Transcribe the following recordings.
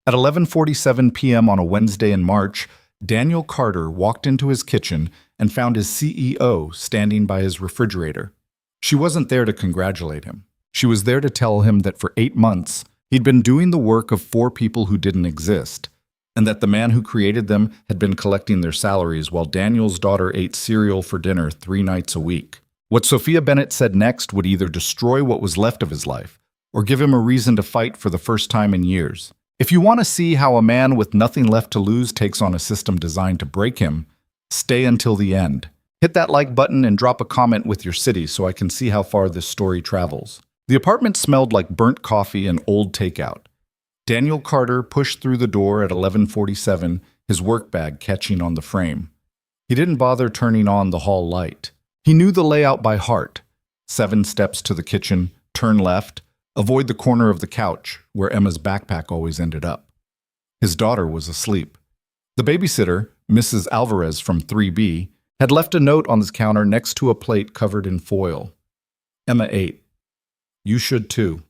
At 11:47 p.m. on a Wednesday in March, Daniel Carter walked into his kitchen and found his CEO standing by his refrigerator. She wasn't there to congratulate him. She was there to tell him that for 8 months, he'd been doing the work of 4 people who didn't exist, and that the man who created them had been collecting their salaries while Daniel's daughter ate cereal for dinner 3 nights a week. What Sophia Bennett said next would either destroy what was left of his life or give him a reason to fight for the first time in years. If you want to see how a man with nothing left to lose takes on a system designed to break him, stay until the end. Hit that like button and drop a comment with your city so I can see how far this story travels. The apartment smelled like burnt coffee and old takeout. Daniel Carter pushed through the door at 11:47, his work bag catching on the frame. He didn't bother turning on the hall light. He knew the layout by heart. 7 steps to the kitchen, turn left, avoid the corner of the couch where Emma's backpack always ended up. His daughter was asleep. The babysitter, Mrs. Alvarez from 3B, had left a note on the counter next to a plate covered in foil. Emma ate. You should too.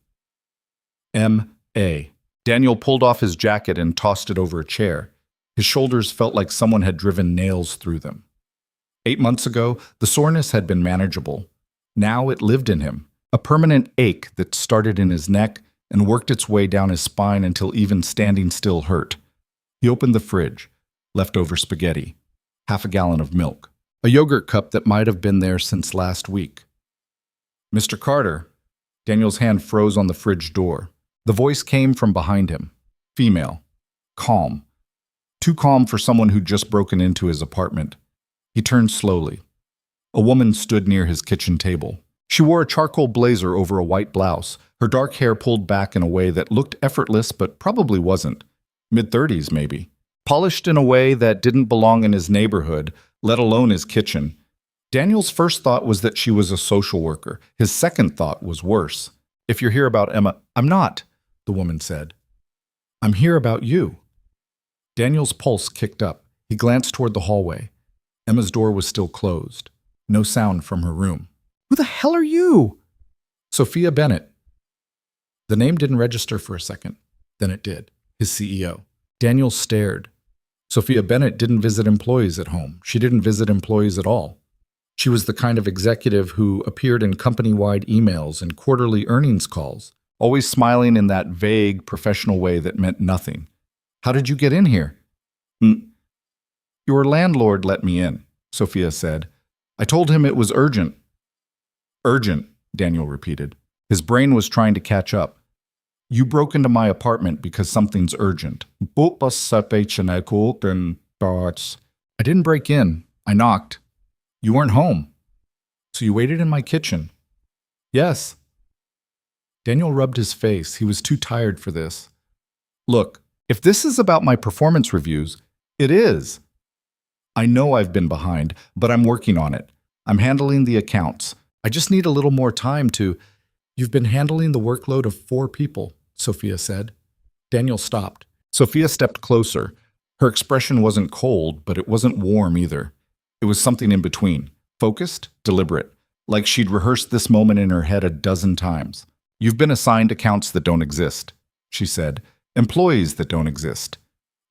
M.A. Daniel pulled off his jacket and tossed it over a chair. His shoulders felt like someone had driven nails through them. 8 months ago, the soreness had been manageable. Now it lived in him, a permanent ache that started in his neck and worked its way down his spine until even standing still hurt. He opened the fridge, leftover spaghetti, half a gallon of milk, a yogurt cup that might have been there since last week. Mr. Carter. Daniel's hand froze on the fridge door. The voice came from behind him. Female. Calm. Too calm for someone who'd just broken into his apartment. He turned slowly. A woman stood near his kitchen table. She wore a charcoal blazer over a white blouse, her dark hair pulled back in a way that looked effortless but probably wasn't. Mid-30s, maybe. Polished in a way that didn't belong in his neighborhood, let alone his kitchen. Daniel's first thought was that she was a social worker. His second thought was worse. If you're here about Emma, I'm not, the woman said. I'm here about you. Daniel's pulse kicked up. He glanced toward the hallway. Emma's door was still closed. No sound from her room. Who the hell are you? Sophia Bennett. The name didn't register for a second. Then it did. His CEO. Daniel stared. Sophia Bennett didn't visit employees at home. She didn't visit employees at all. She was the kind of executive who appeared in company-wide emails and quarterly earnings calls, always smiling in that vague, professional way that meant nothing. How did you get in here? Your landlord let me in, Sophia said. I told him it was urgent. Urgent, Daniel repeated. His brain was trying to catch up. You broke into my apartment because something's urgent. I didn't break in. I knocked. You weren't home. So you waited in my kitchen. Yes. Daniel rubbed his face. He was too tired for this. Look, if this is about my performance reviews, it is. I know I've been behind, but I'm working on it. I'm handling the accounts. I just need a little more time to... You've been handling the workload of 4 people, Sophia said. Daniel stopped. Sophia stepped closer. Her expression wasn't cold, but it wasn't warm either. It was something in between. Focused, deliberate. Like she'd rehearsed this moment in her head a dozen times. You've been assigned accounts that don't exist, she said. Employees that don't exist.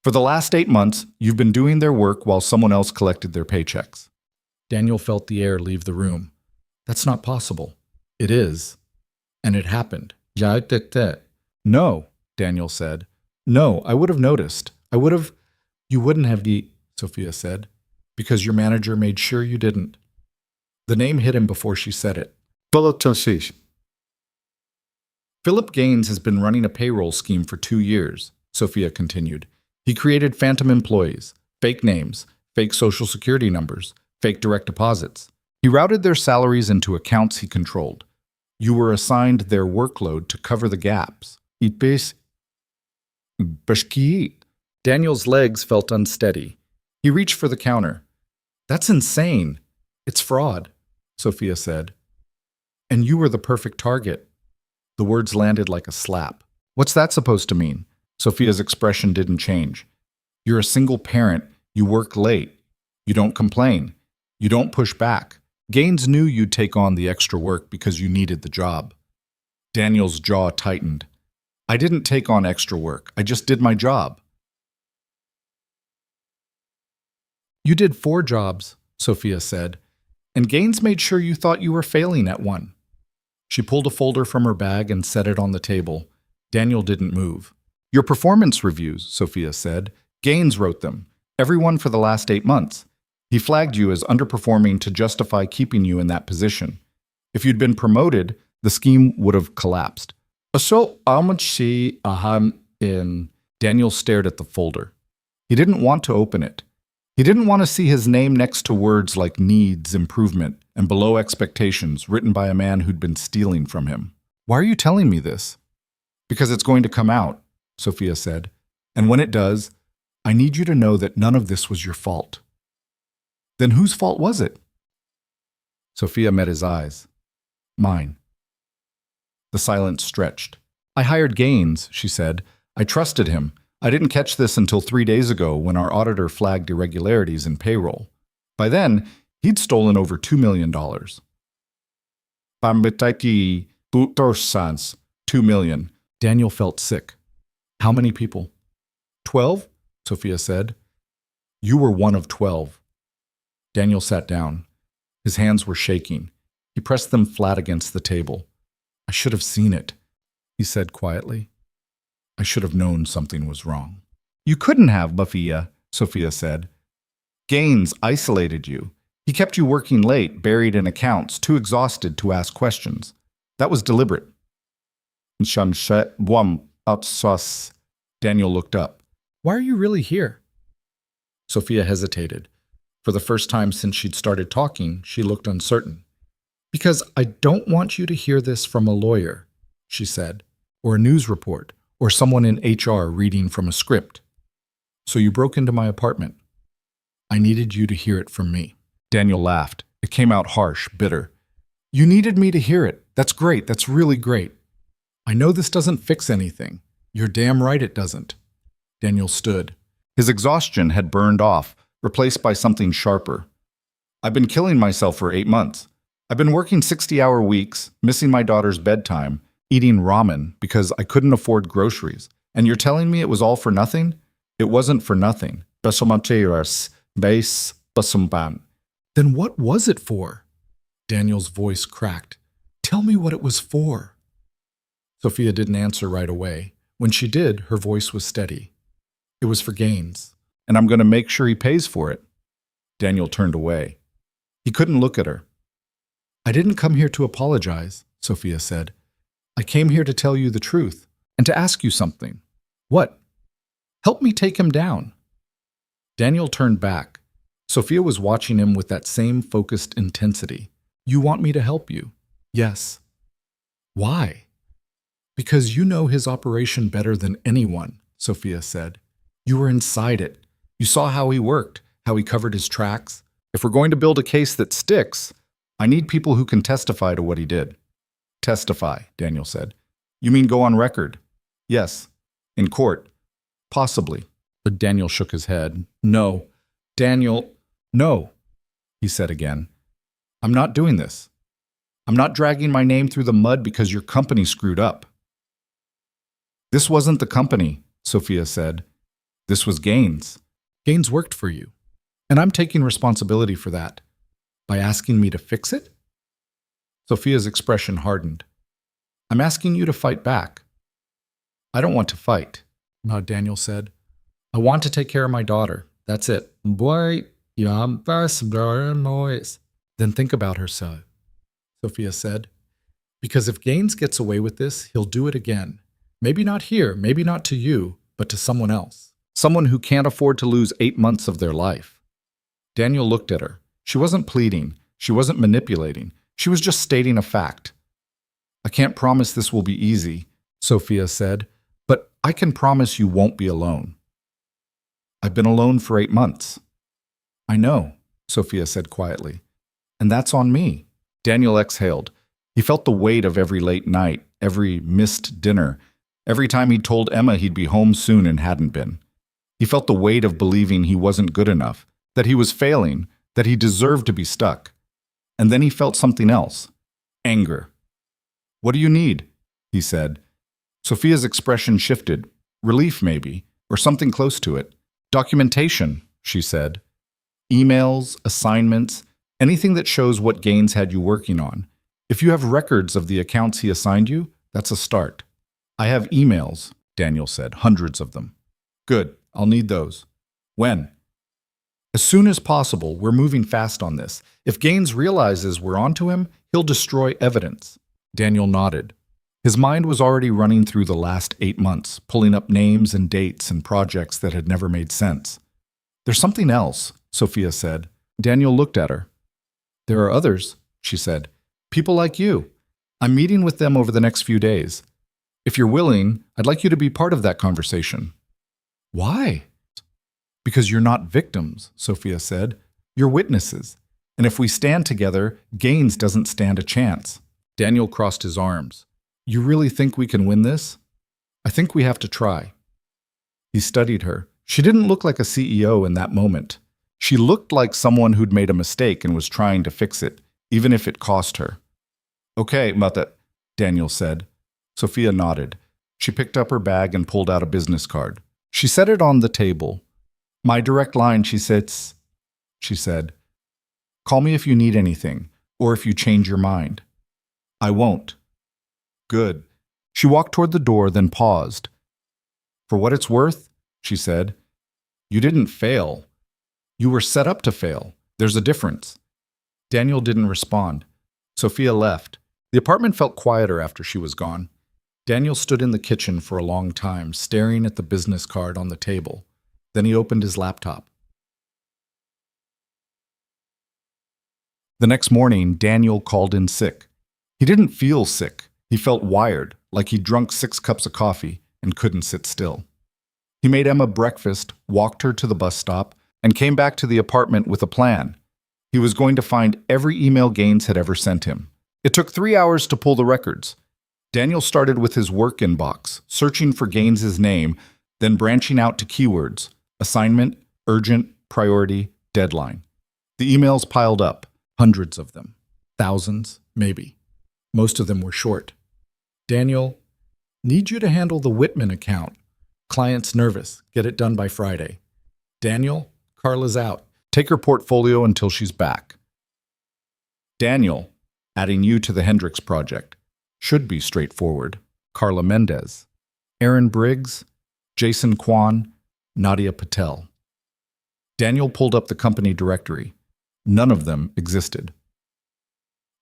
For the last 8 months, you've been doing their work while someone else collected their paychecks. Daniel felt the air leave the room. That's not possible. It is. And it happened. No, Daniel said. No, I would have noticed. You wouldn't have, Sophia said, because your manager made sure you didn't. The name hit him before she said it. Philip Gaines has been running a payroll scheme for 2 years, Sophia continued. He created phantom employees, fake names, fake social security numbers, fake direct deposits. He routed their salaries into accounts he controlled. You were assigned their workload to cover the gaps. Daniel's legs felt unsteady. He reached for the counter. That's insane. It's fraud, Sophia said. And you were the perfect target. The words landed like a slap. What's that supposed to mean? Sophia's expression didn't change. You're a single parent. You work late. You don't complain. You don't push back. Gaines knew you'd take on the extra work because you needed the job. Daniel's jaw tightened. I didn't take on extra work. I just did my job. You did 4 jobs, Sophia said, and Gaines made sure you thought you were failing at one. She pulled a folder from her bag and set it on the table. Daniel didn't move. Your performance reviews, Sophia said. Gaines wrote them. Everyone for the last 8 months. He flagged you as underperforming to justify keeping you in that position. If you'd been promoted, the scheme would have collapsed. So how much in? Daniel stared at the folder. He didn't want to open it. He didn't want to see his name next to words like needs improvement and below expectations written by a man who'd been stealing from him. Why are you telling me this? Because it's going to come out, Sophia said. And when it does, I need you to know that none of this was your fault. Then whose fault was it? Sophia met his eyes. Mine. The silence stretched. I hired Gaines, she said. I trusted him. I didn't catch this until 3 days ago when our auditor flagged irregularities in payroll. By then, he'd stolen over $2 million. $2 million. Daniel felt sick. How many people? 12, Sophia said. You were one of 12. Daniel sat down. His hands were shaking. He pressed them flat against the table. I should have seen it, he said quietly. I should have known something was wrong. You couldn't have, Sophia, Sophia said. Gaines isolated you. He kept you working late, buried in accounts, too exhausted to ask questions. That was deliberate. Daniel looked up. Why are you really here? Sophia hesitated. For the first time since she'd started talking, she looked uncertain. Because I don't want you to hear this from a lawyer, she said, or a news report, or someone in HR reading from a script. So you broke into my apartment. I needed you to hear it from me. Daniel laughed. It came out harsh, bitter. You needed me to hear it. That's great. That's really great. I know this doesn't fix anything. You're damn right it doesn't. Daniel stood. His exhaustion had burned off, replaced by something sharper. I've been killing myself for 8 months. I've been working 60-hour weeks, missing my daughter's bedtime, eating ramen because I couldn't afford groceries. And you're telling me it was all for nothing? It wasn't for nothing. Then what was it for? Daniel's voice cracked. Tell me what it was for. Sophia didn't answer right away. When she did, her voice was steady. It was for Gaines, and I'm going to make sure he pays for it. Daniel turned away. He couldn't look at her. I didn't come here to apologize, Sophia said. I came here to tell you the truth and to ask you something. What? Help me take him down. Daniel turned back. Sophia was watching him with that same focused intensity. You want me to help you? Yes. Why? Because you know his operation better than anyone, Sophia said. You were inside it. You saw how he worked, how he covered his tracks. If we're going to build a case that sticks, I need people who can testify to what he did. Testify, Daniel said. You mean go on record? Yes. In court? Possibly. But Daniel shook his head. No. Daniel, no, he said again. I'm not doing this. I'm not dragging my name through the mud because your company screwed up. This wasn't the company, Sophia said. This was Gaines. Gaines worked for you. And I'm taking responsibility for that. By asking me to fix it? Sophia's expression hardened. I'm asking you to fight back. I don't want to fight, Daniel said. I want to take care of my daughter. That's it. Then think about her, so, Sophia said. Because if Gaines gets away with this, he'll do it again. Maybe not here, maybe not to you, but to someone else. Someone who can't afford to lose 8 months of their life. Daniel looked at her. She wasn't pleading. She wasn't manipulating. She was just stating a fact. I can't promise this will be easy, Sophia said, but I can promise you won't be alone. I've been alone for 8 months. I know, Sophia said quietly. And that's on me. Daniel exhaled. He felt the weight of every late night, every missed dinner, every time he'd told Emma he'd be home soon and hadn't been. He felt the weight of believing he wasn't good enough, that he was failing, that he deserved to be stuck. And then he felt something else. Anger. What do you need? He said. Sophia's expression shifted. Relief, maybe, or something close to it. Documentation, she said. Emails, assignments, anything that shows what Gaines had you working on. If you have records of the accounts he assigned you, that's a start. I have emails, Daniel said, hundreds of them. Good, I'll need those. When? As soon as possible. We're moving fast on this. If Gaines realizes we're onto him, he'll destroy evidence. Daniel nodded. His mind was already running through the last 8 months, pulling up names and dates and projects that had never made sense. There's something else, Sophia said. Daniel looked at her. There are others, she said. People like you. I'm meeting with them over the next few days. If you're willing, I'd like you to be part of that conversation. Why? Because you're not victims, Sophia said. You're witnesses. And if we stand together, Gaines doesn't stand a chance. Daniel crossed his arms. You really think we can win this? I think we have to try. He studied her. She didn't look like a CEO in that moment. She looked like someone who'd made a mistake and was trying to fix it, even if it cost her. Okay, Mata, Daniel said. Sophia nodded. She picked up her bag and pulled out a business card. She set it on the table. My direct line, she said. Call me if you need anything, or if you change your mind. I won't. Good. She walked toward the door, then paused. For what it's worth, she said, you didn't fail. You were set up to fail. There's a difference. Daniel didn't respond. Sophia left. The apartment felt quieter after she was gone. Daniel stood in the kitchen for a long time, staring at the business card on the table. Then he opened his laptop. The next morning, Daniel called in sick. He didn't feel sick. He felt wired, like he'd drunk 6 cups of coffee and couldn't sit still. He made Emma breakfast, walked her to the bus stop, and came back to the apartment with a plan. He was going to find every email Gaines had ever sent him. It took 3 hours to pull the records. Daniel started with his work inbox, searching for Gaines's name, then branching out to keywords: assignment, urgent, priority, deadline. The emails piled up, hundreds of them. Thousands, maybe. Most of them were short. Daniel, need you to handle the Whitman account. Client's nervous. Get it done by Friday. Daniel, Carla's out. Take her portfolio until she's back. Daniel, adding you to the Hendricks project. Should be straightforward. Carla Mendez. Aaron Briggs, Jason Kwan, Nadia Patel. Daniel pulled up the company directory. None of them existed.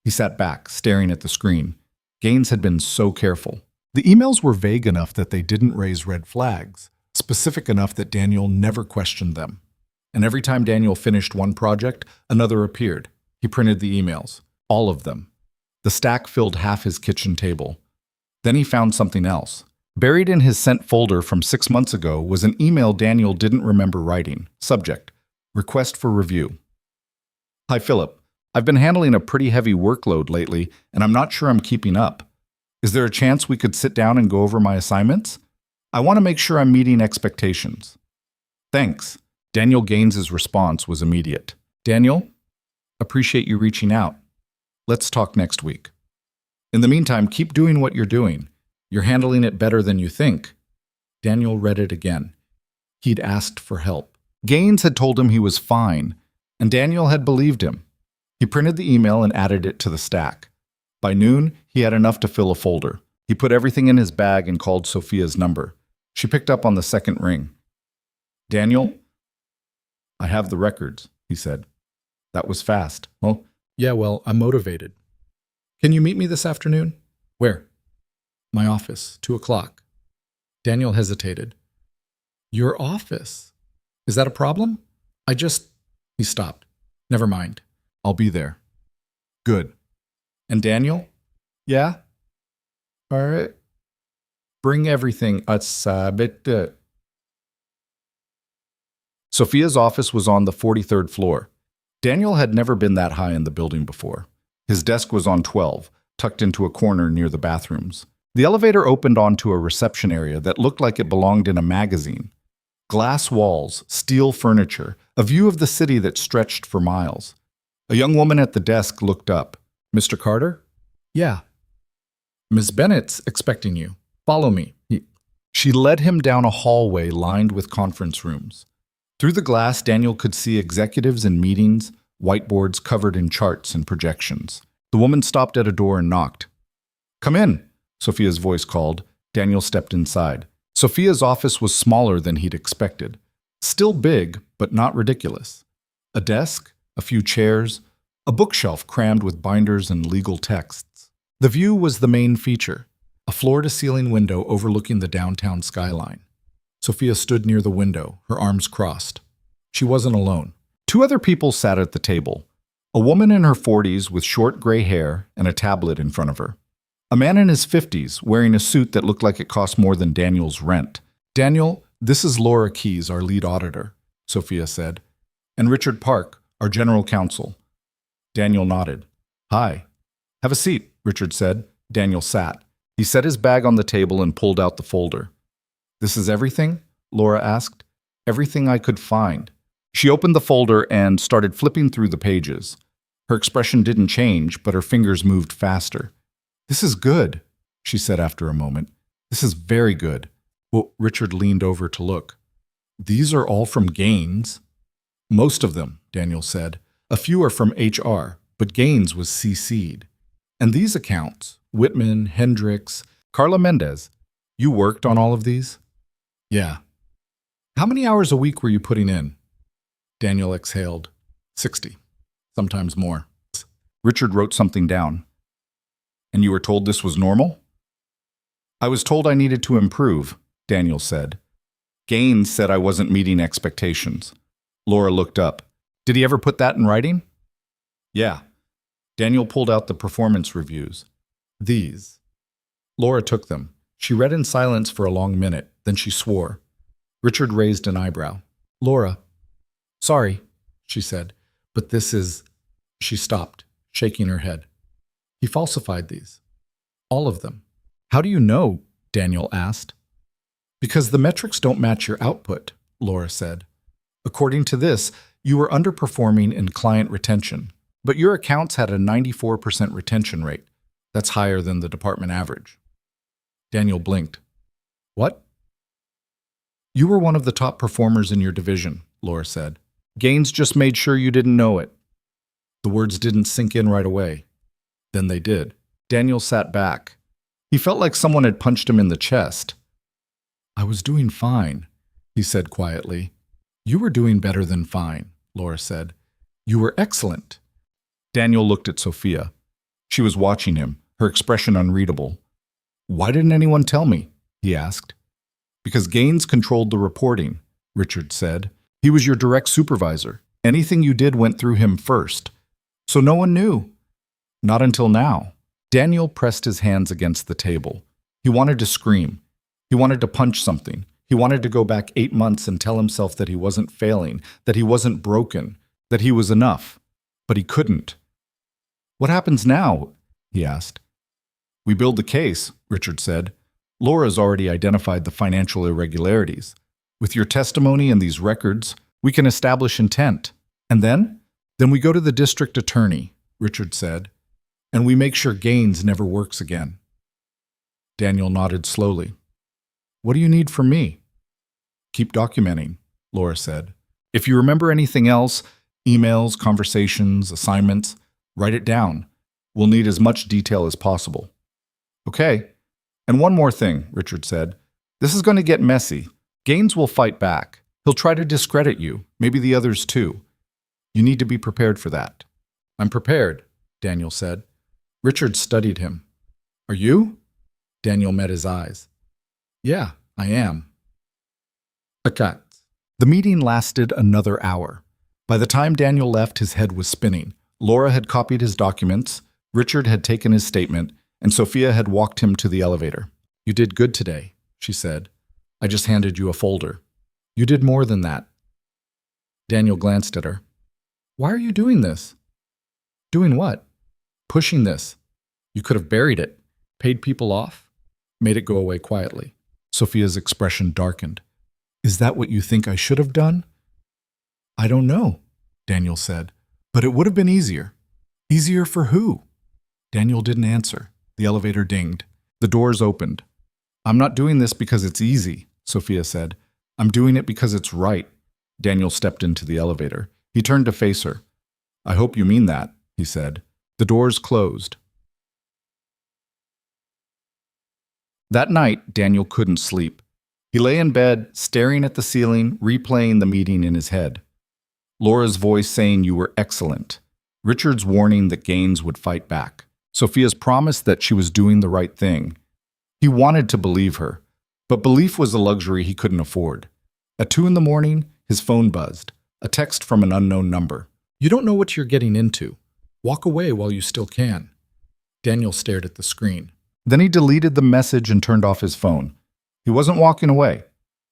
He sat back, staring at the screen. Gaines had been so careful. The emails were vague enough that they didn't raise red flags, specific enough that Daniel never questioned them. And every time Daniel finished one project, another appeared. He printed the emails. All of them. The stack filled half his kitchen table. Then he found something else. Buried in his sent folder from 6 months ago was an email Daniel didn't remember writing. Subject: Request for review. Hi, Philip. I've been handling a pretty heavy workload lately, and I'm not sure I'm keeping up. Is there a chance we could sit down and go over my assignments? I want to make sure I'm meeting expectations. Thanks. Daniel Gaines's response was immediate. Daniel, appreciate you reaching out. Let's talk next week. In the meantime, keep doing what you're doing. You're handling it better than you think. Daniel read it again. He'd asked for help. Gaines had told him he was fine, and Daniel had believed him. He printed the email and added it to the stack. By noon, he had enough to fill a folder. He put everything in his bag and called Sophia's number. She picked up on the second ring. Daniel? I have the records, he said. That was fast. Oh, yeah, well, I'm motivated. Can you meet me this afternoon? Where? My office, 2:00. Daniel hesitated. Your office? Is that a problem? He stopped. Never mind. I'll be there. Good. And Daniel? Yeah? All right. Bring everything. Sophia's office was on the 43rd floor. Daniel had never been that high in the building before. His desk was on 12, tucked into a corner near the bathrooms. The elevator opened onto a reception area that looked like it belonged in a magazine. Glass walls, steel furniture, a view of the city that stretched for miles. A young woman at the desk looked up. Mr. Carter? Yeah. Miss Bennett's expecting you. Follow me. She led him down a hallway lined with conference rooms. Through the glass, Daniel could see executives in meetings, whiteboards covered in charts and projections. The woman stopped at a door and knocked. "Come in," Sophia's voice called. Daniel stepped inside. Sophia's office was smaller than he'd expected. Still big, but not ridiculous. A desk, a few chairs, a bookshelf crammed with binders and legal texts. The view was the main feature, a floor-to-ceiling window overlooking the downtown skyline. Sophia stood near the window, her arms crossed. She wasn't alone. Two other people sat at the table. A woman in her 40s with short gray hair and a tablet in front of her. A man in his 50s wearing a suit that looked like it cost more than Daniel's rent. "Daniel, this is Laura Keyes, our lead auditor," Sophia said, "and Richard Park, our general counsel." Daniel nodded. "Hi." "Have a seat," Richard said. Daniel sat. He set his bag on the table and pulled out the folder. "This is everything?" Laura asked. "Everything I could find." She opened the folder and started flipping through the pages. Her expression didn't change, but her fingers moved faster. "This is good," she said after a moment. "This is very good." Well, Richard leaned over to look. "These are all from Gaines." "Most of them," Daniel said. "A few are from HR, but Gaines was CC'd. And these accounts, Whitman, Hendricks, Carla Mendez, you worked on all of these?" "Yeah." "How many hours a week were you putting in?" Daniel exhaled. 60, sometimes more. Richard wrote something down. "And you were told this was normal?" "I was told I needed to improve," Daniel said. "Gaines said I wasn't meeting expectations." Laura looked up. "Did he ever put that in writing?" "Yeah." Daniel pulled out the performance reviews. "These." Laura took them. She read in silence for a long minute, then she swore. Richard raised an eyebrow. "Laura." "Sorry," she said, "but this is—" She stopped, shaking her head. "He falsified these. All of them." "How do you know?" Daniel asked. "Because the metrics don't match your output," Laura said. "According to this, you were underperforming in client retention, but your accounts had a 94% retention rate. That's higher than the department average." Daniel blinked. "What?" "You were one of the top performers in your division," Laura said. "Gaines just made sure you didn't know it." The words didn't sink in right away. Then they did. Daniel sat back. He felt like someone had punched him in the chest. "I was doing fine," he said quietly. "You were doing better than fine," Laura said. "You were excellent." Daniel looked at Sophia. She was watching him, her expression unreadable. "Why didn't anyone tell me?" he asked. "Because Gaines controlled the reporting," Richard said. "He was your direct supervisor. Anything you did went through him first. So no one knew. Not until now." Daniel pressed his hands against the table. He wanted to scream. He wanted to punch something. He wanted to go back 8 months and tell himself that he wasn't failing, that he wasn't broken, that he was enough. But he couldn't. "What happens now?" he asked. "We build the case," Richard said. "Laura's already identified the financial irregularities. With your testimony and these records, we can establish intent. And then? Then we go to the district attorney," Richard said, "and we make sure Gaines never works again." Daniel nodded slowly. "What do you need from me?" "Keep documenting," Laura said. "If you remember anything else, emails, conversations, assignments, write it down. We'll need as much detail as possible." "Okay. And one more thing," Richard said. "This is going to get messy. Gaines will fight back. He'll try to discredit you, maybe the others too. You need to be prepared for that." "I'm prepared," Daniel said. Richard studied him. "Are you?" Daniel met his eyes. "Yeah, I am." Okay. The meeting lasted another hour. By the time Daniel left, his head was spinning. Laura had copied his documents, Richard had taken his statement, and Sophia had walked him to the elevator. "You did good today," she said. "I just handed you a folder." "You did more than that." Daniel glanced at her. "Why are you doing this?" "Doing what?" "Pushing this. You could have buried it, paid people off, made it go away quietly." Sophia's expression darkened. "Is that what you think I should have done?" "I don't know," Daniel said, "but it would have been easier." "Easier for who?" Daniel didn't answer. The elevator dinged. The doors opened. I'm not doing this because it's easy, Sophia said. I'm doing it because it's right. Daniel stepped into the elevator. He turned to face her. I hope you mean that, he said. The doors closed. That night, Daniel couldn't sleep. He lay in bed, staring at the ceiling, replaying the meeting in his head. Laura's voice saying you were excellent. Richard's warning that Gaines would fight back. Sophia's promise that she was doing the right thing. He wanted to believe her, but belief was a luxury he couldn't afford. At 2 a.m, his phone buzzed. A text from an unknown number. You don't know what you're getting into. Walk away while you still can. Daniel stared at the screen. Then he deleted the message and turned off his phone. He wasn't walking away.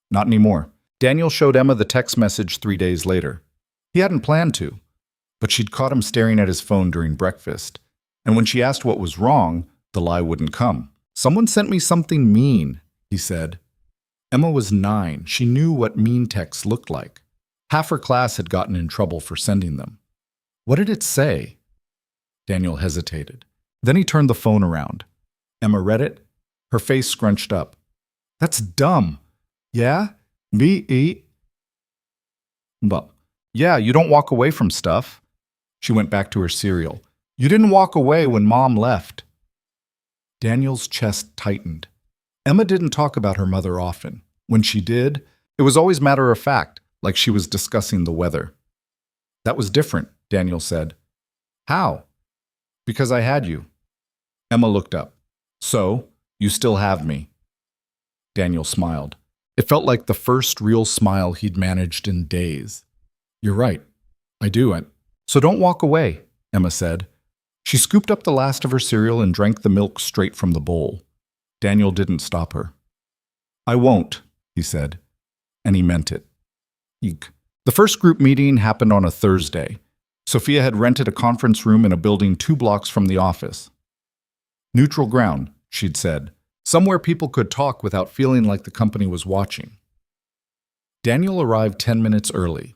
Not anymore. Daniel showed Emma the text message 3 days later. He hadn't planned to, but she'd caught him staring at his phone during breakfast. And when she asked what was wrong, the lie wouldn't come. Someone sent me something mean, he said. Emma was 9. She knew what mean texts looked like. Half her class had gotten in trouble for sending them. What did it say? Daniel hesitated. Then he turned the phone around. Emma read it. Her face scrunched up. That's dumb. Yeah? But, yeah, you don't walk away from stuff. She went back to her cereal. You didn't walk away when Mom left. Daniel's chest tightened. Emma didn't talk about her mother often. When she did, it was always matter of fact, like she was discussing the weather. That was different, Daniel said. How? Because I had you. Emma looked up. So, you still have me. Daniel smiled. It felt like the first real smile he'd managed in days. You're right. I do it. So don't walk away, Emma said. She scooped up the last of her cereal and drank the milk straight from the bowl. Daniel didn't stop her. I won't, he said. And he meant it. Eek. The first group meeting happened on a Thursday. Sophia had rented a conference room in a building 2 blocks from the office. Neutral ground, she'd said. Somewhere people could talk without feeling like the company was watching. Daniel arrived 10 minutes early.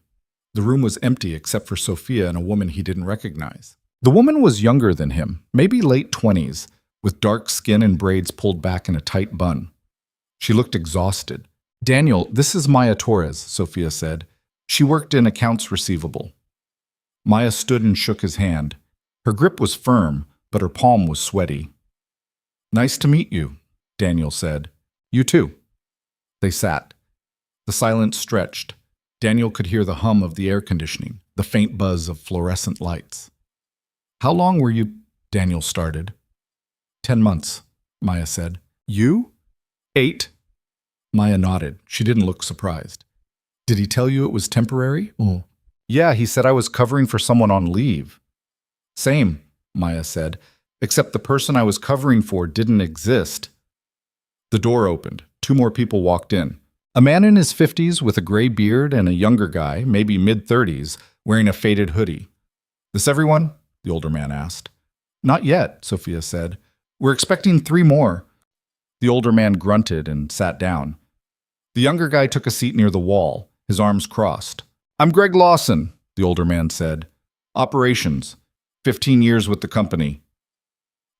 The room was empty except for Sophia and a woman he didn't recognize. The woman was younger than him, maybe late 20s, with dark skin and braids pulled back in a tight bun. She looked exhausted. Daniel, this is Maya Torres, Sophia said. She worked in accounts receivable. Maya stood and shook his hand. Her grip was firm, but her palm was sweaty. Nice to meet you, Daniel said. You too. They sat. The silence stretched. Daniel could hear the hum of the air conditioning, the faint buzz of fluorescent lights. How long were you? Daniel started. 10 months, Maya said. You? 8. Maya nodded. She didn't look surprised. Did he tell you it was temporary? Oh. Yeah, he said I was covering for someone on leave. Same, Maya said, except the person I was covering for didn't exist. The door opened. 2 more people walked in. A man in his 50s with a gray beard and a younger guy, maybe mid-30s, wearing a faded hoodie. This everyone? The older man asked. Not yet, Sophia said. We're expecting 3 more. The older man grunted and sat down. The younger guy took a seat near the wall, his arms crossed. I'm Greg Lawson, the older man said. Operations. 15 years with the company.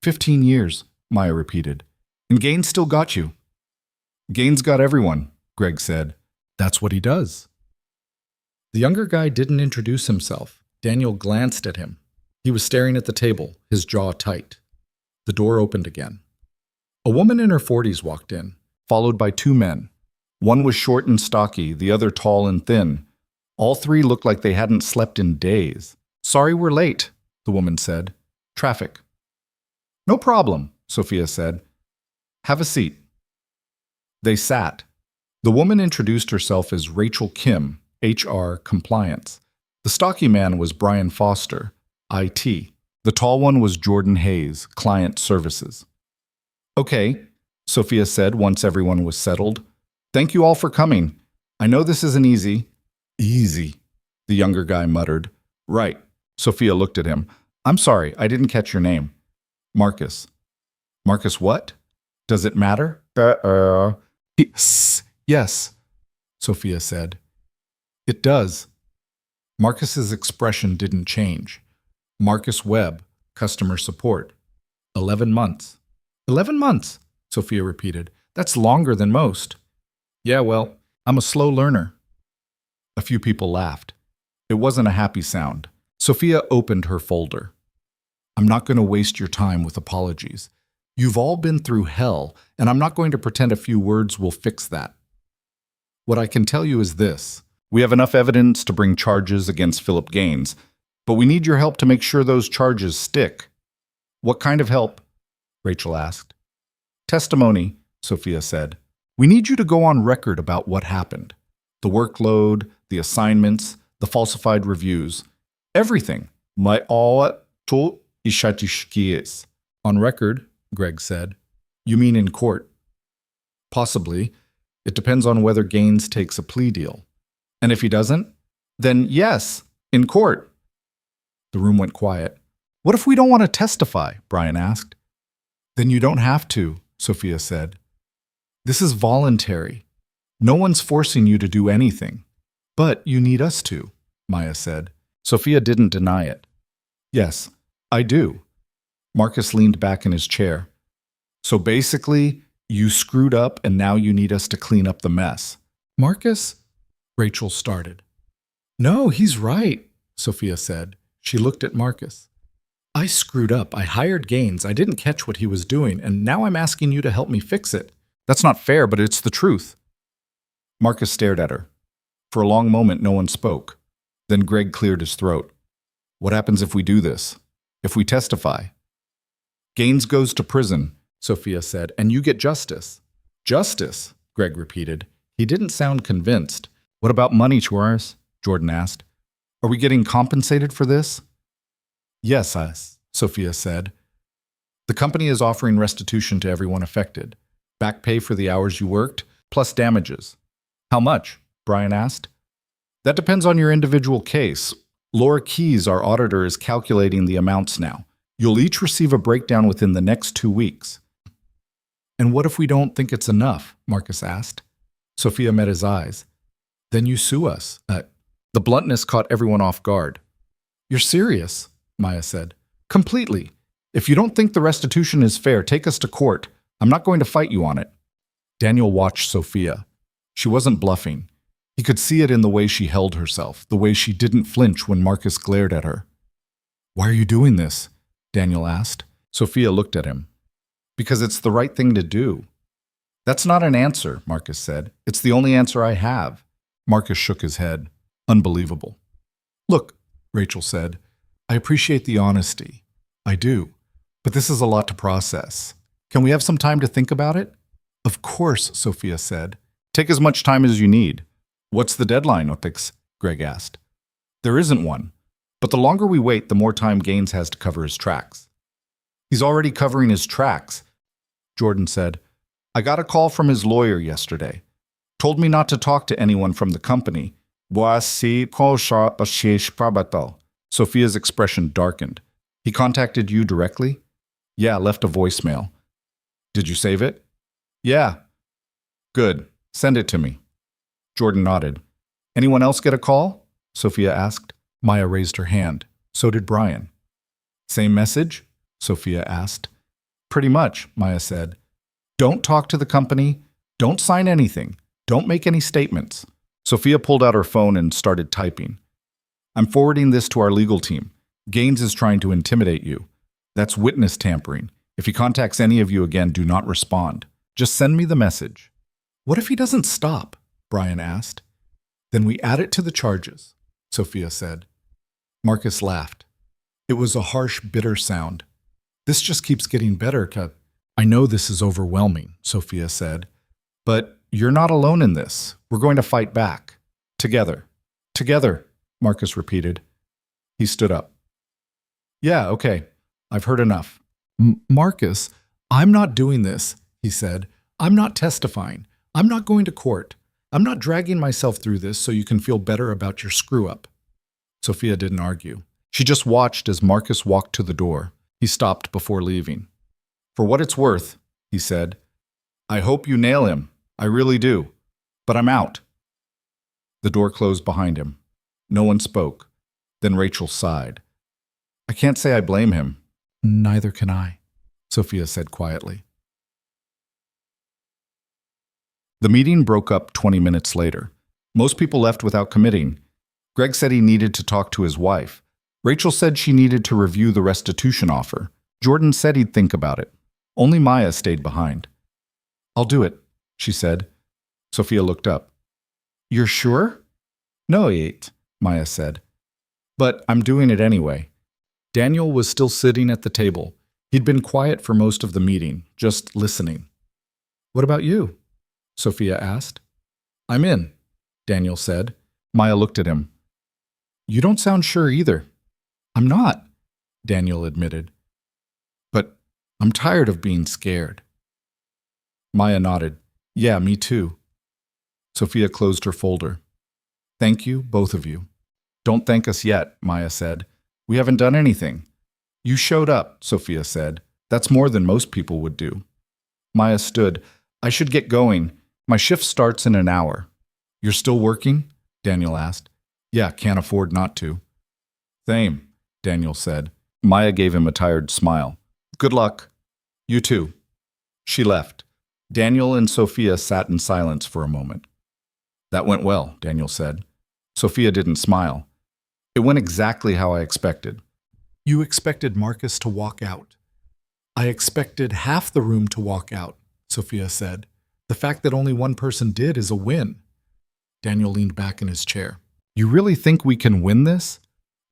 15 years, Maya repeated. And Gaines still got you. Gaines got everyone, Greg said. That's what he does. The younger guy didn't introduce himself. Daniel glanced at him. He was staring at the table, his jaw tight. The door opened again. A woman in her 40s walked in, followed by 2 men. One was short and stocky, the other tall and thin. All 3 looked like they hadn't slept in days. Sorry we're late, the woman said. Traffic. No problem, Sophia said. Have a seat. They sat. The woman introduced herself as Rachel Kim, HR Compliance. The stocky man was Brian Foster, IT. The tall one was Jordan Hayes, Client Services. Okay, Sophia said once everyone was settled. Thank you all for coming. I know this isn't easy. Easy, the younger guy muttered. Right. Sophia looked at him. I'm sorry, I didn't catch your name. Marcus. Marcus what? Does it matter? Yes, Sophia said. It does. Marcus's expression didn't change. Marcus Webb, customer support. 11 months. 11 months, Sophia repeated. That's longer than most. Yeah, well, I'm a slow learner. A few people laughed. It wasn't a happy sound. Sophia opened her folder. I'm not going to waste your time with apologies. You've all been through hell, and I'm not going to pretend a few words will fix that. What I can tell you is this. We have enough evidence to bring charges against Philip Gaines, but we need your help to make sure those charges stick. What kind of help? Rachel asked. Testimony, Sophia said. We need you to go on record about what happened. The workload, the assignments, the falsified reviews, everything. My all to ishatishkies. On record, Greg said. You mean in court? Possibly. It depends on whether Gaines takes a plea deal. And if he doesn't, then yes, in court. The room went quiet. What if we don't want to testify? Brian asked. Then you don't have to, Sophia said. This is voluntary. No one's forcing you to do anything. But you need us to, Maya said. Sophia didn't deny it. Yes, I do. Marcus leaned back in his chair. So basically, you screwed up and now you need us to clean up the mess. Marcus? Rachel started. No, he's right, Sophia said. She looked at Marcus. I screwed up. I hired Gaines. I didn't catch what he was doing, and now I'm asking you to help me fix it. That's not fair, but it's the truth. Marcus stared at her. For a long moment, no one spoke. Then Greg cleared his throat. What happens if we do this? If we testify? Gaines goes to prison, Sophia said, and you get justice. Justice, Greg repeated. He didn't sound convinced. What about money, Chuaris? Jordan asked. Are we getting compensated for this? Yes, Sophia said. The company is offering restitution to everyone affected. Back pay for the hours you worked, plus damages. How much? Brian asked. That depends on your individual case. Laura Keyes, our auditor, is calculating the amounts now. You'll each receive a breakdown within the next 2 weeks. And what if we don't think it's enough? Marcus asked. Sophia met his eyes. Then you sue us. The bluntness caught everyone off guard. You're serious, Maya said. Completely. If you don't think the restitution is fair, take us to court. I'm not going to fight you on it. Daniel watched Sophia. She wasn't bluffing. He could see it in the way she held herself, the way she didn't flinch when Marcus glared at her. Why are you doing this? Daniel asked. Sophia looked at him. Because it's the right thing to do. That's not an answer, Marcus said. It's the only answer I have. Marcus shook his head. Unbelievable. Look, Rachel said, I appreciate the honesty. I do. But this is a lot to process. Can we have some time to think about it? Of course, Sophia said. Take as much time as you need. What's the deadline, Otix? Greg asked. There isn't one. But the longer we wait, the more time Gaines has to cover his tracks. He's already covering his tracks, Jordan said. I got a call from his lawyer yesterday. Told me not to talk to anyone from the company. Sophia's expression darkened. He contacted you directly? Yeah, left a voicemail. Did you save it? Yeah. Good. Send it to me. Jordan nodded. Anyone else get a call? Sophia asked. Maya raised her hand. So did Brian. Same message? Sophia asked. Pretty much, Maya said. Don't talk to the company. Don't sign anything. Don't make any statements. Sophia pulled out her phone and started typing. I'm forwarding this to our legal team. Gaines is trying to intimidate you. That's witness tampering. If he contacts any of you again, do not respond. Just send me the message. What if he doesn't stop? Brian asked. Then we add it to the charges, Sophia said. Marcus laughed. It was a harsh, bitter sound. This just keeps getting better, I know this is overwhelming, Sophia said. But you're not alone in this. We're going to fight back. Together. Together, Marcus repeated. He stood up. Yeah, okay. I've heard enough. Marcus, I'm not doing this, he said. I'm not testifying. I'm not going to court. I'm not dragging myself through this so you can feel better about your screw-up. Sophia didn't argue. She just watched as Marcus walked to the door. He stopped before leaving. For what it's worth, he said, I hope you nail him. I really do. But I'm out. The door closed behind him. No one spoke. Then Rachel sighed. I can't say I blame him. Neither can I, Sophia said quietly. The meeting broke up 20 minutes later. Most people left without committing. Greg said he needed to talk to his wife. Rachel said she needed to review the restitution offer. Jordan said he'd think about it. Only Maya stayed behind. "I'll do it," she said. Sophia looked up. "You're sure?" "No, he ain't," Maya said. "But I'm doing it anyway." Daniel was still sitting at the table. He'd been quiet for most of the meeting, just listening. "What about you?" Sophia asked. "I'm in," Daniel said. Maya looked at him. "You don't sound sure either." "I'm not," Daniel admitted. "But I'm tired of being scared." Maya nodded. "Yeah, me too." Sophia closed her folder. "Thank you, both of you." "Don't thank us yet," Maya said. "We haven't done anything." "You showed up," Sophia said. "That's more than most people would do." Maya stood. "I should get going. My shift starts in an hour." "You're still working?" Daniel asked. "Yeah, can't afford not to." "Same," Daniel said. Maya gave him a tired smile. "Good luck." "You too." She left. Daniel and Sophia sat in silence for a moment. "That went well," Daniel said. Sophia didn't smile. "It went exactly how I expected." "You expected Marcus to walk out." "I expected half the room to walk out," Sophia said. "The fact that only one person did is a win." Daniel leaned back in his chair. "You really think we can win this?"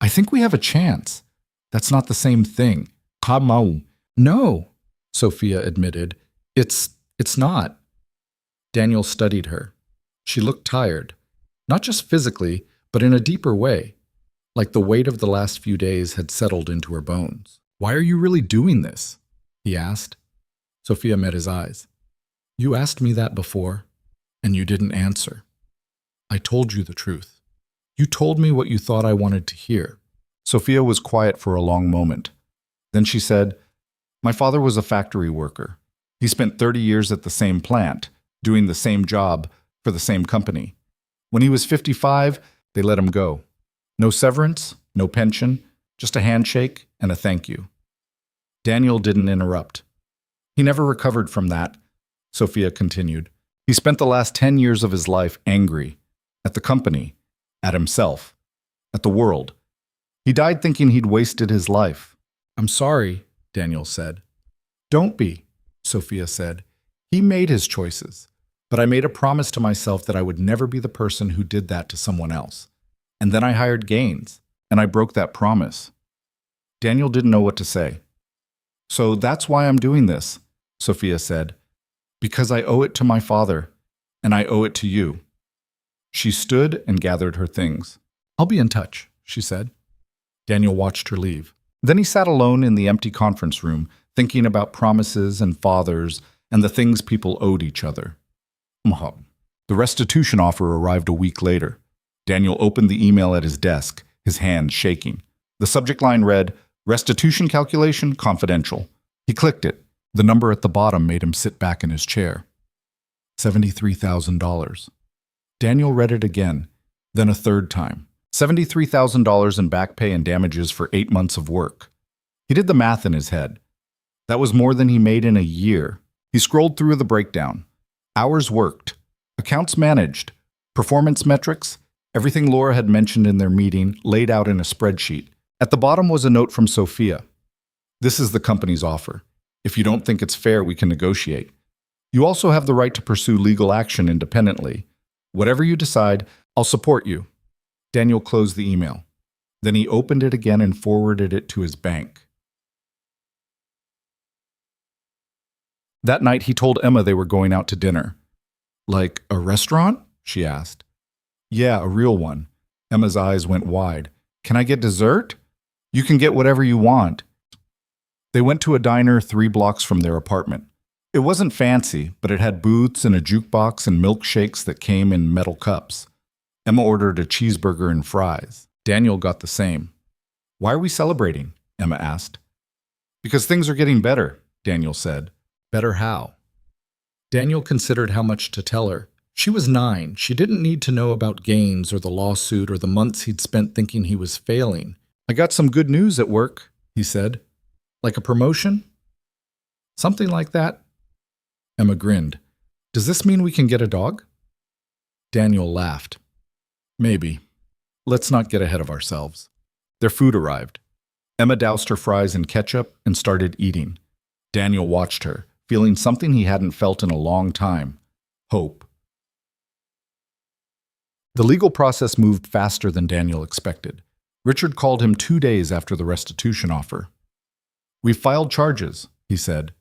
"I think we have a chance." "That's not the same thing." "No," Sophia admitted. It's not." Daniel studied her. She looked tired, not just physically, but in a deeper way, like the weight of the last few days had settled into her bones. "Why are you really doing this?" he asked. Sophia met his eyes. "You asked me that before, and you didn't answer. I told you the truth. You told me what you thought I wanted to hear." Sophia was quiet for a long moment. Then she said, "My father was a factory worker. He spent 30 years at the same plant, doing the same job for the same company. When he was 55, they let him go. No severance, no pension, just a handshake and a thank you." Daniel didn't interrupt. "He never recovered from that," Sophia continued. "He spent the last 10 years of his life angry, at the company, at himself, at the world. He died thinking he'd wasted his life." "I'm sorry," Daniel said. "Don't be," Sophia said. "He made his choices, but I made a promise to myself that I would never be the person who did that to someone else. And then I hired Gaines, and I broke that promise." Daniel didn't know what to say. "So that's why I'm doing this," Sophia said. "Because I owe it to my father, and I owe it to you." She stood and gathered her things. "I'll be in touch," she said. Daniel watched her leave. Then he sat alone in the empty conference room, thinking about promises and fathers and the things people owed each other. The restitution offer arrived a week later. Daniel opened the email at his desk, his hands shaking. The subject line read, "Restitution calculation confidential." He clicked it. The number at the bottom made him sit back in his chair. $73,000. Daniel read it again, then a third time. $73,000 in back pay and damages for 8 months of work. He did the math in his head. That was more than he made in a year. He scrolled through the breakdown. Hours worked, accounts managed, performance metrics, everything Laura had mentioned in their meeting laid out in a spreadsheet. At the bottom was a note from Sophia. "This is the company's offer. If you don't think it's fair, we can negotiate. You also have the right to pursue legal action independently. Whatever you decide, I'll support you." Daniel closed the email. Then he opened it again and forwarded it to his bank. That night, he told Emma they were going out to dinner. "Like a restaurant?" she asked. "Yeah, a real one." Emma's eyes went wide. "Can I get dessert?" "You can get whatever you want." They went to a diner 3 blocks from their apartment. It wasn't fancy, but it had booths and a jukebox and milkshakes that came in metal cups. Emma ordered a cheeseburger and fries. Daniel got the same. "Why are we celebrating?" Emma asked. "Because things are getting better," Daniel said. "Better how?" Daniel considered how much to tell her. She was 9. She didn't need to know about Gaines or the lawsuit or the months he'd spent thinking he was failing. "I got some good news at work," he said. "Like a promotion?" "Something like that." Emma grinned. Does this mean we can get a dog? Daniel laughed. Maybe. Let's not get ahead of ourselves. Their food arrived. Emma doused her fries in ketchup and started eating. Daniel watched her, feeling something he hadn't felt in a long time: hope. The legal process moved faster than Daniel expected. Richard called him 2 days after the restitution offer. "We've filed charges," he said.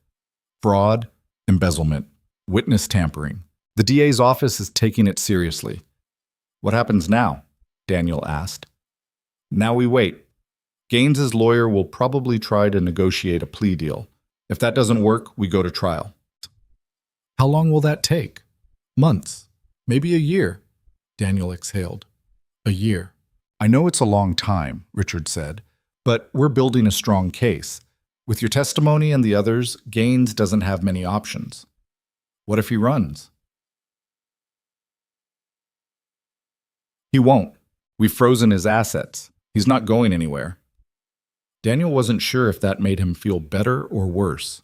"Fraud, embezzlement, witness tampering. The DA's office is taking it seriously." "What happens now?" Daniel asked. "Now we wait. Gaines's lawyer will probably try to negotiate a plea deal. If that doesn't work, we go to trial." "How long will that take?" "Months. Maybe a year." Daniel exhaled. "A year. I know it's a long time," Richard said, "but we're building a strong case. With your testimony and the others, Gaines doesn't have many options. What if he runs?" "He won't. We've frozen his assets. He's not going anywhere." Daniel wasn't sure if that made him feel better or worse.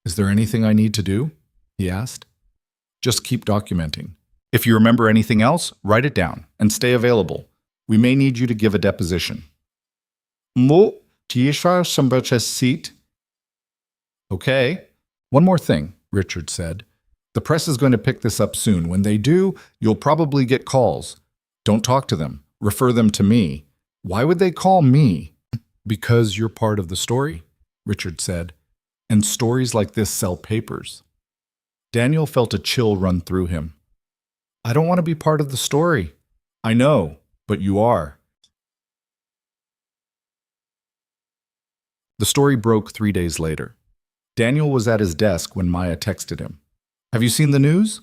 "Is there anything I need to do?" he asked. "Just keep documenting. If you remember anything else, write it down and stay available. We may need you to give a deposition." "Seat." "Okay. One more thing," Richard said. "The press is going to pick this up soon. When they do, you'll probably get calls. Don't talk to them. Refer them to me." "Why would they call me?" "Because you're part of the story," Richard said. "And stories like this sell papers." Daniel felt a chill run through him. "I don't want to be part of the story." "I know, but you are." The story broke 3 days later. Daniel was at his desk when Maya texted him. "Have you seen the news?"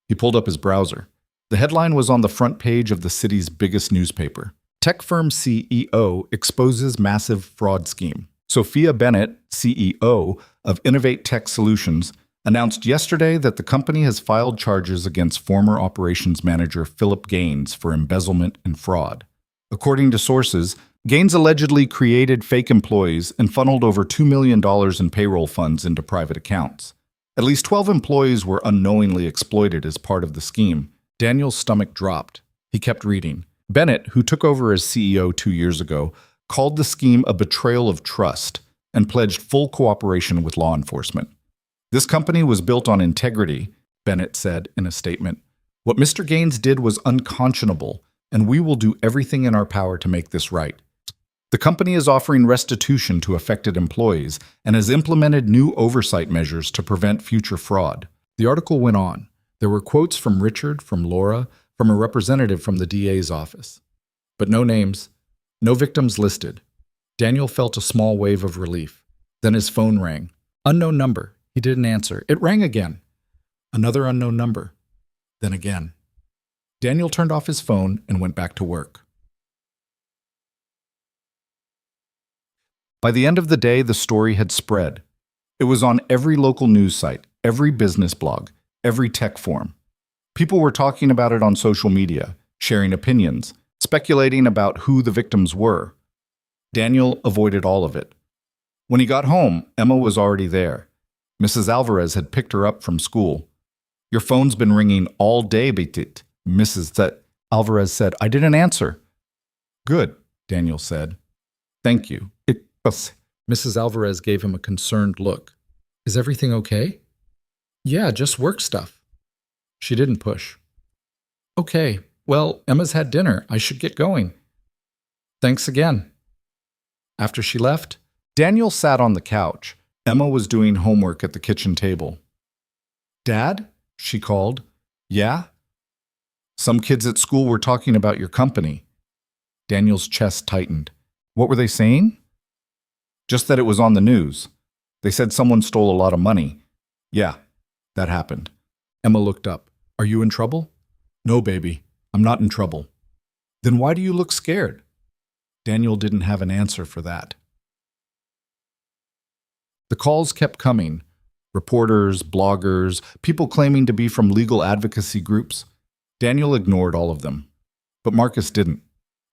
He pulled up his browser. The headline was on the front page of the city's biggest newspaper. Tech firm CEO exposes massive fraud scheme. Sophia Bennett, CEO of Innovate Tech Solutions, announced yesterday that the company has filed charges against former operations manager Philip Gaines for embezzlement and fraud. According to sources, Gaines allegedly created fake employees and funneled over $2 million in payroll funds into private accounts. At least 12 employees were unknowingly exploited as part of the scheme. Daniel's stomach dropped. He kept reading. Bennett, who took over as CEO 2 years ago, called the scheme a betrayal of trust and pledged full cooperation with law enforcement. "This company was built on integrity," Bennett said in a statement. "What Mr. Gaines did was unconscionable, and we will do everything in our power to make this right." The company is offering restitution to affected employees and has implemented new oversight measures to prevent future fraud. The article went on. There were quotes from Richard, from Laura, from a representative from the DA's office. But no names, no victims listed. Daniel felt a small wave of relief. Then his phone rang. Unknown number. He didn't answer. It rang again. Another unknown number. Then again. Daniel turned off his phone and went back to work. By the end of the day, the story had spread. It was on every local news site, every business blog, every tech forum. People were talking about it on social media, sharing opinions, speculating about who the victims were. Daniel avoided all of it. When he got home, Emma was already there. Mrs. Alvarez had picked her up from school. "Your phone's been ringing all day, Betit," Alvarez said. "I didn't answer." "Good," Daniel said. "Thank you." Mrs. Alvarez gave him a concerned look. "Is everything okay?" "Yeah, just work stuff." She didn't push. "Okay, well, Emma's had dinner. I should get going." "Thanks again." After she left, Daniel sat on the couch. Emma was doing homework at the kitchen table. "Dad?" she called. "Yeah?" "Some kids at school were talking about your company." Daniel's chest tightened. "What were they saying?" "Just that it was on the news. They said someone stole a lot of money." "Yeah, that happened." Emma looked up. "Are you in trouble?" "No, baby. I'm not in trouble." "Then why do you look scared?" Daniel didn't have an answer for that. The calls kept coming. Reporters, bloggers, people claiming to be from legal advocacy groups. Daniel ignored all of them. But Marcus didn't.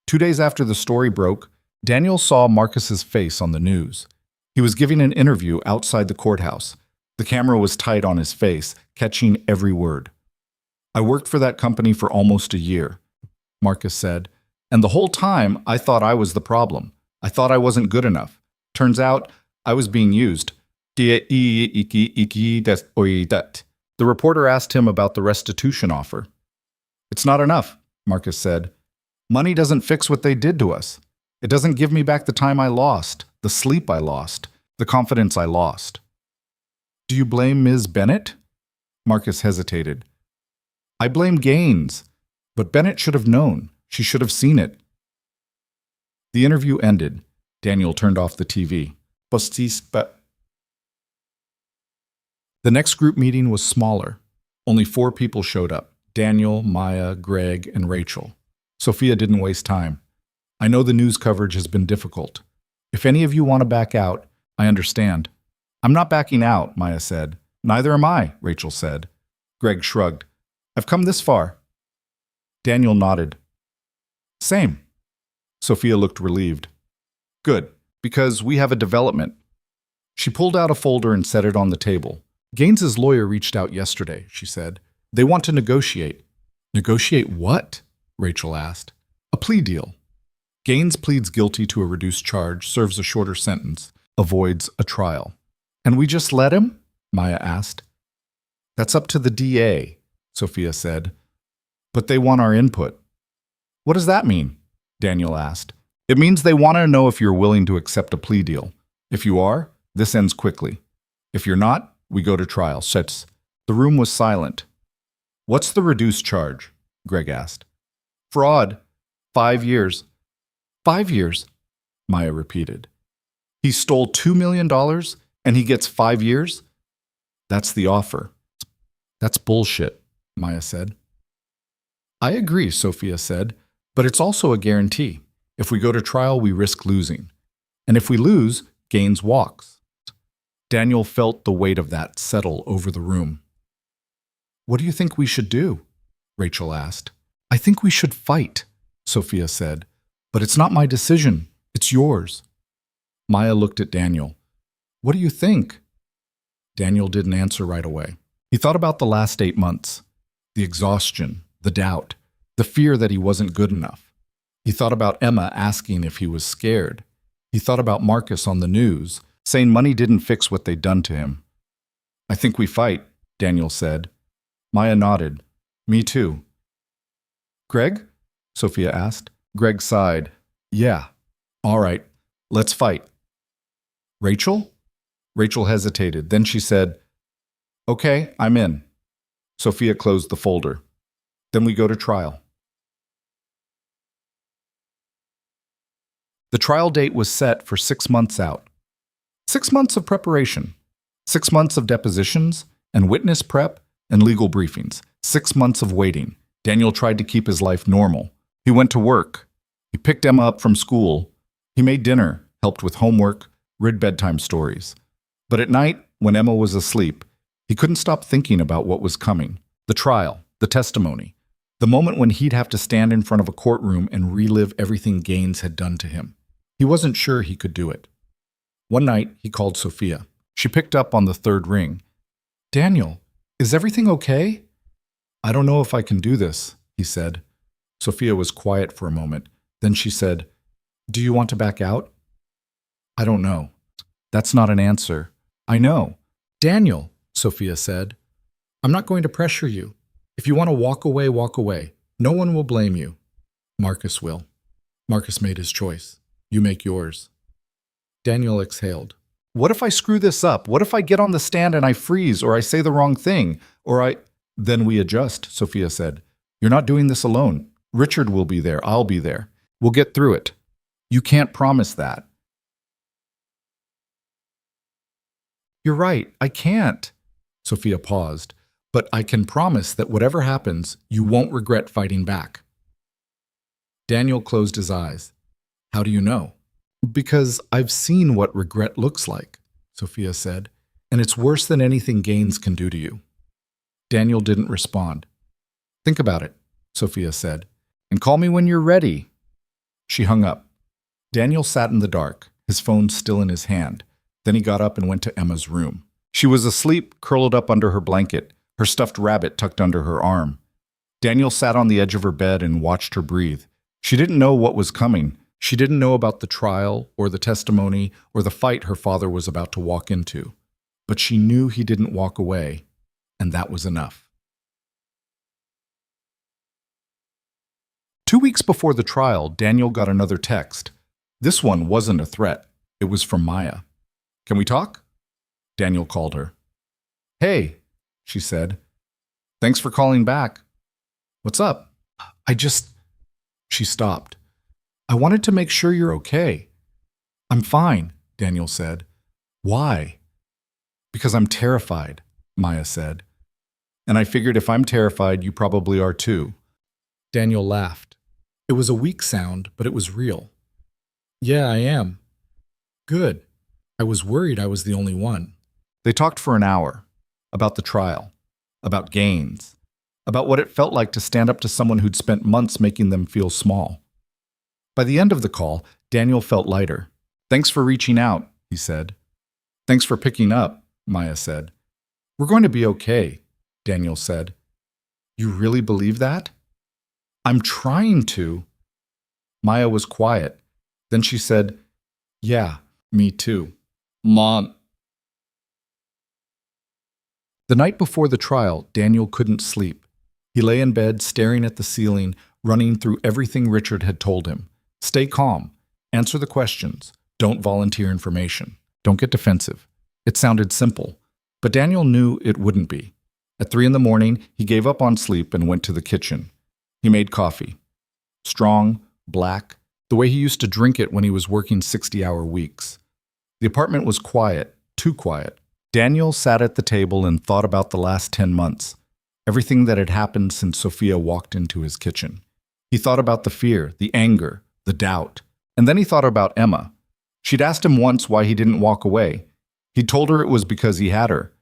2 days after the story broke, Daniel saw Marcus's face on the news. He was giving an interview outside the courthouse. The camera was tight on his face, catching every word. I worked for that company for almost a year, Marcus said, and the whole time I thought I was the problem. I thought I wasn't good enough. Turns out I was being used. The reporter asked him about the restitution offer. It's not enough, Marcus said. Money doesn't fix what they did to us. It doesn't give me back the time I lost, the sleep I lost, the confidence I lost. Do you blame Ms. Bennett? Marcus hesitated. I blame Gaines, but Bennett should have known. She should have seen it. The interview ended. Daniel turned off the TV. The next group meeting was smaller. Only 4 people showed up. Daniel, Maya, Greg, and Rachel. Sophia didn't waste time. I know the news coverage has been difficult. If any of you want to back out, I understand. I'm not backing out, Maya said. Neither am I, Rachel said. Greg shrugged. I've come this far. Daniel nodded. Same. Sophia looked relieved. Good, because we have a development. She pulled out a folder and set it on the table. Gaines's lawyer reached out yesterday, she said. They want to negotiate. Negotiate what? Rachel asked. A plea deal. Gaines pleads guilty to a reduced charge, serves a shorter sentence, avoids a trial. And we just let him? Maya asked. That's up to the DA, Sophia said. But they want our input. What does that mean? Daniel asked. It means they want to know if you're willing to accept a plea deal. If you are, this ends quickly. If you're not, we go to trial. The room was silent. What's the reduced charge? Greg asked. Fraud. 5 years. 5 years, Maya repeated. He stole $2 million and he gets 5 years? That's the offer. That's bullshit, Maya said. I agree, Sophia said, but it's also a guarantee. If we go to trial, we risk losing. And if we lose, Gaines walks. Daniel felt the weight of that settle over the room. What do you think we should do? Rachel asked. I think we should fight, Sophia said. But it's not my decision. It's yours. Maya looked at Daniel. What do you think? Daniel didn't answer right away. He thought about the last 8 months. The exhaustion, the doubt, the fear that he wasn't good enough. He thought about Emma asking if he was scared. He thought about Marcus on the news, saying money didn't fix what they'd done to him. I think we fight, Daniel said. Maya nodded. Me too. Greg? Sophia asked. Greg sighed. Yeah. All right. Let's fight. Rachel? Rachel hesitated. Then she said, Okay, I'm in. Sophia closed the folder. Then we go to trial. The trial date was set for 6 months out. 6 months of preparation. 6 months of depositions and witness prep and legal briefings. 6 months of waiting. Daniel tried to keep his life normal. He went to work. He picked Emma up from school. He made dinner, helped with homework, read bedtime stories. But at night, when Emma was asleep, he couldn't stop thinking about what was coming. The trial, the testimony, the moment when he'd have to stand in front of a courtroom and relive everything Gaines had done to him. He wasn't sure he could do it. One night, he called Sophia. She picked up on the 3rd ring. Daniel, is everything okay? I don't know if I can do this, he said. Sophia was quiet for a moment. Then she said, Do you want to back out? I don't know. That's not an answer. I know. Daniel, Sophia said, I'm not going to pressure you. If you want to walk away, walk away. No one will blame you. Marcus will. Marcus made his choice. You make yours. Daniel exhaled. What if I screw this up? What if I get on the stand and I freeze, or I say the wrong thing, Then we adjust, Sophia said. You're not doing this alone. Richard will be there. I'll be there. We'll get through it. You can't promise that. You're right. I can't. Sophia paused. But I can promise that whatever happens, you won't regret fighting back. Daniel closed his eyes. How do you know? Because I've seen what regret looks like, Sophia said, and it's worse than anything Gaines can do to you. Daniel didn't respond. Think about it, Sophia said, and call me when you're ready. She hung up. Daniel sat in the dark, his phone still in his hand. Then he got up and went to Emma's room. She was asleep, curled up under her blanket, her stuffed rabbit tucked under her arm. Daniel sat on the edge of her bed and watched her breathe. She didn't know what was coming. She didn't know about the trial or the testimony or the fight her father was about to walk into. But she knew he didn't walk away, and that was enough. 2 weeks before the trial, Daniel got another text. This one wasn't a threat. It was from Maya. "Can we talk?" Daniel called her. "Hey," she said. "Thanks for calling back." "What's up?" She stopped. "I wanted to make sure you're okay." "I'm fine," Daniel said. "Why?" "Because I'm terrified," Maya said. "And I figured if I'm terrified, you probably are too." Daniel laughed. It was a weak sound, but it was real. "Yeah, I am." "Good. I was worried I was the only one." They talked for an hour. About the trial. About Gaines. About what it felt like to stand up to someone who'd spent months making them feel small. By the end of the call, Daniel felt lighter. "Thanks for reaching out," he said. "Thanks for picking up," Maya said. "We're going to be okay," Daniel said. "You really believe that?" "I'm trying to." Maya was quiet. Then she said, "Yeah, me too." "Mom." The night before the trial, Daniel couldn't sleep. He lay in bed, staring at the ceiling, running through everything Richard had told him. Stay calm. Answer the questions. Don't volunteer information. Don't get defensive. It sounded simple, but Daniel knew it wouldn't be. At 3 a.m, he gave up on sleep and went to the kitchen. He made coffee. Strong, black, the way he used to drink it when he was working 60-hour weeks. The apartment was quiet, too quiet. Daniel sat at the table and thought about the last 10 months, everything that had happened since Sophia walked into his kitchen. He thought about the fear, the anger, the doubt, and then he thought about Emma. She'd asked him once why he didn't walk away. He'd told her it was because he had her.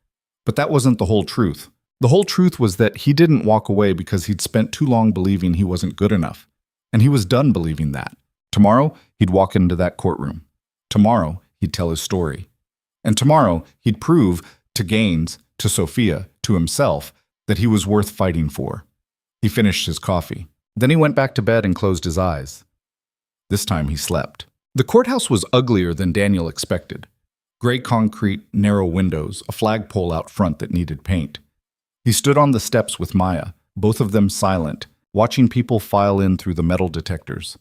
But that wasn't the whole truth. The whole truth was that he didn't walk away because he'd spent too long believing he wasn't good enough. And he was done believing that. Tomorrow, he'd walk into that courtroom. Tomorrow, he'd tell his story. And tomorrow, he'd prove to Gaines, to Sophia, to himself, that he was worth fighting for. He finished his coffee. Then he went back to bed and closed his eyes. This time he slept. The courthouse was uglier than Daniel expected. Gray concrete, narrow windows, a flagpole out front that needed paint. He stood on the steps with Maya, both of them silent, watching people file in through the metal detectors.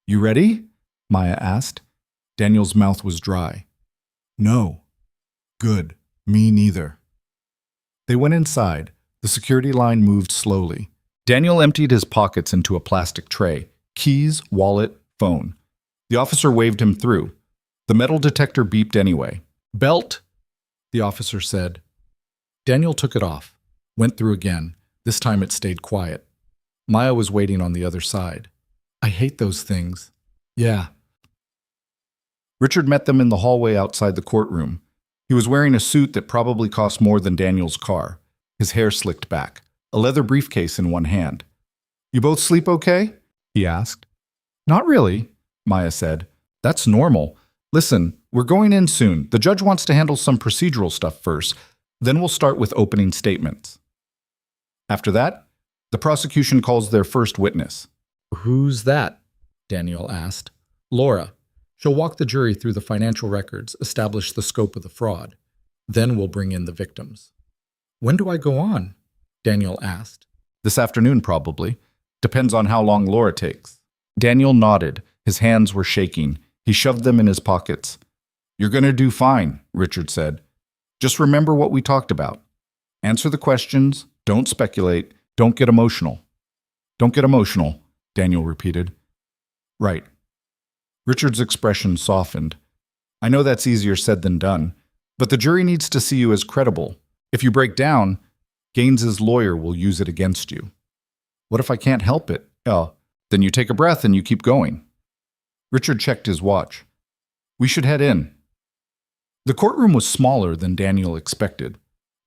"You ready?" Maya asked. Daniel's mouth was dry. "No." "Good. Me neither." They went inside. The security line moved slowly. Daniel emptied his pockets into a plastic tray. Keys, wallet, phone. The officer waved him through. The metal detector beeped anyway. "Belt," the officer said. Daniel took it off. Went through again. This time it stayed quiet. Maya was waiting on the other side. "I hate those things." "Yeah." Richard met them in the hallway outside the courtroom. He was wearing a suit that probably cost more than Daniel's car. His hair slicked back, a leather briefcase in one hand. "You both sleep okay?" he asked. "Not really," Maya said. "That's normal. Listen, we're going in soon. The judge wants to handle some procedural stuff first. Then we'll start with opening statements. After that, the prosecution calls their first witness." "Who's that?" Daniel asked. "Laura. She'll walk the jury through the financial records, establish the scope of the fraud. Then we'll bring in the victims." "When do I go on?" Daniel asked. "This afternoon, probably. Depends on how long Laura takes." Daniel nodded. His hands were shaking. He shoved them in his pockets. "You're going to do fine," Richard said. "Just remember what we talked about. Answer the questions. Don't speculate. Don't get emotional." "Don't get emotional," Daniel repeated. "Right." Richard's expression softened. "I know that's easier said than done, but the jury needs to see you as credible. If you break down, Gaines's lawyer will use it against you." "What if I can't help it?" "Oh, then you take a breath and you keep going." Richard checked his watch. "We should head in." The courtroom was smaller than Daniel expected.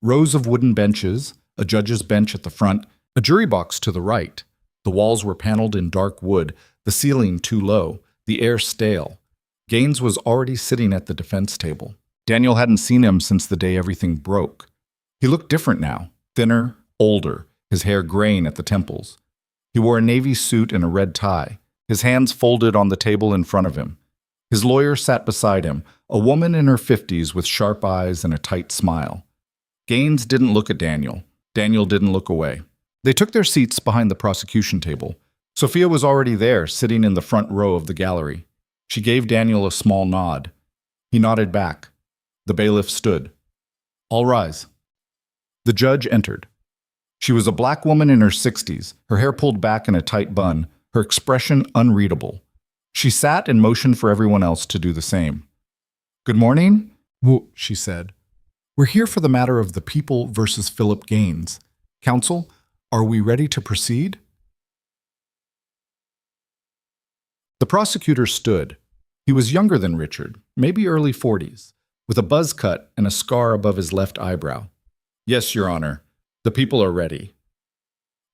Rows of wooden benches, a judge's bench at the front, a jury box to the right. The walls were paneled in dark wood, the ceiling too low, the air stale. Gaines was already sitting at the defense table. Daniel hadn't seen him since the day everything broke. He looked different now, thinner, older, his hair graying at the temples. He wore a navy suit and a red tie, his hands folded on the table in front of him. His lawyer sat beside him, a woman in her 50s with sharp eyes and a tight smile. Gaines didn't look at Daniel. Daniel didn't look away. They took their seats behind the prosecution table. Sophia was already there, sitting in the front row of the gallery. She gave Daniel a small nod. He nodded back. The bailiff stood. "All rise." The judge entered. She was a black woman in her 60s, her hair pulled back in a tight bun, her expression unreadable. She sat and motioned for everyone else to do the same. "Good morning," she said. "We're here for the matter of the People versus Philip Gaines. Counsel, are we ready to proceed?" The prosecutor stood. He was younger than Richard, maybe early 40s, with a buzz cut and a scar above his left eyebrow. "Yes, Your Honor. The people are ready."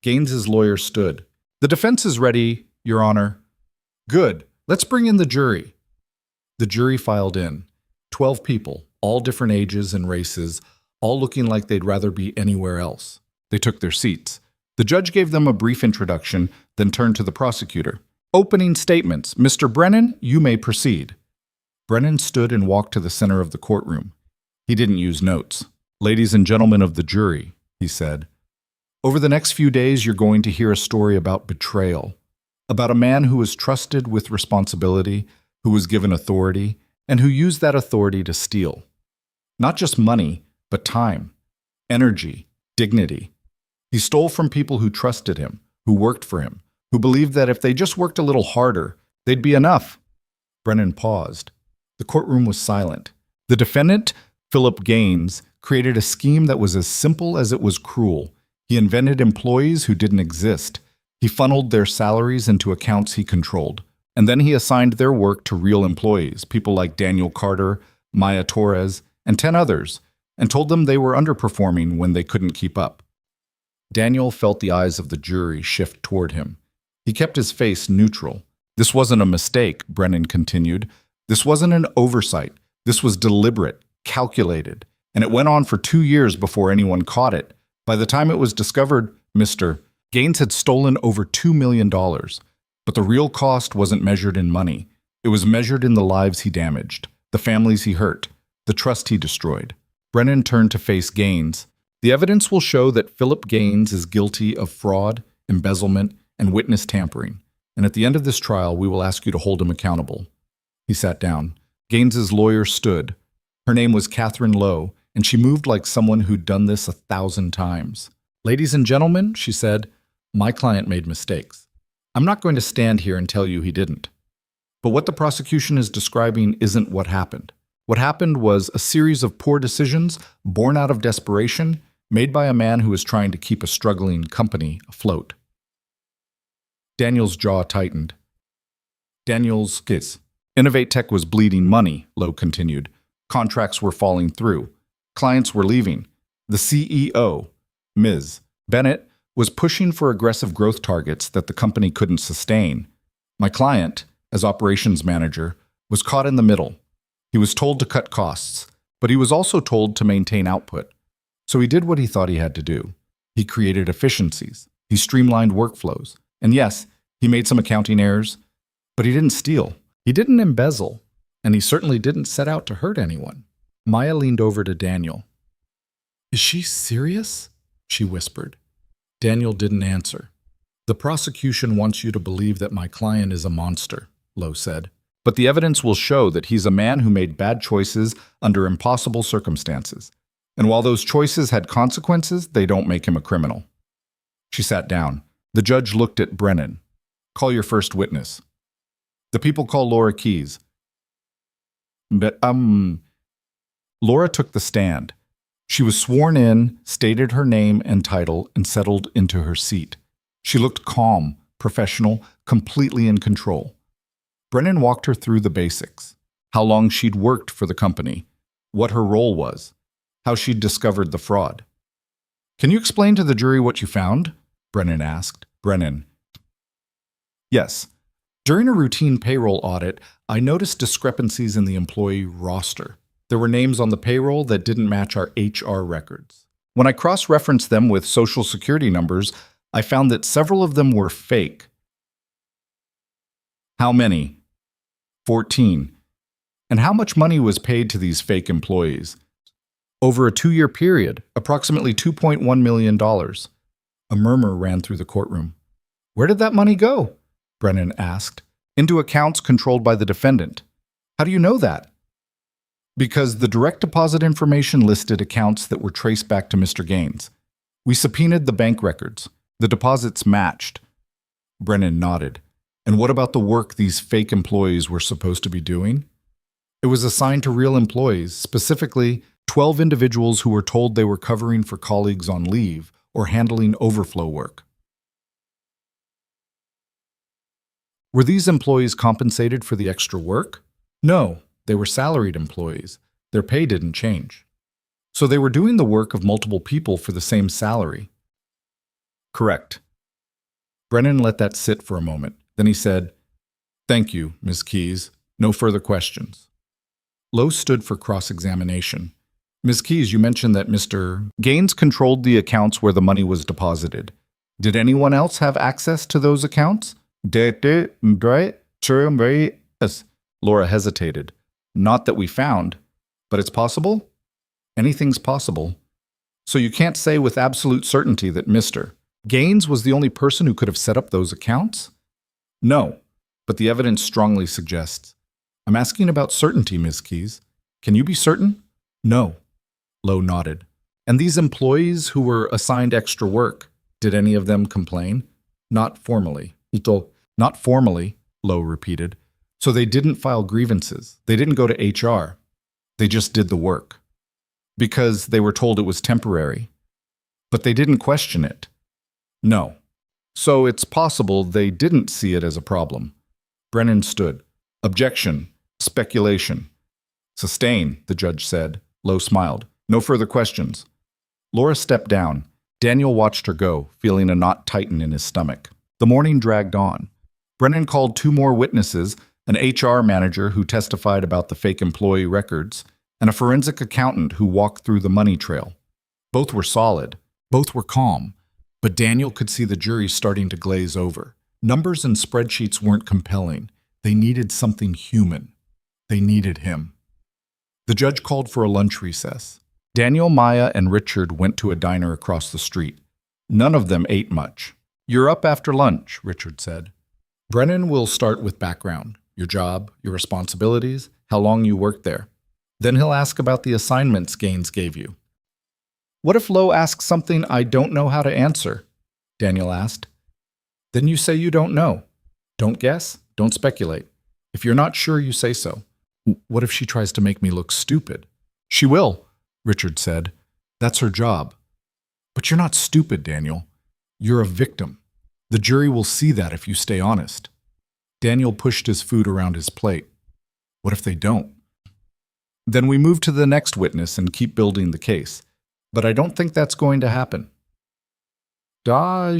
Gaines's lawyer stood. "The defense is ready, Your Honor." "Good. Let's bring in the jury." The jury filed in. 12 people, all different ages and races, all looking like they'd rather be anywhere else. They took their seats. The judge gave them a brief introduction, then turned to the prosecutor. "Opening statements. Mr. Brennan, you may proceed." Brennan stood and walked to the center of the courtroom. He didn't use notes. "Ladies and gentlemen of the jury," he said, "over the next few days you're going to hear a story about betrayal, about a man who was trusted with responsibility, who was given authority, and who used that authority to steal. Not just money, but time, energy, dignity. He stole from people who trusted him, who worked for him, who believed that if they just worked a little harder, they'd be enough." Brennan paused. The courtroom was silent. The defendant, Philip Gaines, created a scheme that was as simple as it was cruel. He invented employees who didn't exist. He funneled their salaries into accounts he controlled. And then he assigned their work to real employees, people like Daniel Carter, Maya Torres, and 10 others, and told them they were underperforming when they couldn't keep up. Daniel felt the eyes of the jury shift toward him. He kept his face neutral. "This wasn't a mistake," Brennan continued. "This wasn't an oversight. This was deliberate, calculated, and it went on for 2 years before anyone caught it. By the time it was discovered, Mr. Gaines had stolen over $2 million. But the real cost wasn't measured in money. It was measured in the lives he damaged, the families he hurt, the trust he destroyed." Brennan turned to face Gaines. "The evidence will show that Philip Gaines is guilty of fraud, embezzlement, and witness tampering. And at the end of this trial, we will ask you to hold him accountable." He sat down. Gaines's lawyer stood. Her name was Catherine Lowe, and she moved like someone who'd done this 1,000 times. "Ladies and gentlemen," she said, "my client made mistakes. I'm not going to stand here and tell you he didn't. But what the prosecution is describing isn't what happened. What happened was a series of poor decisions born out of desperation, made by a man who was trying to keep a struggling company afloat." Daniel's jaw tightened. "Daniel's case. Innovate Tech was bleeding money," Lowe continued. "Contracts were falling through. Clients were leaving. The CEO, Ms. Bennett, was pushing for aggressive growth targets that the company couldn't sustain. My client, as operations manager, was caught in the middle. He was told to cut costs, but he was also told to maintain output. So he did what he thought he had to do. He created efficiencies. He streamlined workflows. And yes, he made some accounting errors, but he didn't steal. He didn't embezzle, and he certainly didn't set out to hurt anyone." Maya leaned over to Daniel. "Is she serious?" she whispered. Daniel didn't answer. "The prosecution wants you to believe that my client is a monster," Lowe said. "But the evidence will show that he's a man who made bad choices under impossible circumstances. And while those choices had consequences, they don't make him a criminal." She sat down. The judge looked at Brennan. "Call your first witness." "The people call Laura Keyes." "But, Laura took the stand. She was sworn in, stated her name and title, and settled into her seat. She looked calm, professional, completely in control. Brennan walked her through the basics: how long she'd worked for the company, what her role was, how she'd discovered the fraud. "Can you explain to the jury what you found?" Brennan asked. Brennan: "Yes. During a routine payroll audit, I noticed discrepancies in the employee roster. There were names on the payroll that didn't match our HR records. When I cross-referenced them with Social Security numbers, I found that several of them were fake. How many? 14. And how much money was paid to these fake employees? Over a 2-year period, approximately $2.1 million. A murmur ran through the courtroom. Where did that money go? Brennan asked. Into accounts controlled by the defendant. How do you know that? Because the direct deposit information listed accounts that were traced back to Mr. Gaines. We subpoenaed the bank records. The deposits matched. Brennan nodded. And what about the work these fake employees were supposed to be doing? It was assigned to real employees, specifically 12 individuals who were told they were covering for colleagues on leave or handling overflow work. Were these employees compensated for the extra work? No, they were salaried employees. Their pay didn't change. So they were doing the work of multiple people for the same salary. Correct. Brennan let that sit for a moment. Then he said, "Thank you, Ms. Keyes. No further questions." Lowe stood for cross-examination. Ms. Keyes, you mentioned that Mr. Gaines controlled the accounts where the money was deposited. Did anyone else have access to those accounts? Laura hesitated. Not that we found, but it's possible? Anything's possible. So you can't say with absolute certainty that Mr. Gaines was the only person who could have set up those accounts? No, but the evidence strongly suggests. I'm asking about certainty, Ms. Keyes. Can you be certain? No. Lowe nodded. And these employees who were assigned extra work, did any of them complain? Not formally. Not formally, Lowe repeated. So they didn't file grievances. They didn't go to HR. They just did the work. Because they were told it was temporary. But they didn't question it. No. So it's possible they didn't see it as a problem. Brennan stood. Objection. Speculation. Sustain, the judge said. Lowe smiled. No further questions. Laura stepped down. Daniel watched her go, feeling a knot tighten in his stomach. The morning dragged on. Brennan called 2 more witnesses, an HR manager who testified about the fake employee records, and a forensic accountant who walked through the money trail. Both were solid. Both were calm. But Daniel could see the jury starting to glaze over. Numbers and spreadsheets weren't compelling. They needed something human. They needed him. The judge called for a lunch recess. Daniel, Maya, and Richard went to a diner across the street. None of them ate much. You're up after lunch, Richard said. Brennan will start with background, your job, your responsibilities, how long you worked there. Then he'll ask about the assignments Gaines gave you. What if Lowe asks something I don't know how to answer? Daniel asked. Then you say you don't know. Don't guess, don't speculate. If you're not sure, you say so. What if she tries to make me look stupid? She will, Richard said. That's her job. But you're not stupid, Daniel. You're a victim. The jury will see that if you stay honest. Daniel pushed his food around his plate. What if they don't? Then we move to the next witness and keep building the case. But I don't think that's going to happen. Maya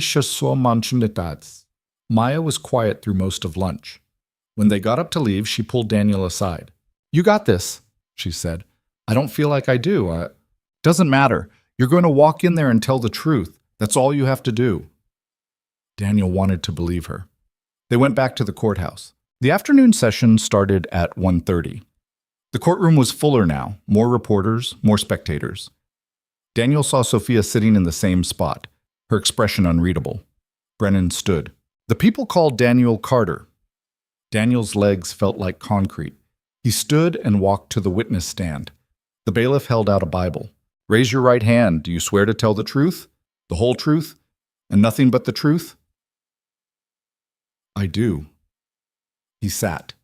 was quiet through most of lunch. When they got up to leave, she pulled Daniel aside. You got this, she said. I don't feel like I do. Doesn't matter. You're going to walk in there and tell the truth. That's all you have to do. Daniel wanted to believe her. They went back to the courthouse. The afternoon session started at 1:30. The courtroom was fuller now, more reporters, more spectators. Daniel saw Sophia sitting in the same spot, her expression unreadable. Brennan stood. The people called Daniel Carter. Daniel's legs felt like concrete. He stood and walked to the witness stand. The bailiff held out a Bible. Raise your right hand. Do you swear to tell the truth? The whole truth? And nothing but the truth? I do. He sat.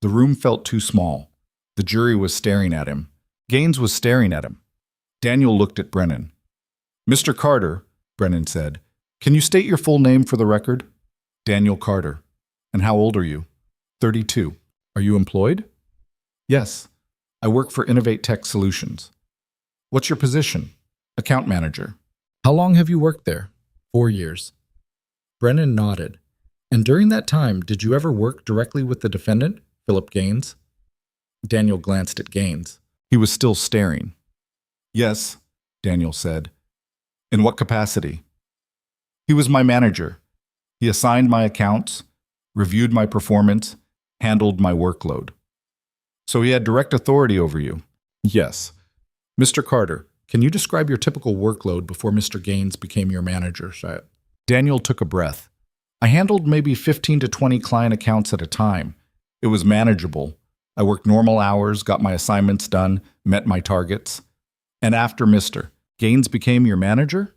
The room felt too small. The jury was staring at him. Gaines was staring at him. Daniel looked at Brennan. Mr. Carter, Brennan said, can you state your full name for the record? Daniel Carter. And how old are you? 32. Are you employed? Yes. I work for Innovate Tech Solutions. What's your position? Account manager. How long have you worked there? 4 years. Brennan nodded. And during that time, did you ever work directly with the defendant, Philip Gaines? Daniel glanced at Gaines. He was still staring. Yes, Daniel said. In what capacity? He was my manager. He assigned my accounts, reviewed my performance, handled my workload. So he had direct authority over you? Yes. Mr. Carter, can you describe your typical workload before Mr. Gaines became your manager? Daniel took a breath. I handled maybe 15 to 20 client accounts at a time. It was manageable. I worked normal hours, got my assignments done, met my targets. And after Mr. Gaines became your manager?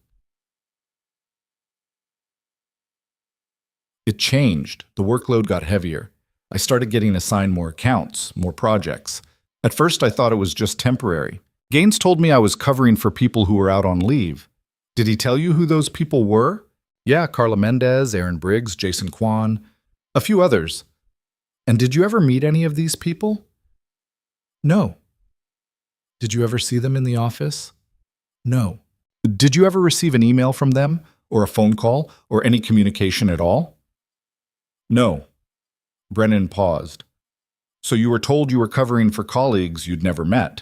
It changed. The workload got heavier. I started getting assigned more accounts, more projects. At first, I thought it was just temporary. Gaines told me I was covering for people who were out on leave. Did he tell you who those people were? Yeah, Carla Mendez, Aaron Briggs, Jason Kwan, a few others. And did you ever meet any of these people? No. Did you ever see them in the office? No. Did you ever receive an email from them, or a phone call, or any communication at all? No. Brennan paused. So you were told you were covering for colleagues you'd never met?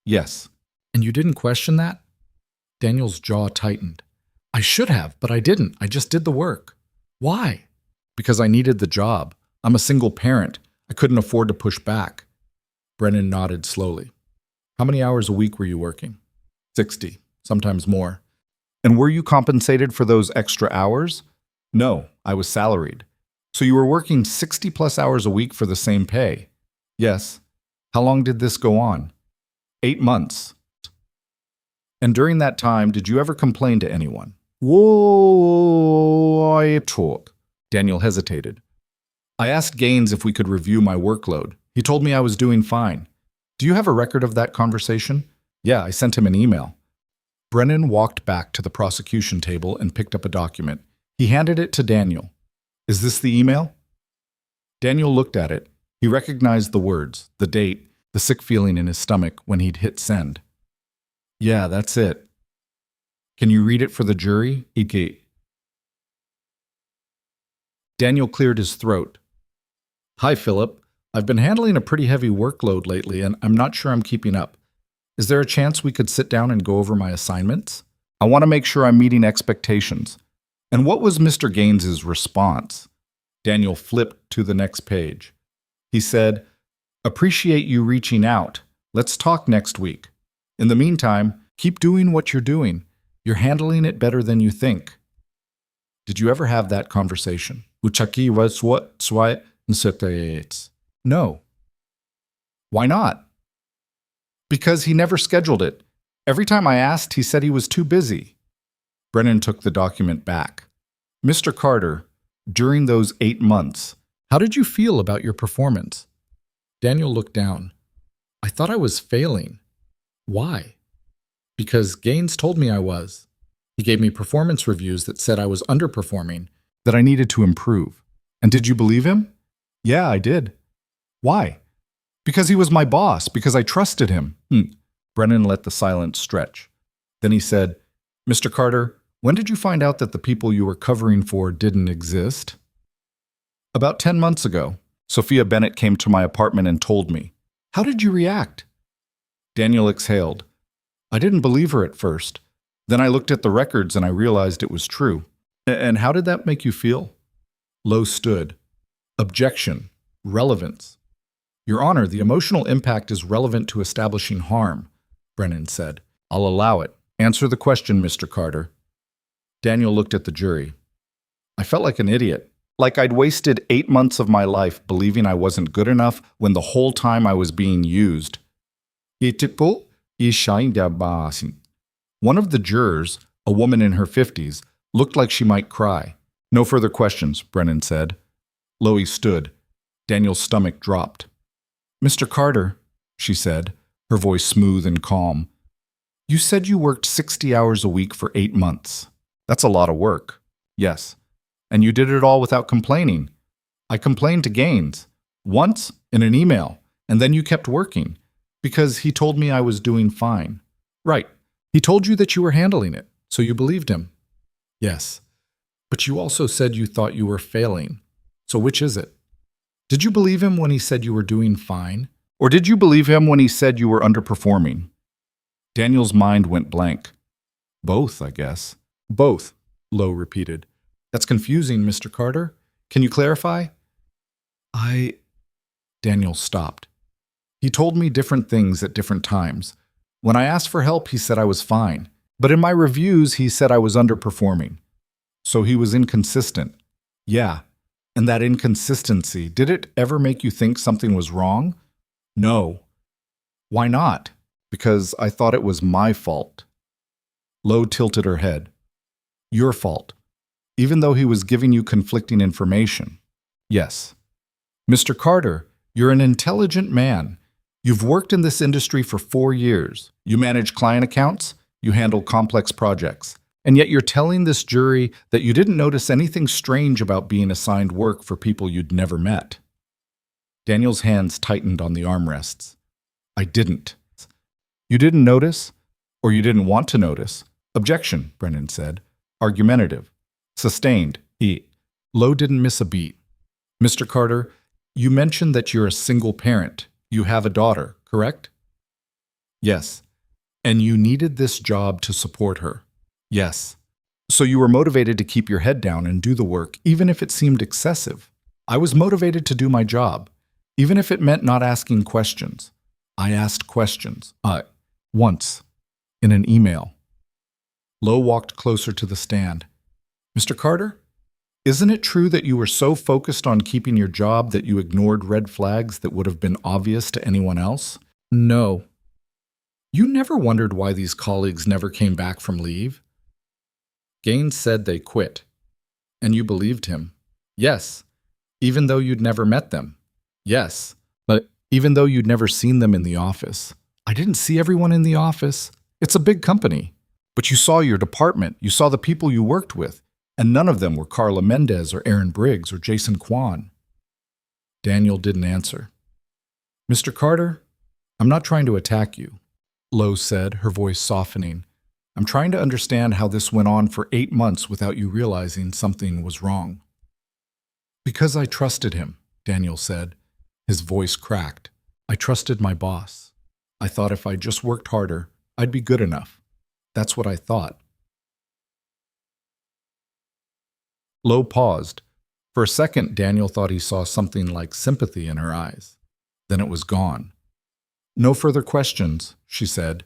Yes. And you didn't question that? Daniel's jaw tightened. I should have, but I didn't. I just did the work. Why? Because I needed the job. I'm a single parent. I couldn't afford to push back. Brennan nodded slowly. How many hours a week were you working? 60, sometimes more. And were you compensated for those extra hours? No, I was salaried. So you were working 60 plus hours a week for the same pay? Yes. How long did this go on? 8 months. And during that time, did you ever complain to anyone? Whoa, I talk. Daniel hesitated. I asked Gaines if we could review my workload. He told me I was doing fine. Do you have a record of that conversation? Yeah, I sent him an email. Brennan walked back to the prosecution table and picked up a document. He handed it to Daniel. Is this the email? Daniel looked at it. He recognized the words, the date, the sick feeling in his stomach when he'd hit send. Yeah, that's it. Can you read it for the jury? Daniel cleared his throat. Hi, Philip. I've been handling a pretty heavy workload lately, and I'm not sure I'm keeping up. Is there a chance we could sit down and go over my assignments? I want to make sure I'm meeting expectations. And what was Mr. Gaines's response? Daniel flipped to the next page. He said, Appreciate you reaching out. Let's talk next week. In the meantime, keep doing what you're doing. You're handling it better than you think. Did you ever have that conversation? No. Why not? Because he never scheduled it. Every time I asked, he said he was too busy. Brennan took the document back. Mr. Carter, during those 8 months, how did you feel about your performance? Daniel looked down. I thought I was failing. Why? Because Gaines told me I was. He gave me performance reviews that said I was underperforming, that I needed to improve. And did you believe him? Yeah, I did. Why? Because he was my boss, because I trusted him. Brennan let the silence stretch. Then he said, Mr. Carter, when did you find out that the people you were covering for didn't exist? About 10 months ago. Sophia Bennett came to my apartment and told me. How did you react? Daniel exhaled. I didn't believe her at first. Then I looked at the records and I realized it was true. And how did that make you feel? Lowe stood. Objection. Relevance. Your Honor, the emotional impact is relevant to establishing harm, Brennan said. I'll allow it. Answer the question, Mr. Carter. Daniel looked at the jury. I felt like an idiot. Like I'd wasted 8 months of my life believing I wasn't good enough when the whole time I was being used. One of the jurors, a woman in her 50s, looked like she might cry. No further questions, Brennan said. Lowe stood. Daniel's stomach dropped. Mr. Carter, she said, her voice smooth and calm, you said you worked 60 hours a week for 8 months. That's a lot of work. Yes. And you did it all without complaining. I complained to Gaines. Once, in an email, and then you kept working, because he told me I was doing fine. Right. He told you that you were handling it, so you believed him. Yes. But you also said you thought you were failing. So which is it? Did you believe him when he said you were doing fine? Or did you believe him when he said you were underperforming? Daniel's mind went blank. Both, I guess. Both, Lowe repeated. That's confusing, Mr. Carter. Can you clarify? Daniel stopped. He told me different things at different times. When I asked for help, he said I was fine. But in my reviews, he said I was underperforming. So he was inconsistent. Yeah. And that inconsistency, did it ever make you think something was wrong? No. Why not? Because I thought it was my fault. Lowe tilted her head. Your fault. Even though he was giving you conflicting information. Yes. Mr. Carter, you're an intelligent man. You've worked in this industry for 4 years. You manage client accounts. You handle complex projects. And yet you're telling this jury that you didn't notice anything strange about being assigned work for people you'd never met. Daniel's hands tightened on the armrests. I didn't. You didn't notice? Or you didn't want to notice? Objection, Brennan said. Argumentative. Sustained. Lowe didn't miss a beat. Mr. Carter, you mentioned that you're a single parent. You have a daughter, correct? Yes. And you needed this job to support her. Yes. So you were motivated to keep your head down and do the work, even if it seemed excessive. I was motivated to do my job, even if it meant not asking questions. I asked questions. Once. In an email. Lowe walked closer to the stand. Mr. Carter, isn't it true that you were so focused on keeping your job that you ignored red flags that would have been obvious to anyone else? No. You never wondered why these colleagues never came back from leave? Gaines said they quit. And you believed him. Yes. Even though you'd never met them. Yes. But even though you'd never seen them in the office. I didn't see everyone in the office. It's a big company. But you saw your department. You saw the people you worked with. And none of them were Carla Mendez or Aaron Briggs or Jason Kwan. Daniel didn't answer. Mr. Carter, I'm not trying to attack you, Lowe said, her voice softening. I'm trying to understand how this went on for 8 months without you realizing something was wrong. Because I trusted him, Daniel said. His voice cracked. I trusted my boss. I thought if I just worked harder, I'd be good enough. That's what I thought. Lowe paused. For a second, Daniel thought he saw something like sympathy in her eyes. Then it was gone. No further questions, she said.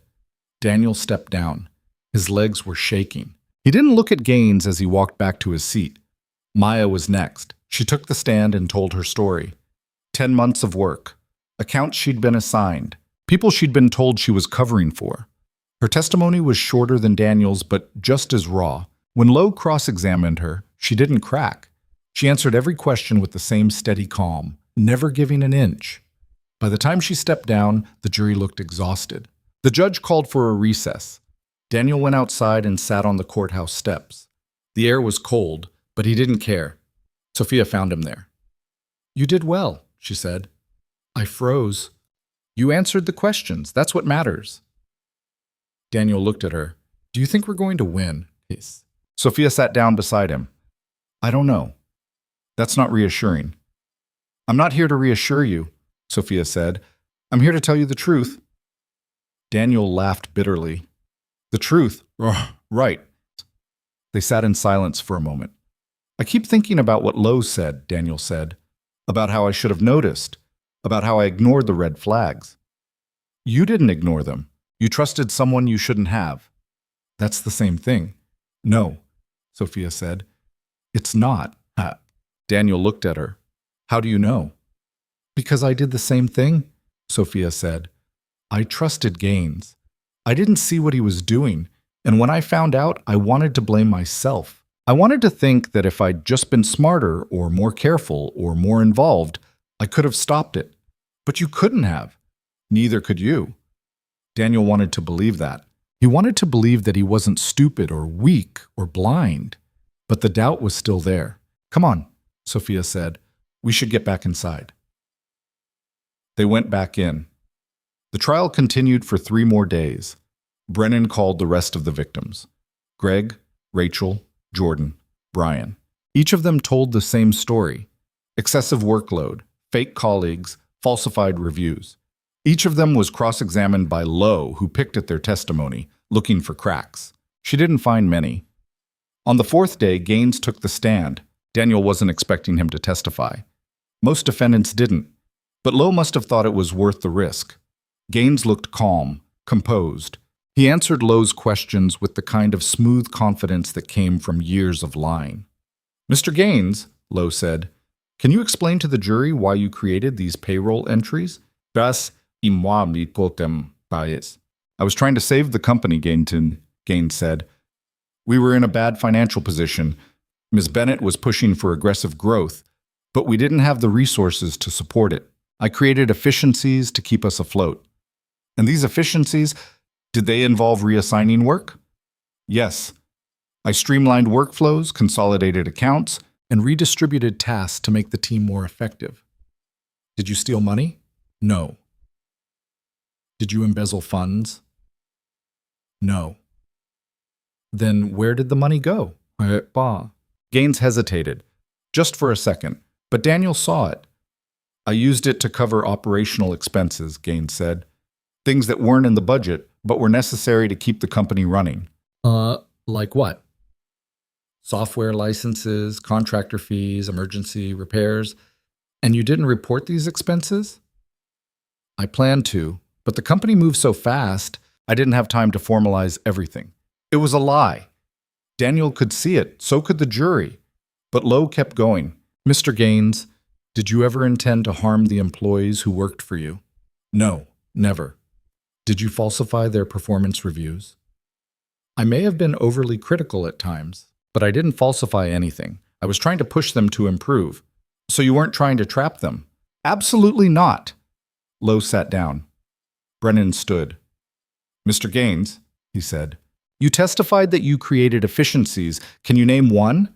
Daniel stepped down. His legs were shaking. He didn't look at Gaines as he walked back to his seat. Maya was next. She took the stand and told her story. 10 months of work. Accounts she'd been assigned. People she'd been told she was covering for. Her testimony was shorter than Daniel's, but just as raw. When Lowe cross-examined her, she didn't crack. She answered every question with the same steady calm, never giving an inch. By the time she stepped down, the jury looked exhausted. The judge called for a recess. Daniel went outside and sat on the courthouse steps. The air was cold, but he didn't care. Sophia found him there. You did well, she said. I froze. You answered the questions. That's what matters. Daniel looked at her. Do you think we're going to win? Yes. Sophia sat down beside him. I don't know. That's not reassuring. I'm not here to reassure you, Sophia said. I'm here to tell you the truth. Daniel laughed bitterly. The truth? Right. They sat in silence for a moment. I keep thinking about what Lowe said, Daniel said. About how I should have noticed. About how I ignored the red flags. You didn't ignore them. You trusted someone you shouldn't have. That's the same thing. No, Sophia said. It's not. Daniel looked at her. How do you know? Because I did the same thing, Sophia said. I trusted Gaines. I didn't see what he was doing, and when I found out, I wanted to blame myself. I wanted to think that if I'd just been smarter or more careful or more involved, I could have stopped it. But you couldn't have. Neither could you. Daniel wanted to believe that. He wanted to believe that he wasn't stupid or weak or blind. But the doubt was still there. Come on, Sophia said. We should get back inside. They went back in. The trial continued for 3 more days. Brennan called the rest of the victims. Greg, Rachel, Jordan, Brian. Each of them told the same story. Excessive workload, fake colleagues, falsified reviews. Each of them was cross-examined by Lowe, who picked at their testimony, looking for cracks. She didn't find many. On the fourth day, Gaines took the stand. Daniel wasn't expecting him to testify. Most defendants didn't, but Lowe must have thought it was worth the risk. Gaines looked calm, composed. He answered Lowe's questions with the kind of smooth confidence that came from years of lying. "Mr. Gaines," Lowe said, "can you explain to the jury why you created these payroll entries?" "I was trying to save the company," Gaines said. "We were in a bad financial position. Ms. Bennett was pushing for aggressive growth, but we didn't have the resources to support it. I created efficiencies to keep us afloat." "And these efficiencies, did they involve reassigning work?" "Yes. I streamlined workflows, consolidated accounts, and redistributed tasks to make the team more effective." "Did you steal money?" "No." "Did you embezzle funds?" "No." "Then where did the money go?" Gaines hesitated, just for a second, but Daniel saw it. "I used it to cover operational expenses," Gaines said. "Things that weren't in the budget, but were necessary to keep the company running." Like what?" "Software licenses, contractor fees, emergency repairs. And you didn't report these expenses?" "I planned to, but the company moved so fast, I didn't have time to formalize everything. It was a lie. Daniel could see it, so could the jury. But Lowe kept going. "Mr. Gaines, did you ever intend to harm the employees who worked for you?" "No, never." "Did you falsify their performance reviews?" "I may have been overly critical at times, but I didn't falsify anything. I was trying to push them to improve." "So you weren't trying to trap them?" "Absolutely not." Lowe sat down. Brennan stood. "Mr. Gaines," he said, "you testified that you created efficiencies. Can you name one?"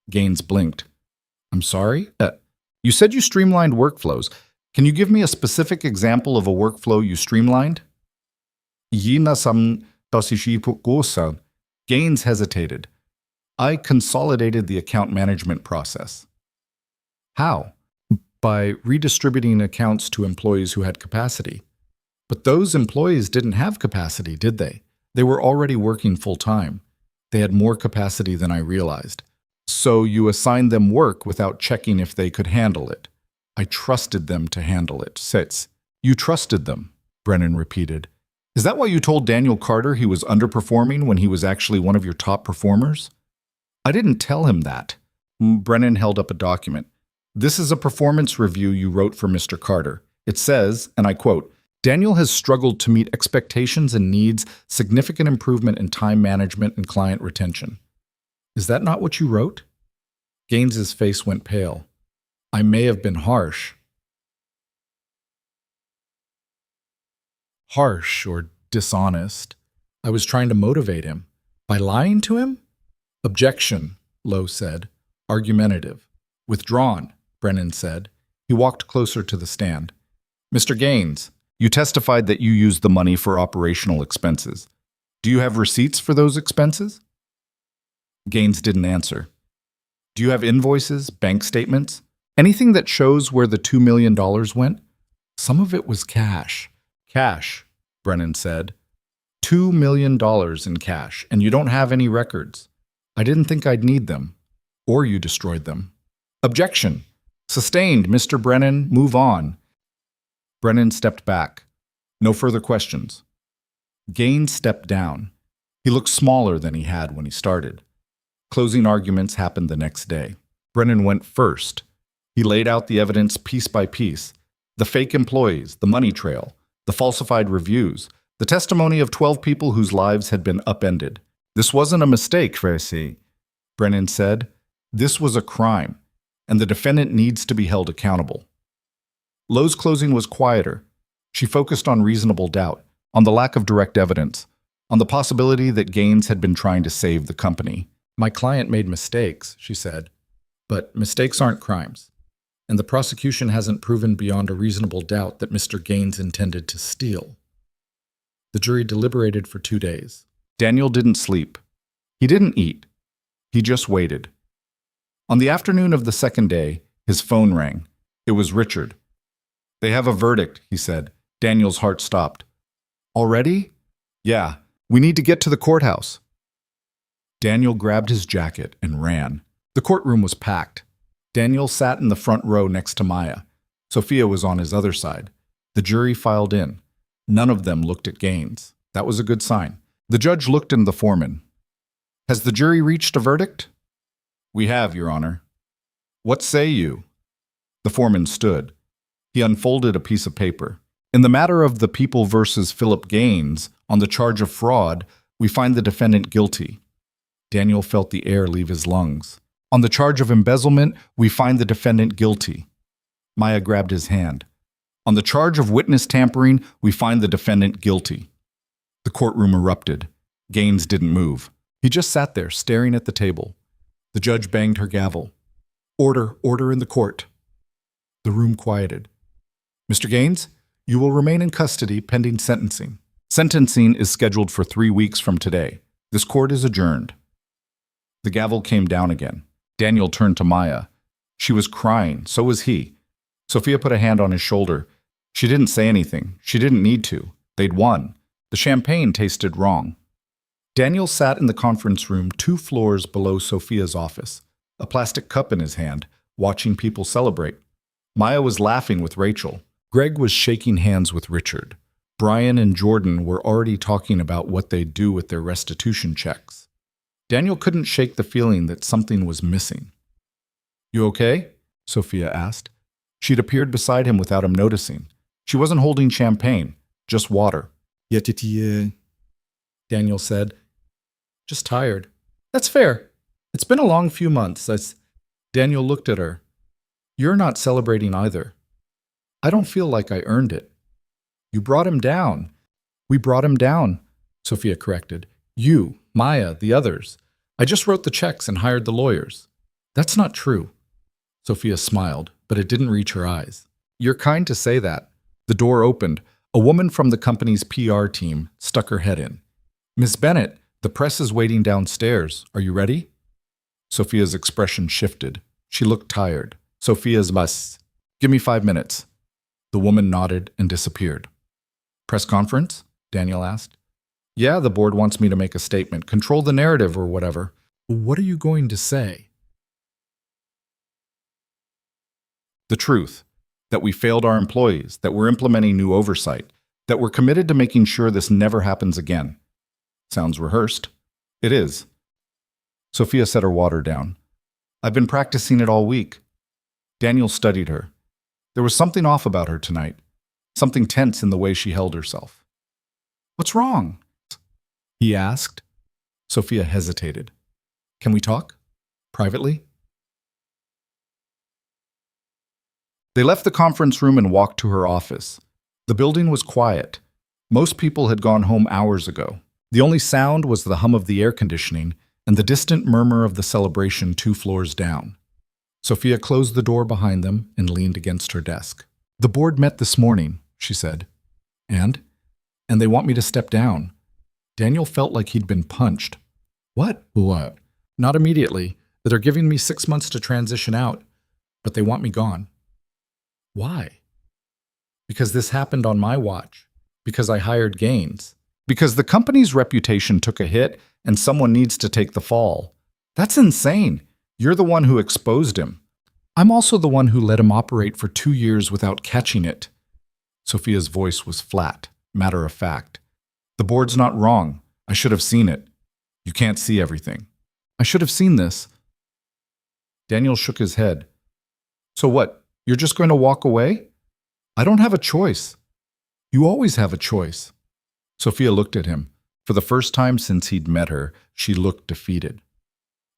Gaines blinked. "I'm sorry? You said you streamlined workflows. Can you give me a specific example of a workflow you streamlined?" Gaines hesitated. "I consolidated the account management process." "How?" "By redistributing accounts to employees who had capacity." "But those employees didn't have capacity, did they? They were already working full-time. They had more capacity than I realized. So you assigned them work without checking if they could handle it." "I trusted them to handle it." "You trusted them," Brennan repeated. "Is that why you told Daniel Carter he was underperforming when he was actually one of your top performers?" "I didn't tell him that." Brennan held up a document. "This is a performance review you wrote for Mr. Carter. It says, and I quote, 'Daniel has struggled to meet expectations and needs significant improvement in time management and client retention.' Is that not what you wrote?" Gaines's face went pale. "I may have been harsh." "Harsh or dishonest. I was trying to motivate him. By lying to him?" "Objection," Lowe said. "Argumentative." "Withdrawn," Brennan said. He walked closer to the stand. "Mr. Gaines, you testified that you used the money for operational expenses. Do you have receipts for those expenses?" Gaines didn't answer. "Do you have invoices, bank statements? Anything that shows where the $2 million went?" "Some of it was cash." "Cash," Brennan said. $2 million in cash, and you don't have any records. I didn't think I'd need them. Or you destroyed them." "Objection. Sustained, Mr. Brennan. Move on." Brennan stepped back. "No further questions." Gaines stepped down. He looked smaller than he had when he started. Closing arguments happened the next day. Brennan went first. He laid out the evidence piece by piece. The fake employees, the money trail, the falsified reviews, the testimony of 12 people whose lives had been upended. "This wasn't a mistake, Tracy," Brennan said. "This was a crime, and the defendant needs to be held accountable." Lowe's closing was quieter. She focused on reasonable doubt, on the lack of direct evidence, on the possibility that Gaines had been trying to save the company. "My client made mistakes," she said, "but mistakes aren't crimes. And the prosecution hasn't proven beyond a reasonable doubt that Mr. Gaines intended to steal." The jury deliberated for 2 days. Daniel didn't sleep. He didn't eat. He just waited. On the afternoon of the second day, his phone rang. It was Richard. "They have a verdict," he said. Daniel's heart stopped. Already? Yeah, we need to get to the courthouse. Daniel grabbed his jacket and ran. The courtroom was packed. Daniel sat in the front row next to Maya. Sophia was on his other side. The jury filed in. None of them looked at Gaines. That was a good sign. The judge looked at the foreman. Has the jury reached a verdict? We have, Your Honor. What say you? The foreman stood. He unfolded a piece of paper. In the matter of the People versus Philip Gaines, on the charge of fraud, we find the defendant guilty. Daniel felt the air leave his lungs. On the charge of embezzlement, we find the defendant guilty. Maya grabbed his hand. On the charge of witness tampering, we find the defendant guilty. The courtroom erupted. Gaines didn't move. He just sat there, staring at the table. The judge banged her gavel. Order, order in the court. The room quieted. Mr. Gaines, you will remain in custody pending sentencing. Sentencing is scheduled for 3 weeks from today. This court is adjourned. The gavel came down again. Daniel turned to Maya. She was crying, so was he. Sophia put a hand on his shoulder. She didn't say anything. She didn't need to. They'd won. The champagne tasted wrong. Daniel sat in the conference room 2 floors below Sophia's office, a plastic cup in his hand, watching people celebrate. Maya was laughing with Rachel. Greg was shaking hands with Richard. Brian and Jordan were already talking about what they'd do with their restitution checks. Daniel couldn't shake the feeling that something was missing. You okay? Sophia asked. She'd appeared beside him without him noticing. She wasn't holding champagne, just water. Daniel said. Just tired. That's fair. It's been a long few months. Daniel looked at her. You're not celebrating either. I don't feel like I earned it. You brought him down. We brought him down, Sophia corrected. You, Maya, the others. I just wrote the checks and hired the lawyers. That's not true. Sophia smiled, but it didn't reach her eyes. You're kind to say that. The door opened. A woman from the company's PR team stuck her head in. Miss Bennett, the press is waiting downstairs. Are you ready? Sophia's expression shifted. She looked tired. Sophia's bus. Give me 5 minutes. The woman nodded and disappeared. Press conference? Daniel asked. Yeah, the board wants me to make a statement. Control the narrative or whatever. What are you going to say? The truth. That we failed our employees, that we're implementing new oversight, that we're committed to making sure this never happens again. Sounds rehearsed. It is. Sophia set her water down. I've been practicing it all week. Daniel studied her. There was something off about her tonight, something tense in the way she held herself. What's wrong? He asked. Sophia hesitated. Can we talk? Privately? They left the conference room and walked to her office. The building was quiet. Most people had gone home hours ago. The only sound was the hum of the air conditioning and the distant murmur of the celebration 2 floors down. Sophia closed the door behind them and leaned against her desk. The board met this morning, she said. And they want me to step down. Daniel felt like he'd been punched. What? What? Not immediately. They're giving me 6 months to transition out, but they want me gone. Why? Because this happened on my watch. Because I hired Gaines. Because the company's reputation took a hit and someone needs to take the fall. That's insane. You're the one who exposed him. I'm also the one who let him operate for 2 years without catching it. Sophia's voice was flat, matter of fact. The board's not wrong. I should have seen it. You can't see everything. I should have seen this. Daniel shook his head. So what? You're just going to walk away? I don't have a choice. You always have a choice. Sophia looked at him. For the first time since he'd met her, she looked defeated.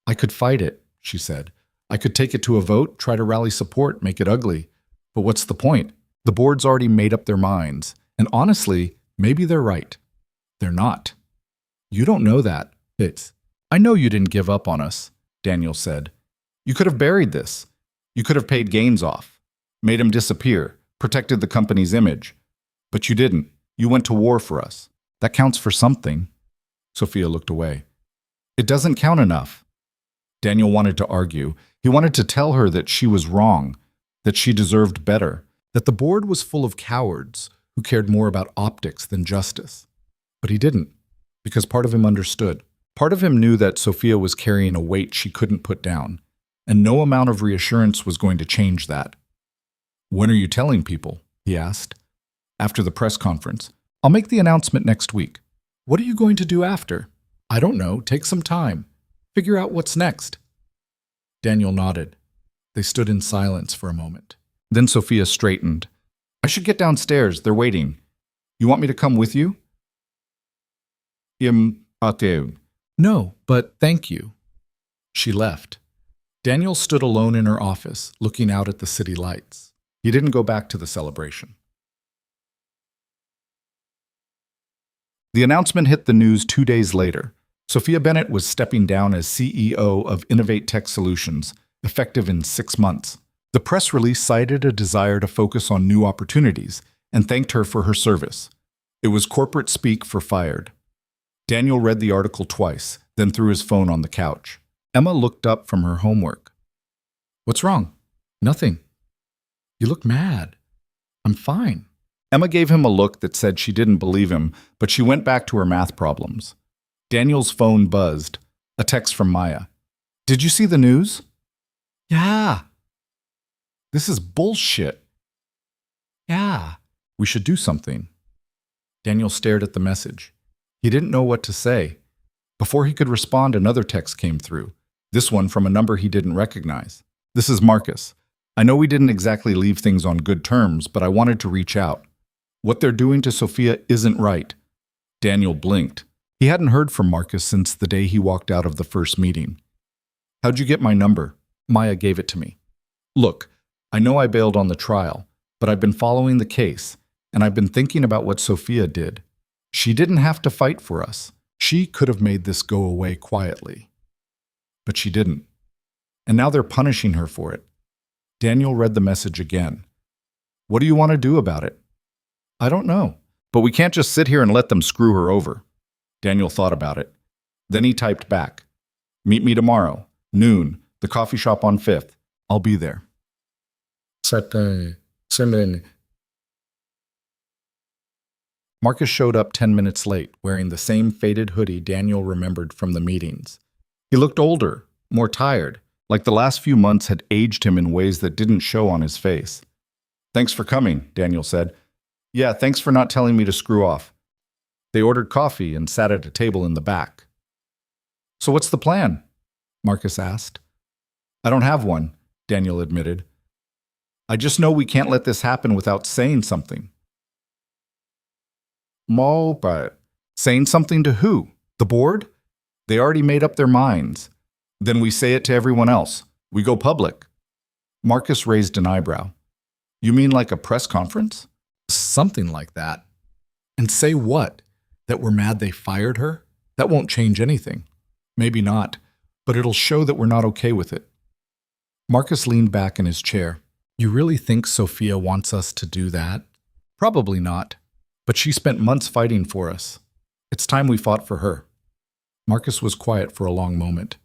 I could fight it, she said. I could take it to a vote, try to rally support, make it ugly. But what's the point? The board's already made up their minds. And honestly, maybe they're right. They're not. You don't know that. I know you didn't give up on us, Daniel said. You could have buried this. You could have paid Gaines off, made him disappear, protected the company's image. But you didn't. You went to war for us. That counts for something. Sophia looked away. It doesn't count enough. Daniel wanted to argue. He wanted to tell her that she was wrong, that she deserved better, that the board was full of cowards who cared more about optics than justice. But he didn't, because part of him understood. Part of him knew that Sophia was carrying a weight she couldn't put down, and no amount of reassurance was going to change that. "When are you telling people?" he asked. "After the press conference. I'll make the announcement next week." "What are you going to do after?" "I don't know. Take some time. Figure out what's next." Daniel nodded. They stood in silence for a moment. Then Sophia straightened. "I should get downstairs. They're waiting. You want me to come with you?" "No, but thank you." She left. Daniel stood alone in her office, looking out at the city lights. He didn't go back to the celebration. The announcement hit the news 2 days later. Sophia Bennett was stepping down as CEO of Innovate Tech Solutions, effective in 6 months. The press release cited a desire to focus on new opportunities and thanked her for her service. It was corporate speak for fired. Daniel read the article twice, then threw his phone on the couch. Emma looked up from her homework. "What's wrong?" "Nothing." "You look mad." "I'm fine." Emma gave him a look that said she didn't believe him, but she went back to her math problems. Daniel's phone buzzed. A text from Maya. "Did you see the news?" "Yeah." "This is bullshit." "Yeah." "We should do something." Daniel stared at the message. He didn't know what to say. Before he could respond, another text came through, this one from a number he didn't recognize. "This is Marcus. I know we didn't exactly leave things on good terms, but I wanted to reach out. What they're doing to Sophia isn't right." Daniel blinked. He hadn't heard from Marcus since the day he walked out of the first meeting. "How'd you get my number?" "Maya gave it to me." "Look, I know I bailed on the trial, but I've been following the case, and I've been thinking about what Sophia did. She didn't have to fight for us. She could have made this go away quietly. But she didn't. And now they're punishing her for it." Daniel read the message again. "What do you want to do about it?" "I don't know. But we can't just sit here and let them screw her over." Daniel thought about it. Then he typed back. "Meet me tomorrow, noon, the coffee shop on 5th. I'll be there." Marcus showed up 10 minutes late, wearing the same faded hoodie Daniel remembered from the meetings. He looked older, more tired, like the last few months had aged him in ways that didn't show on his face. "Thanks for coming," Daniel said. "Yeah, thanks for not telling me to screw off." They ordered coffee and sat at a table in the back. "So what's the plan?" Marcus asked. "I don't have one," Daniel admitted. "I just know we can't let this happen without saying something." But saying something to who? The board? They already made up their minds. Then we say it to everyone else. We go public. Marcus raised an eyebrow. "You mean like a press conference?" "Something like that." "And say what? That we're mad they fired her? That won't change anything." "Maybe not, but it'll show that we're not okay with it." Marcus leaned back in his chair. "You really think Sophia wants us to do that?" "Probably not. But she spent months fighting for us. It's time we fought for her." Marcus was quiet for a long moment.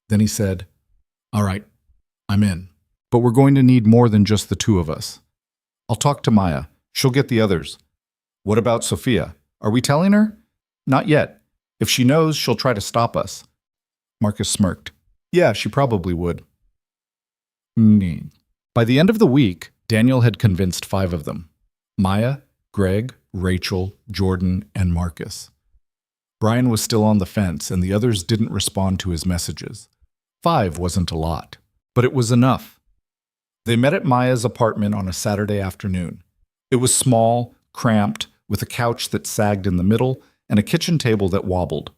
Then he said, "All right, I'm in. But we're going to need more than just the two of us. I'll talk to Maya. She'll get the others." "What about Sophia? Are we telling her?" "Not yet. If she knows, she'll try to stop us." Marcus smirked. "Yeah, she probably would." By the end of the week, Daniel had convinced 5 of them. Maya, Greg, Rachel, Jordan, and Marcus. Brian was still on the fence, and the others didn't respond to his messages. 5 wasn't a lot, but it was enough. They met at Maya's apartment on a Saturday afternoon. It was small, cramped, with a couch that sagged in the middle and a kitchen table that wobbled.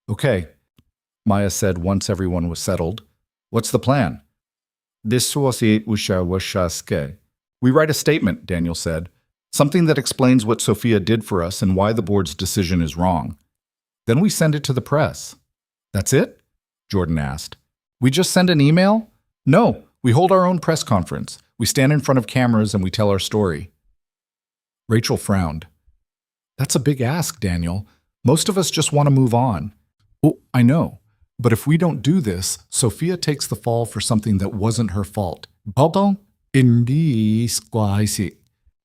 "Okay," Maya said once everyone was settled. "What's the plan?" "This was it. We write a statement," Daniel said. "Something that explains what Sophia did for us and why the board's decision is wrong. Then we send it to the press." "That's it?" Jordan asked. "We just send an email?" "No, we hold our own press conference. We stand in front of cameras and we tell our story." Rachel frowned. "That's a big ask, Daniel. Most of us just want to move on." "Oh, I know. But if we don't do this, Sophia takes the fall for something that wasn't her fault."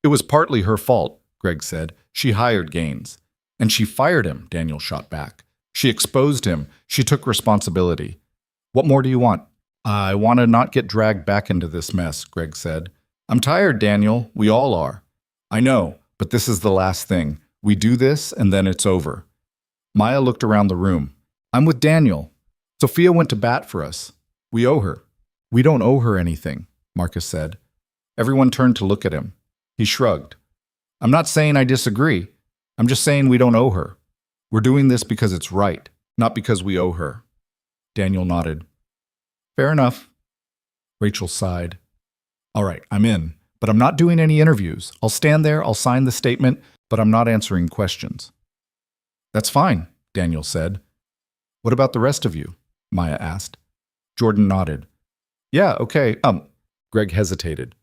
"It was partly her fault," Greg said. She hired Gaines. And she fired him, Daniel shot back. She exposed him. She took responsibility. What more do you want? I want to not get dragged back into this mess, Greg said. I'm tired, Daniel. We all are. I know, but this is the last thing. We do this, and then it's over. Maya looked around the room. I'm with Daniel. Sophia went to bat for us. We owe her. We don't owe her anything, Marcus said. Everyone turned to look at him. He shrugged. I'm not saying I disagree. I'm just saying we don't owe her. We're doing this because it's right, not because we owe her. Daniel nodded. Fair enough. Rachel sighed. All right, I'm in, but I'm not doing any interviews. I'll stand there, I'll sign the statement, but I'm not answering questions. That's fine, Daniel said. What about the rest of you? Maya asked. Jordan nodded. Yeah, okay, Greg hesitated.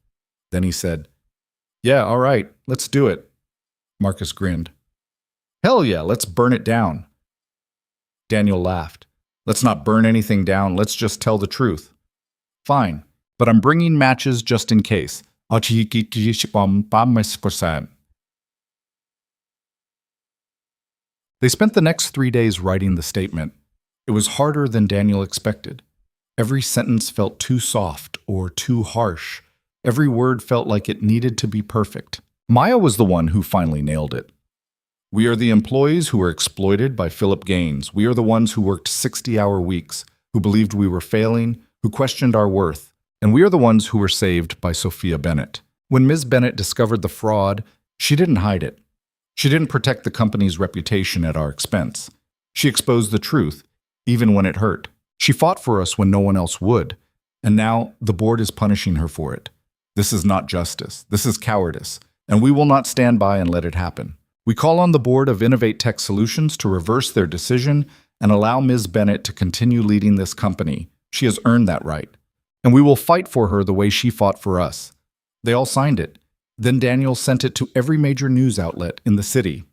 Then he said, yeah, all right, let's do it. Marcus grinned. Hell yeah, let's burn it down. Daniel laughed. Let's not burn anything down, let's just tell the truth. Fine, but I'm bringing matches just in case. They spent the next 3 days writing the statement. It was harder than Daniel expected. Every sentence felt too soft or too harsh. Every word felt like it needed to be perfect. Maya was the one who finally nailed it. We are the employees who were exploited by Philip Gaines. We are the ones who worked 60-hour weeks, who believed we were failing, who questioned our worth. And we are the ones who were saved by Sophia Bennett. When Ms. Bennett discovered the fraud, she didn't hide it. She didn't protect the company's reputation at our expense. She exposed the truth, even when it hurt. She fought for us when no one else would. And now the board is punishing her for it. This is not justice. This is cowardice. And we will not stand by and let it happen. We call on the board of Innovate Tech Solutions to reverse their decision and allow Ms. Bennett to continue leading this company. She has earned that right. And we will fight for her the way she fought for us. They all signed it. Then Daniel sent it to every major news outlet in the city.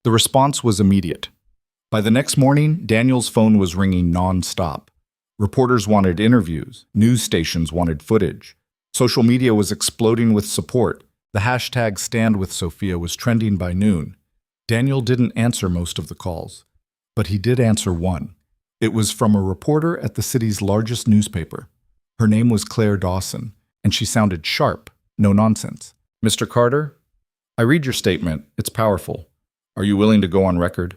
The response was immediate. By the next morning, Daniel's phone was ringing non-stop. Reporters wanted interviews. News stations wanted footage. Social media was exploding with support. The hashtag #StandWithSophia was trending by noon. Daniel didn't answer most of the calls, but he did answer one. It was from a reporter at the city's largest newspaper. Her name was Claire Dawson, and she sounded sharp, no nonsense. Mr. Carter, I read your statement. It's powerful. Are you willing to go on record?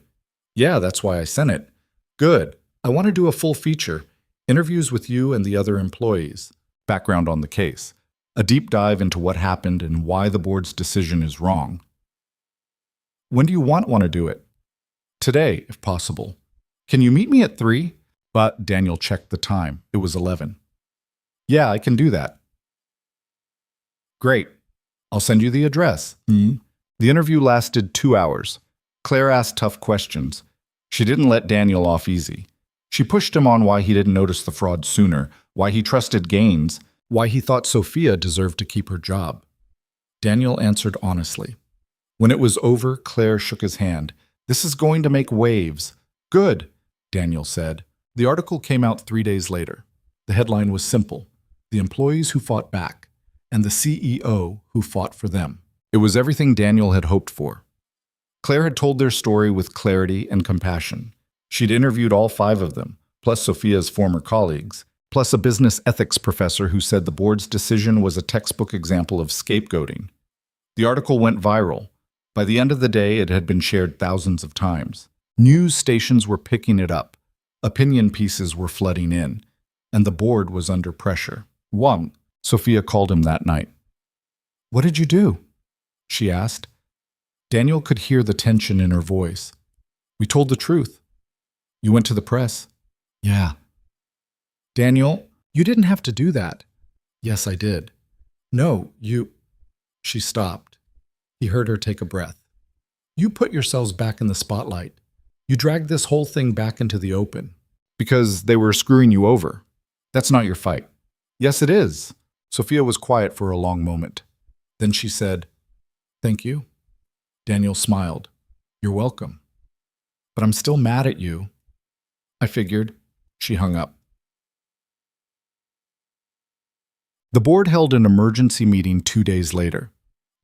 Yeah, that's why I sent it. Good. I want to do a full feature. Interviews with you and the other employees. Background on the case. A deep dive into what happened and why the board's decision is wrong. When do you want to do it? Today, if possible. Can you meet me at 3? But Daniel checked the time. It was 11. Yeah, I can do that. Great. I'll send you the address. The interview lasted 2 hours. Claire asked tough questions. She didn't let Daniel off easy. She pushed him on why he didn't notice the fraud sooner, why he trusted Gaines, why he thought Sophia deserved to keep her job. Daniel answered honestly. When it was over, Claire shook his hand. This is going to make waves. Good, Daniel said. The article came out 3 days later. The headline was simple. The employees who fought back, and the CEO who fought for them. It was everything Daniel had hoped for. Claire had told their story with clarity and compassion. She'd interviewed all 5 of them, plus Sophia's former colleagues, plus a business ethics professor who said the board's decision was a textbook example of scapegoating. The article went viral. By the end of the day, it had been shared thousands of times. News stations were picking it up. Opinion pieces were flooding in, and the board was under pressure. Sophia called him that night. What did you do? She asked. Daniel could hear the tension in her voice. We told the truth. You went to the press. Yeah. Daniel, you didn't have to do that. Yes, I did. No, you... She stopped. He heard her take a breath. You put yourselves back in the spotlight. You dragged this whole thing back into the open. Because they were screwing you over. That's not your fight. Yes, it is. Sophia was quiet for a long moment. Then she said, Thank you. Daniel smiled. You're welcome. But I'm still mad at you. I figured. She hung up. The board held an emergency meeting 2 days later.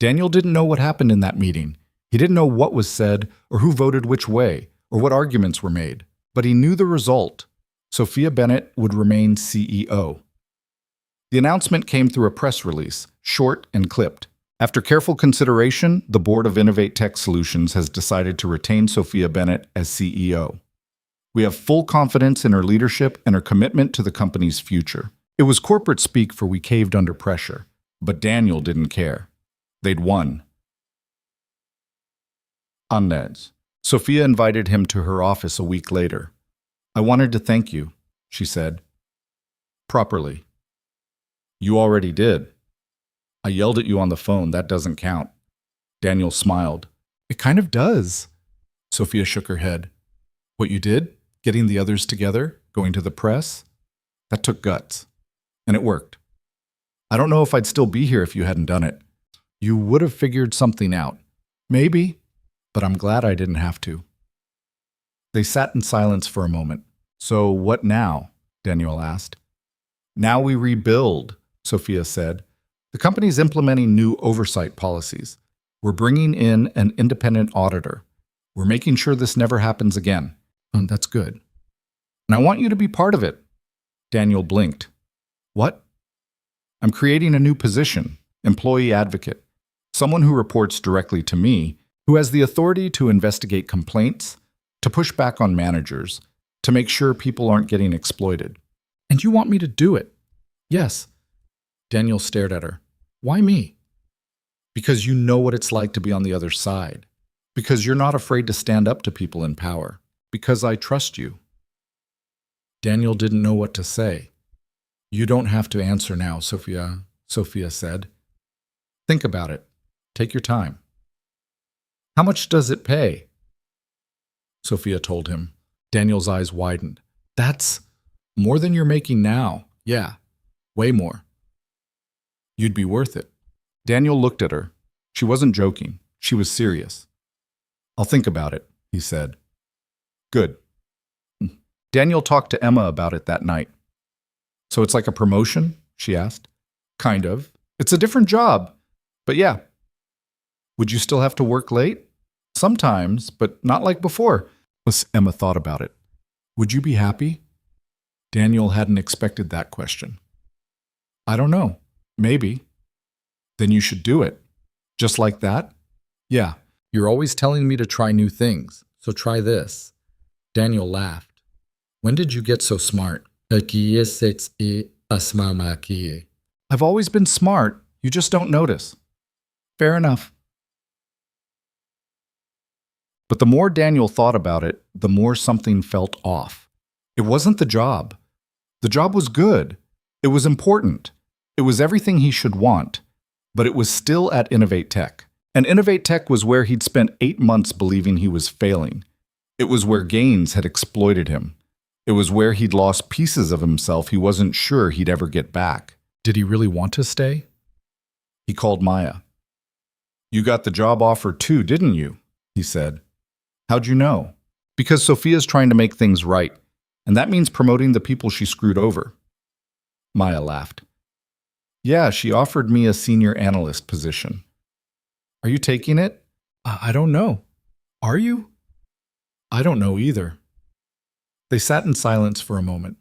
Daniel didn't know what happened in that meeting. He didn't know what was said or who voted which way or what arguments were made, but he knew the result. Sophia Bennett would remain CEO. The announcement came through a press release, short and clipped. After careful consideration, the board of Innovate Tech Solutions has decided to retain Sophia Bennett as CEO. We have full confidence in her leadership and her commitment to the company's future. It was corporate speak for we caved under pressure, but Daniel didn't care. They'd won. Annes. Sophia invited him to her office a week later. I wanted to thank you, she said. Properly. You already did. I yelled at you on the phone. That doesn't count. Daniel smiled. It kind of does. Sophia shook her head. What you did? Getting the others together? Going to the press? That took guts. And it worked. I don't know if I'd still be here if you hadn't done it. You would have figured something out. Maybe, but I'm glad I didn't have to. They sat in silence for a moment. So what now? Daniel asked. Now we rebuild, Sophia said. The company's implementing new oversight policies. We're bringing in an independent auditor. We're making sure this never happens again. And that's good. And I want you to be part of it. Daniel blinked. What? I'm creating a new position, employee advocate. Someone who reports directly to me, who has the authority to investigate complaints, to push back on managers, to make sure people aren't getting exploited. And you want me to do it? Yes. Daniel stared at her. Why me? Because you know what it's like to be on the other side. Because you're not afraid to stand up to people in power. Because I trust you. Daniel didn't know what to say. You don't have to answer now, Sophia said. Think about it. Take your time. How much does it pay? Sophia told him. Daniel's eyes widened. That's more than you're making now. Yeah, way more. You'd be worth it. Daniel looked at her. She wasn't joking. She was serious. I'll think about it, he said. Good. Daniel talked to Emma about it that night. So it's like a promotion? She asked. Kind of. It's a different job. But yeah. Would you still have to work late? Sometimes, but not like before. Emma thought about it. Would you be happy? Daniel hadn't expected that question. I don't know. Maybe. Then you should do it. Just like that? Yeah. You're always telling me to try new things, so try this. Daniel laughed. When did you get so smart? I've always been smart. You just don't notice. Fair enough. But the more Daniel thought about it, the more something felt off. It wasn't the job. The job was good. It was important. It was everything he should want. But it was still at Innovate Tech. And Innovate Tech was where he'd spent 8 months believing he was failing. It was where Gaines had exploited him. It was where he'd lost pieces of himself he wasn't sure he'd ever get back. Did he really want to stay? He called Maya. You got the job offer too, didn't you? He said. How'd you know? Because Sophia's trying to make things right, and that means promoting the people she screwed over. Maya laughed. Yeah, she offered me a senior analyst position. Are you taking it? I don't know. Are you? I don't know either. They sat in silence for a moment.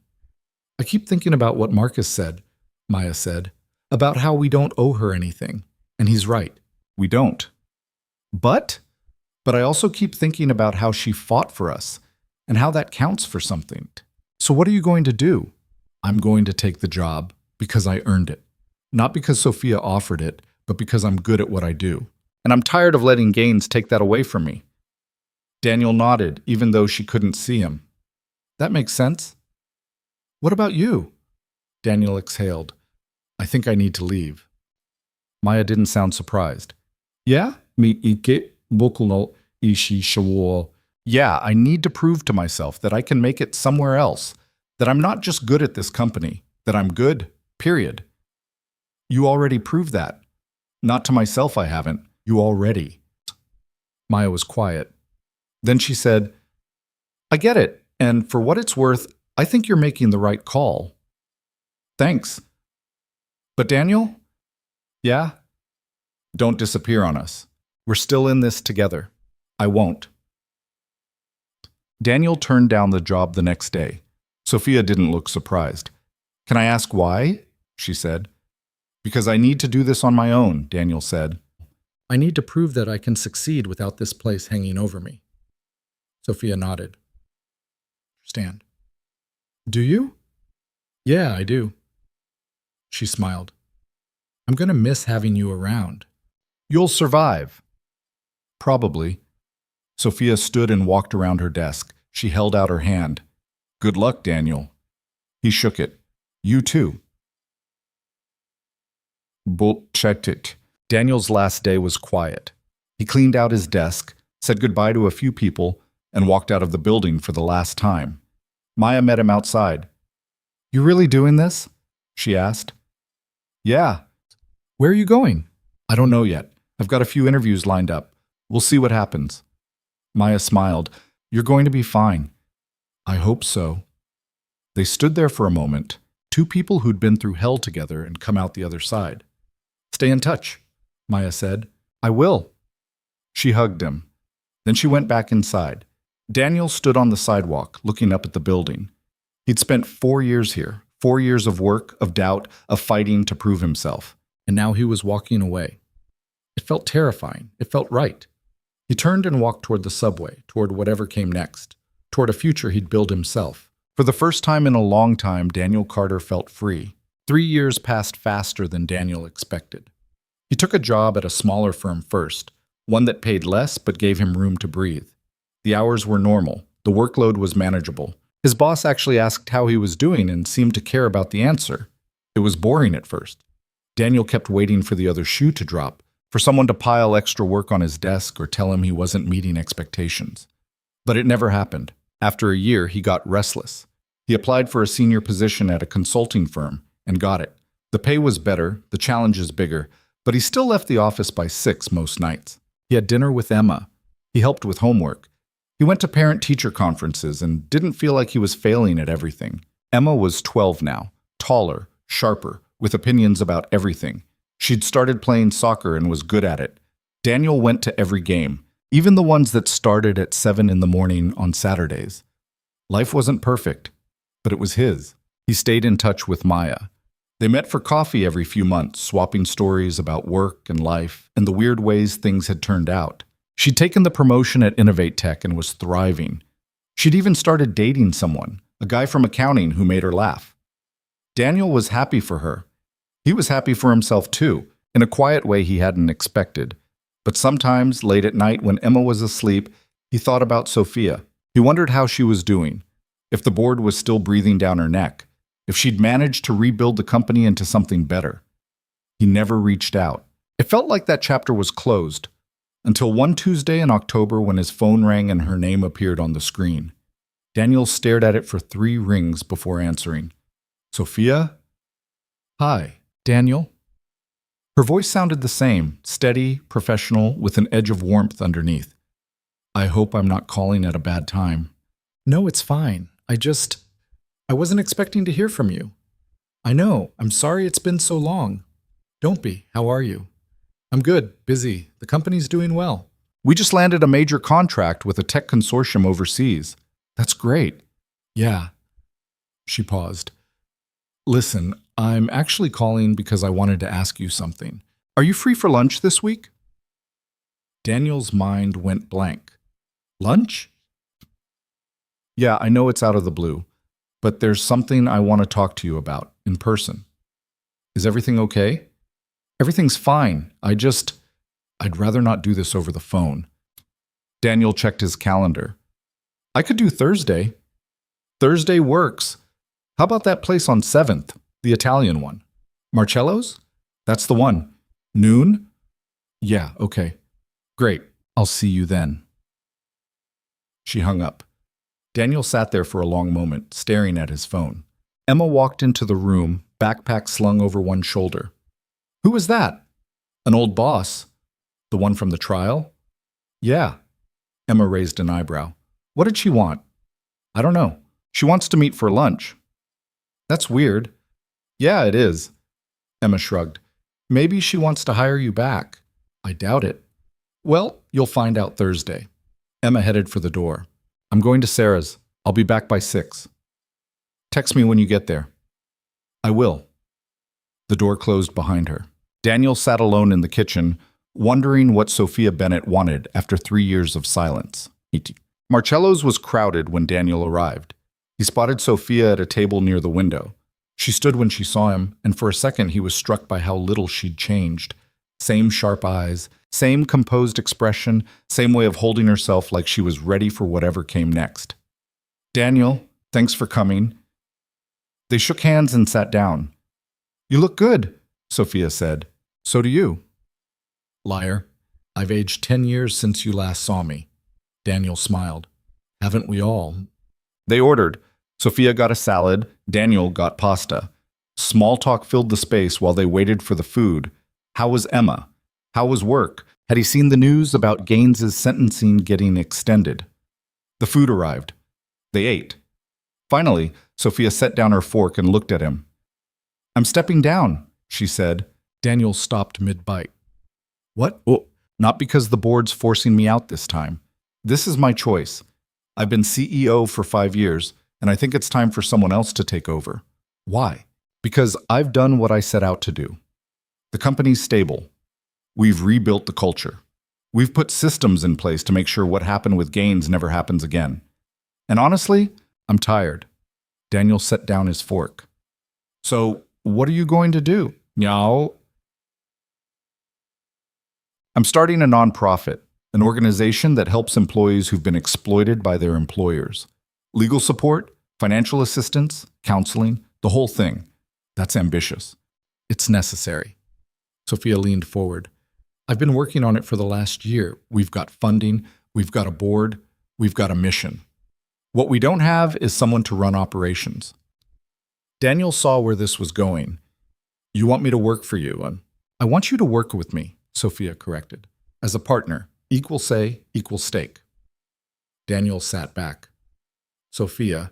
I keep thinking about what Marcus said, Maya said, about how we don't owe her anything. And he's right. We don't. But I also keep thinking about how she fought for us and how that counts for something. So what are you going to do? I'm going to take the job because I earned it. Not because Sophia offered it, but because I'm good at what I do. And I'm tired of letting Gaines take that away from me. Daniel nodded, even though she couldn't see him. That makes sense. What about you? Daniel exhaled. I think I need to leave. Maya didn't sound surprised. Yeah? Yeah, I need to prove to myself that I can make it somewhere else, that I'm not just good at this company, that I'm good, period. You already proved that. Not to myself I haven't. You already. Maya was quiet. Then she said, I get it, and for what it's worth, I think you're making the right call. Thanks. But Daniel? Yeah? Don't disappear on us. We're still in this together. I won't. Daniel turned down the job the next day. Sophia didn't look surprised. Can I ask why? She said. Because I need to do this on my own, Daniel said. I need to prove that I can succeed without this place hanging over me. Sophia nodded. Understand. Do you? Yeah, I do. She smiled. I'm going to miss having you around. You'll survive. Probably. Sophia stood and walked around her desk. She held out her hand. Good luck, Daniel. He shook it. You too. Checked it. Daniel's last day was quiet. He cleaned out his desk, said goodbye to a few people, and walked out of the building for the last time. Maya met him outside. You really doing this? She asked. Yeah. Where are you going? I don't know yet. I've got a few interviews lined up. We'll see what happens. Maya smiled. You're going to be fine. I hope so. They stood there for a moment, two people who'd been through hell together and come out the other side. Stay in touch, Maya said. I will. She hugged him. Then she went back inside. Daniel stood on the sidewalk, looking up at the building. He'd spent 4 years here, 4 years of work, of doubt, of fighting to prove himself. And now he was walking away. It felt terrifying. It felt right. He turned and walked toward the subway, toward whatever came next, toward a future he'd build himself. For the first time in a long time, Daniel Carter felt free. 3 years passed faster than Daniel expected. He took a job at a smaller firm first, one that paid less but gave him room to breathe. The hours were normal. The workload was manageable. His boss actually asked how he was doing and seemed to care about the answer. It was boring at first. Daniel kept waiting for the other shoe to drop, for someone to pile extra work on his desk or tell him he wasn't meeting expectations. But it never happened. After a year, he got restless. He applied for a senior position at a consulting firm and got it. The pay was better, the challenges bigger, but he still left the office by 6 most nights. He had dinner with Emma. He helped with homework. He went to parent-teacher conferences and didn't feel like he was failing at everything. Emma was 12 now, taller, sharper, with opinions about everything. She'd started playing soccer and was good at it. Daniel went to every game, even the ones that started at 7 in the morning on Saturdays. Life wasn't perfect, but it was his. He stayed in touch with Maya. They met for coffee every few months, swapping stories about work and life and the weird ways things had turned out. She'd taken the promotion at Innovate Tech and was thriving. She'd even started dating someone, a guy from accounting who made her laugh. Daniel was happy for her. He was happy for himself too, in a quiet way he hadn't expected. But sometimes, late at night when Emma was asleep, he thought about Sophia. He wondered how she was doing, if the board was still breathing down her neck, if she'd managed to rebuild the company into something better. He never reached out. It felt like that chapter was closed, until one Tuesday in October when his phone rang and her name appeared on the screen. Daniel stared at it for 3 rings before answering. Sophia? Hi, Daniel. Her voice sounded the same, steady, professional, with an edge of warmth underneath. I hope I'm not calling at a bad time. No, it's fine. I wasn't expecting to hear from you. I know. I'm sorry it's been so long. Don't be. How are you? I'm good. Busy. The company's doing well. We just landed a major contract with a tech consortium overseas. That's great. Yeah. She paused. Listen, I'm actually calling because I wanted to ask you something. Are you free for lunch this week? Daniel's mind went blank. Lunch? Yeah, I know it's out of the blue, but there's something I want to talk to you about in person. Is everything okay? Everything's fine. I'd rather not do this over the phone. Daniel checked his calendar. I could do Thursday. Thursday works. How about that place on 7th, the Italian one? Marcello's? That's the one. Noon? Yeah, okay. Great. I'll see you then. She hung up. Daniel sat there for a long moment, staring at his phone. Emma walked into the room, backpack slung over one shoulder. Who was that? An old boss. The one from the trial? Yeah. Emma raised an eyebrow. What did she want? I don't know. She wants to meet for lunch. That's weird. Yeah, it is. Emma shrugged. Maybe she wants to hire you back. I doubt it. Well, you'll find out Thursday. Emma headed for the door. I'm going to Sarah's. I'll be back by 6. Text me when you get there. I will. The door closed behind her. Daniel sat alone in the kitchen, wondering what Sophia Bennett wanted after 3 years of silence. Marcello's was crowded when Daniel arrived. He spotted Sophia at a table near the window. She stood when she saw him, and for a second he was struck by how little she'd changed. Same sharp eyes, same composed expression, same way of holding herself like she was ready for whatever came next. Daniel, thanks for coming. They shook hands and sat down. You look good, Sophia said. So do you. Liar. I've aged 10 years since you last saw me. Daniel smiled. Haven't we all? They ordered. Sophia got a salad. Daniel got pasta. Small talk filled the space while they waited for the food. How was Emma? How was work? Had he seen the news about Gaines's sentencing getting extended? The food arrived. They ate. Finally, Sophia set down her fork and looked at him. I'm stepping down, she said. Daniel stopped mid-bite. What? Oh, not because the board's forcing me out this time. This is my choice. I've been CEO for 5 years, and I think it's time for someone else to take over. Why? Because I've done what I set out to do. The company's stable. We've rebuilt the culture. We've put systems in place to make sure what happened with Gaines never happens again. And honestly, I'm tired. Daniel set down his fork. So, what are you going to do? Meow. I'm starting a nonprofit, an organization that helps employees who've been exploited by their employers. Legal support, financial assistance, counseling, the whole thing. That's ambitious. It's necessary. Sophia leaned forward. I've been working on it for the last year. We've got funding, we've got a board, we've got a mission. What we don't have is someone to run operations. Daniel saw where this was going. You want me to work for you, and I want you to work with me, Sophia corrected. As a partner, equal say, equal stake. Daniel sat back. Sophia,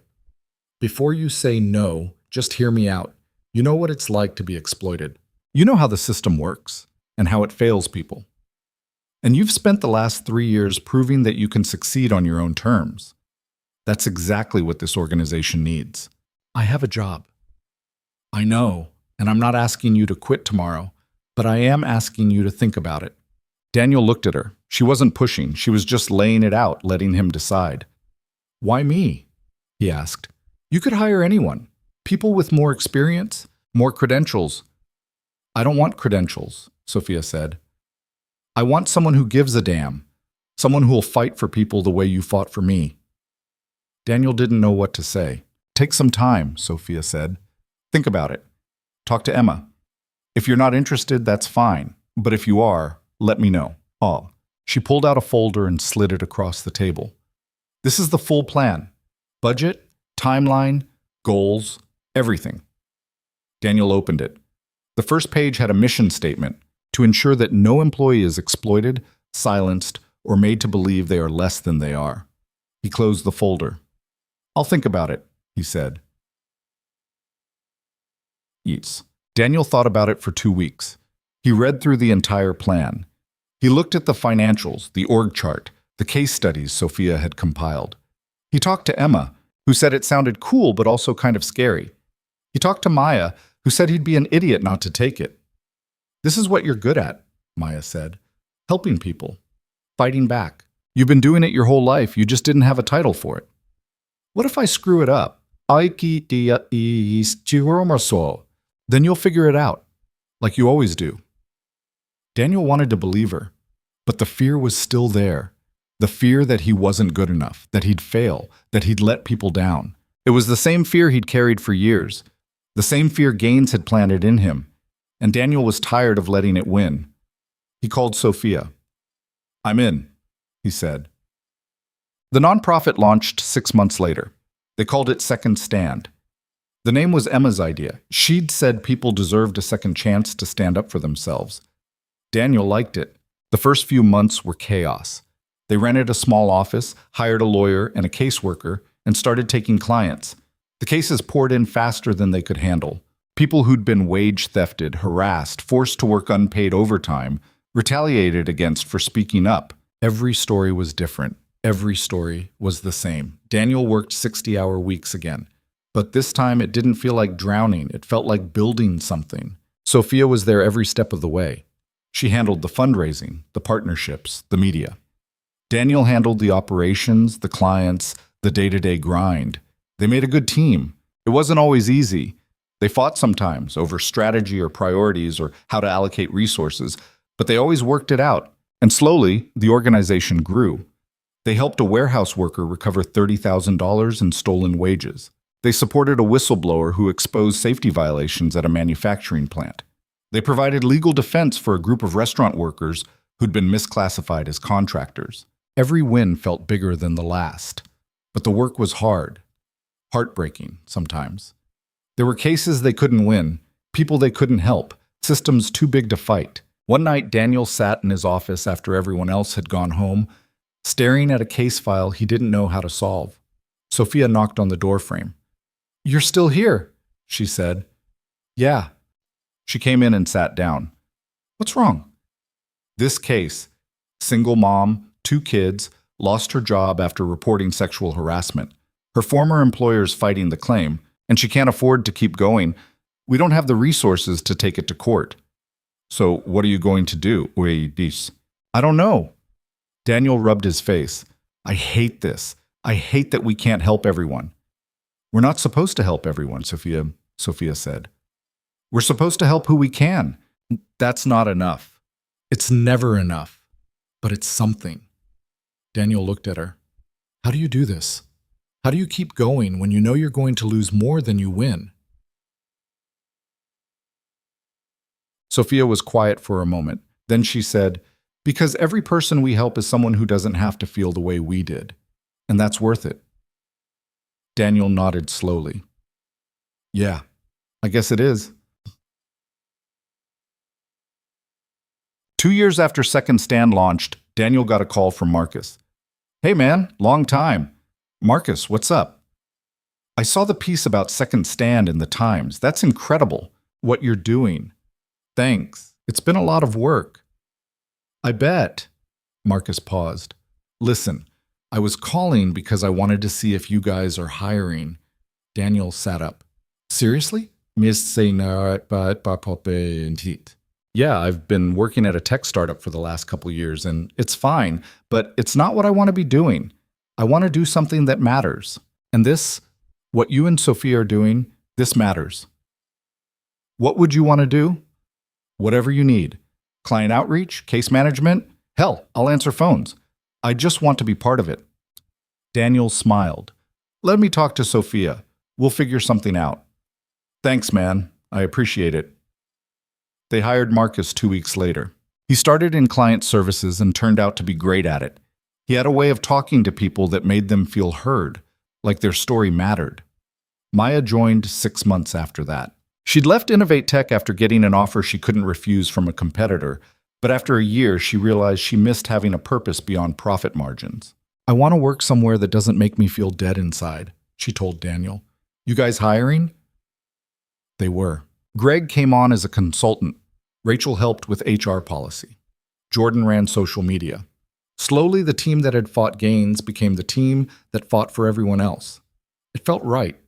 before you say no, just hear me out. You know what it's like to be exploited. You know how the system works and how it fails people. And you've spent the last 3 years proving that you can succeed on your own terms. That's exactly what this organization needs. I have a job. I know, and I'm not asking you to quit tomorrow, but I am asking you to think about it. Daniel looked at her. She wasn't pushing. She was just laying it out, letting him decide. Why me? He asked. You could hire anyone. People with more experience, more credentials. I don't want credentials, Sophia said. I want someone who gives a damn. Someone who will fight for people the way you fought for me. Daniel didn't know what to say. Take some time, Sophia said. Think about it. Talk to Emma. If you're not interested, that's fine. But if you are, let me know. Oh. She pulled out a folder and slid it across the table. This is the full plan. Budget, timeline, goals, everything. Daniel opened it. The first page had a mission statement to ensure that no employee is exploited, silenced, or made to believe they are less than they are. He closed the folder. I'll think about it, he said. Yes. Daniel thought about it for 2 weeks. He read through the entire plan. He looked at the financials, the org chart, the case studies Sophia had compiled. He talked to Emma, who said it sounded cool but also kind of scary. He talked to Maya, who said he'd be an idiot not to take it. This is what you're good at, Maya said. Helping people. Fighting back. You've been doing it your whole life, you just didn't have a title for it. What if I screw it up? Then you'll figure it out, like you always do. Daniel wanted to believe her, but the fear was still there. The fear that he wasn't good enough, that he'd fail, that he'd let people down. It was the same fear he'd carried for years, the same fear Gaines had planted in him, and Daniel was tired of letting it win. He called Sophia. I'm in, he said. The nonprofit launched 6 months later. They called it Second Stand. The name was Emma's idea. She'd said people deserved a second chance to stand up for themselves. Daniel liked it. The first few months were chaos. They rented a small office, hired a lawyer and a caseworker, and started taking clients. The cases poured in faster than they could handle. People who'd been wage thefted, harassed, forced to work unpaid overtime, retaliated against for speaking up. Every story was different. Every story was the same. Daniel worked 60-hour weeks again. But this time it didn't feel like drowning. It felt like building something. Sophia was there every step of the way. She handled the fundraising, the partnerships, the media. Daniel handled the operations, the clients, the day-to-day grind. They made a good team. It wasn't always easy. They fought sometimes over strategy or priorities or how to allocate resources, but they always worked it out. And slowly, the organization grew. They helped a warehouse worker recover $30,000 in stolen wages. They supported a whistleblower who exposed safety violations at a manufacturing plant. They provided legal defense for a group of restaurant workers who'd been misclassified as contractors. Every win felt bigger than the last. But the work was hard. Heartbreaking, sometimes. There were cases they couldn't win, people they couldn't help, systems too big to fight. One night, Daniel sat in his office after everyone else had gone home, staring at a case file he didn't know how to solve. Sophia knocked on the doorframe. "You're still here," she said. "Yeah." She came in and sat down. "What's wrong?" This case, single mom, 2 kids, lost her job after reporting sexual harassment. Her former employer's fighting the claim, and she can't afford to keep going. We don't have the resources to take it to court. "So what are you going to do?" "I don't know." Daniel rubbed his face. "I hate this. I hate that we can't help everyone." "We're not supposed to help everyone," Sophia said. "We're supposed to help who we can." "That's not enough. It's never enough. But it's something." Daniel looked at her. "How do you do this? How do you keep going when you know you're going to lose more than you win?" Sophia was quiet for a moment. Then she said, "Because every person we help is someone who doesn't have to feel the way we did. And that's worth it." Daniel nodded slowly. "Yeah, I guess it is." 2 years after Second Stand launched, Daniel got a call from Marcus. "Hey man, long time." "Marcus, what's up?" "I saw the piece about Second Stand in the Times. That's incredible, what you're doing." "Thanks. It's been a lot of work." "I bet." Marcus paused. "Listen, I was calling because I wanted to see if you guys are hiring." Daniel sat up. "Seriously?" "Yeah, I've been working at a tech startup for the last couple years, and it's fine, but it's not what I want to be doing. I want to do something that matters. And this, what you and Sophia are doing, this matters." "What would you want to do?" "Whatever you need. Client outreach, case management. Hell, I'll answer phones. I just want to be part of it." Daniel smiled. "Let me talk to Sophia. We'll figure something out." "Thanks, man. I appreciate it." They hired Marcus 2 weeks later. He started in client services and turned out to be great at it. He had a way of talking to people that made them feel heard, like their story mattered. Maya joined 6 months after that. She'd left Innovate Tech after getting an offer she couldn't refuse from a competitor, but after a year, she realized she missed having a purpose beyond profit margins. "I want to work somewhere that doesn't make me feel dead inside," she told Daniel. "You guys hiring?" They were. Greg came on as a consultant. Rachel helped with HR policy. Jordan ran social media. Slowly, the team that had fought Gaines became the team that fought for everyone else. It felt right.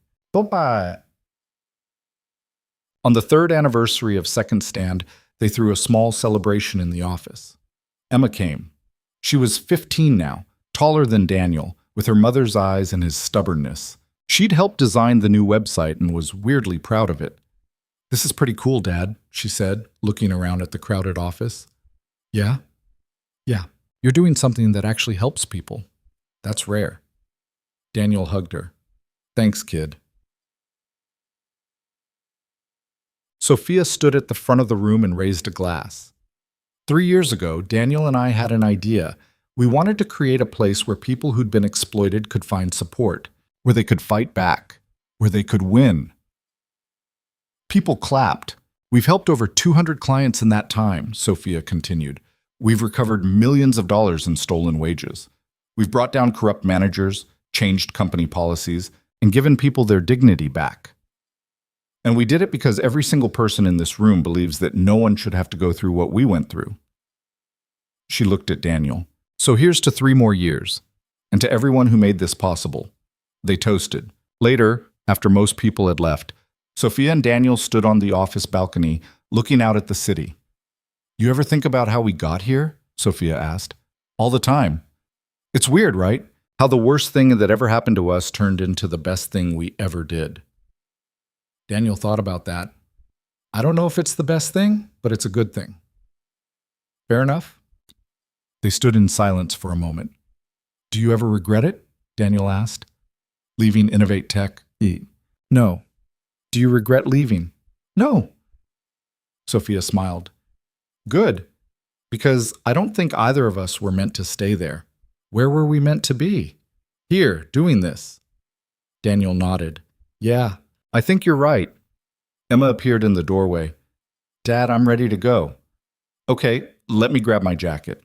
On the 3rd anniversary of Second Stand, they threw a small celebration in the office. Emma came. She was 15 now, taller than Daniel, with her mother's eyes and his stubbornness. She'd helped design the new website and was weirdly proud of it. "This is pretty cool, Dad," she said, looking around at the crowded office. "Yeah? Yeah. You're doing something that actually helps people. That's rare." Daniel hugged her. "Thanks, kid." Sophia stood at the front of the room and raised a glass. 3 years ago, Daniel and I had an idea. We wanted to create a place where people who'd been exploited could find support, where they could fight back, where they could win. People clapped. "We've helped over 200 clients in that time," Sophia continued. "We've recovered millions of dollars in stolen wages. We've brought down corrupt managers, changed company policies, and given people their dignity back." And we did it because every single person in this room believes that no one should have to go through what we went through. She looked at Daniel. So here's to 3 more years. And to everyone who made this possible. They toasted. Later, after most people had left, Sophia and Daniel stood on the office balcony, looking out at the city. You ever think about how we got here? Sophia asked. All the time. It's weird, right? How the worst thing that ever happened to us turned into the best thing we ever did. Daniel thought about that. I don't know if it's the best thing, but it's a good thing. Fair enough? They stood in silence for a moment. Do you ever regret it? Daniel asked. Leaving Innovate Tech? No. Do you regret leaving? No. Sophia smiled. Good. Because I don't think either of us were meant to stay there. Where were we meant to be? Here, doing this. Daniel nodded. Yeah, I think you're right. Emma appeared in the doorway. Dad, I'm ready to go. Okay, let me grab my jacket.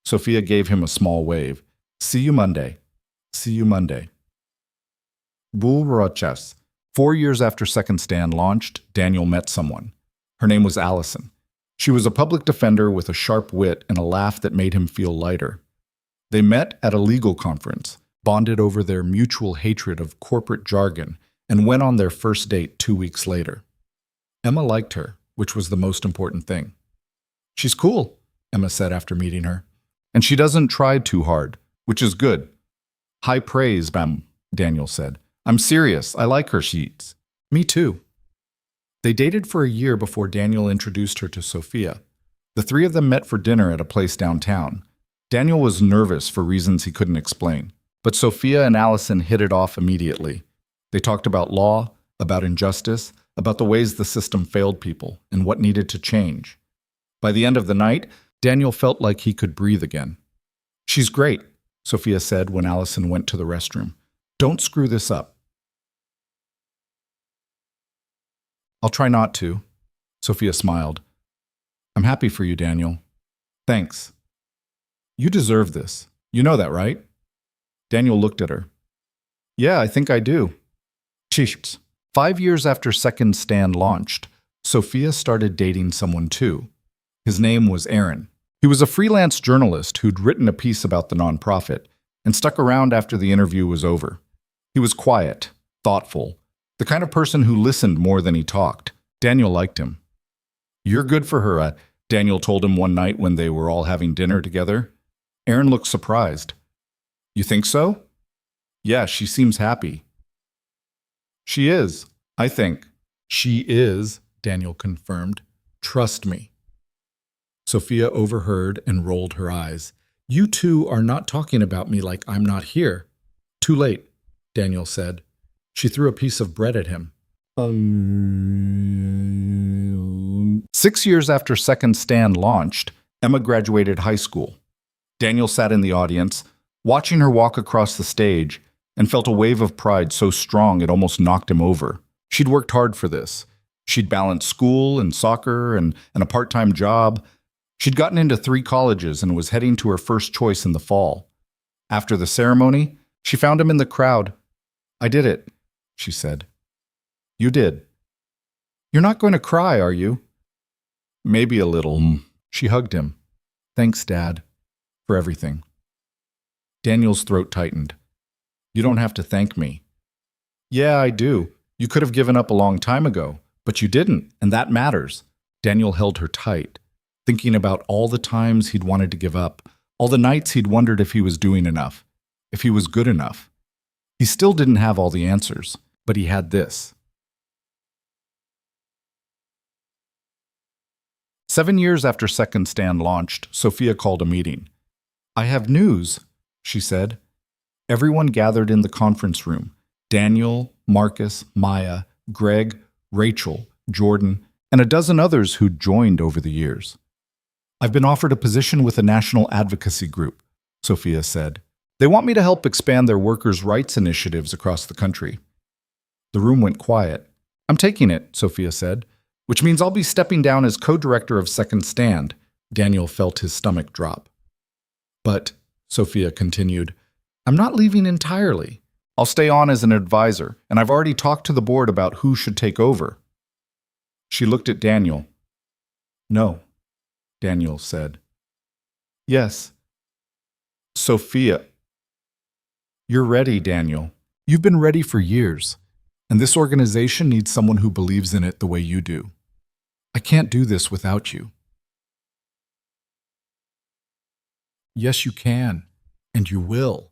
Sophia gave him a small wave. See you Monday. See you Monday. Bull Rochas. 4 years after Second Stand launched, Daniel met someone. Her name was Allison. She was a public defender with a sharp wit and a laugh that made him feel lighter. They met at a legal conference, bonded over their mutual hatred of corporate jargon, and went on their first date 2 weeks later. Emma liked her, which was the most important thing. She's cool, Emma said after meeting her. And she doesn't try too hard, which is good. High praise, ma'am, Daniel said. I'm serious. I like her sheets. Me too. They dated for a year before Daniel introduced her to Sophia. The 3 of them met for dinner at a place downtown. Daniel was nervous for reasons he couldn't explain, but Sophia and Allison hit it off immediately. They talked about law, about injustice, about the ways the system failed people, and what needed to change. By the end of the night, Daniel felt like he could breathe again. She's great, Sophia said when Allison went to the restroom. Don't screw this up. I'll try not to, Sophia smiled. I'm happy for you, Daniel. Thanks. You deserve this. You know that, right? Daniel looked at her. Yeah, I think I do. Cheers. 5 years after Second Stand launched, Sophia started dating someone too. His name was Aaron. He was a freelance journalist who'd written a piece about the nonprofit and stuck around after the interview was over. He was quiet, thoughtful, the kind of person who listened more than he talked. Daniel liked him. You're good for her, Daniel told him one night when they were all having dinner together. Aaron looked surprised. You think so? Yeah, she seems happy. She is, I think. She is, Daniel confirmed. Trust me. Sophia overheard and rolled her eyes. You two are not talking about me like I'm not here. Too late, Daniel said. She threw a piece of bread at him. 6 years after Second Stand launched, Emma graduated high school. Daniel sat in the audience, watching her walk across the stage, and felt a wave of pride so strong it almost knocked him over. She'd worked hard for this. She'd balanced school and soccer and a part-time job. She'd gotten into 3 colleges and was heading to her first choice in the fall. After the ceremony, she found him in the crowd. I did it, she said. You did. You're not going to cry, are you? Maybe a little. She hugged him. Thanks, Dad, for everything. Daniel's throat tightened. You don't have to thank me. Yeah, I do. You could have given up a long time ago, but you didn't, and that matters. Daniel held her tight, thinking about all the times he'd wanted to give up, all the nights he'd wondered if he was doing enough, if he was good enough. He still didn't have all the answers, but he had this. 7 years after Second Stand launched, Sophia called a meeting. I have news, she said. Everyone gathered in the conference room. Daniel, Marcus, Maya, Greg, Rachel, Jordan, and a dozen others who'd joined over the years. I've been offered a position with a national advocacy group, Sophia said. They want me to help expand their workers' rights initiatives across the country. The room went quiet. I'm taking it, Sophia said, which means I'll be stepping down as co-director of Second Stand. Daniel felt his stomach drop. But, Sophia continued, I'm not leaving entirely. I'll stay on as an advisor, and I've already talked to the board about who should take over. She looked at Daniel. No, Daniel said. Yes. Sophia. You're ready, Daniel. You've been ready for years, and this organization needs someone who believes in it the way you do. I can't do this without you. Yes, you can, and you will.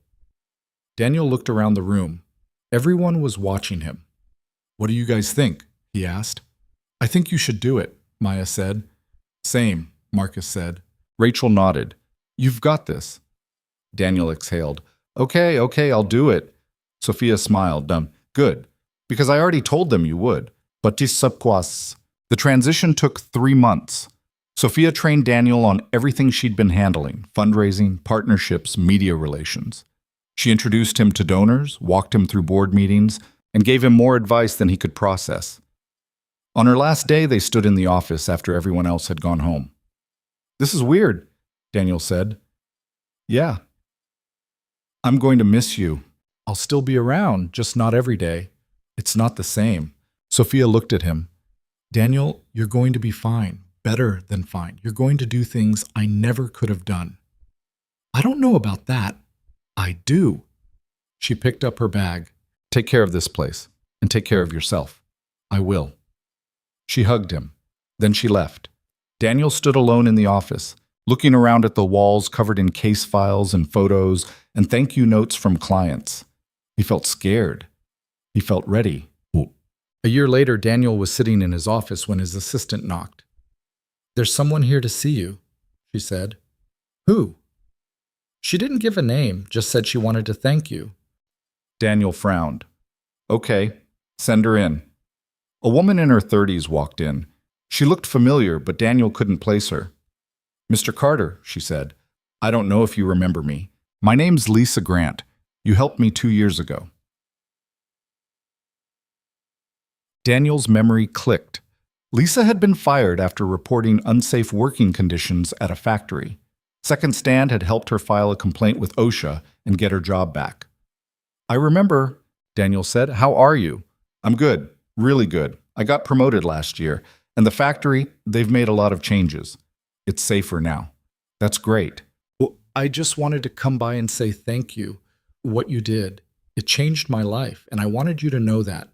Daniel looked around the room. Everyone was watching him. What do you guys think? He asked. I think you should do it, Maya said. Same, Marcus said. Rachel nodded. You've got this. Daniel exhaled. Okay, I'll do it. Sophia smiled. Good, because I already told them you would. But the transition took 3 months. Sophia trained Daniel on everything she'd been handling, fundraising, partnerships, media relations. She introduced him to donors, walked him through board meetings, and gave him more advice than he could process. On her last day, they stood in the office after everyone else had gone home. This is weird, Daniel said. Yeah. I'm going to miss you. I'll still be around, just not every day. It's not the same. Sophia looked at him. Daniel, you're going to be fine, better than fine. You're going to do things I never could have done. I don't know about that. I do. She picked up her bag. Take care of this place, and take care of yourself. I will. She hugged him. Then she left. Daniel stood alone in the office, looking around at the walls covered in case files and photos and thank you notes from clients. He felt scared. He felt ready. A year later, Daniel was sitting in his office when his assistant knocked. There's someone here to see you, she said. Who? She didn't give a name, just said she wanted to thank you. Daniel frowned. Okay, send her in. A woman in her 30s walked in. She looked familiar, but Daniel couldn't place her. Mr. Carter, she said, I don't know if you remember me. My name's Lisa Grant. You helped me 2 years ago. Daniel's memory clicked. Lisa had been fired after reporting unsafe working conditions at a factory. Second Stand had helped her file a complaint with OSHA and get her job back. I remember, Daniel said. How are you? I'm good, really good. I got promoted last year, and the factory, they've made a lot of changes. It's safer now. That's great. Well, I just wanted to come by and say thank you. What you did, it changed my life, and I wanted you to know that.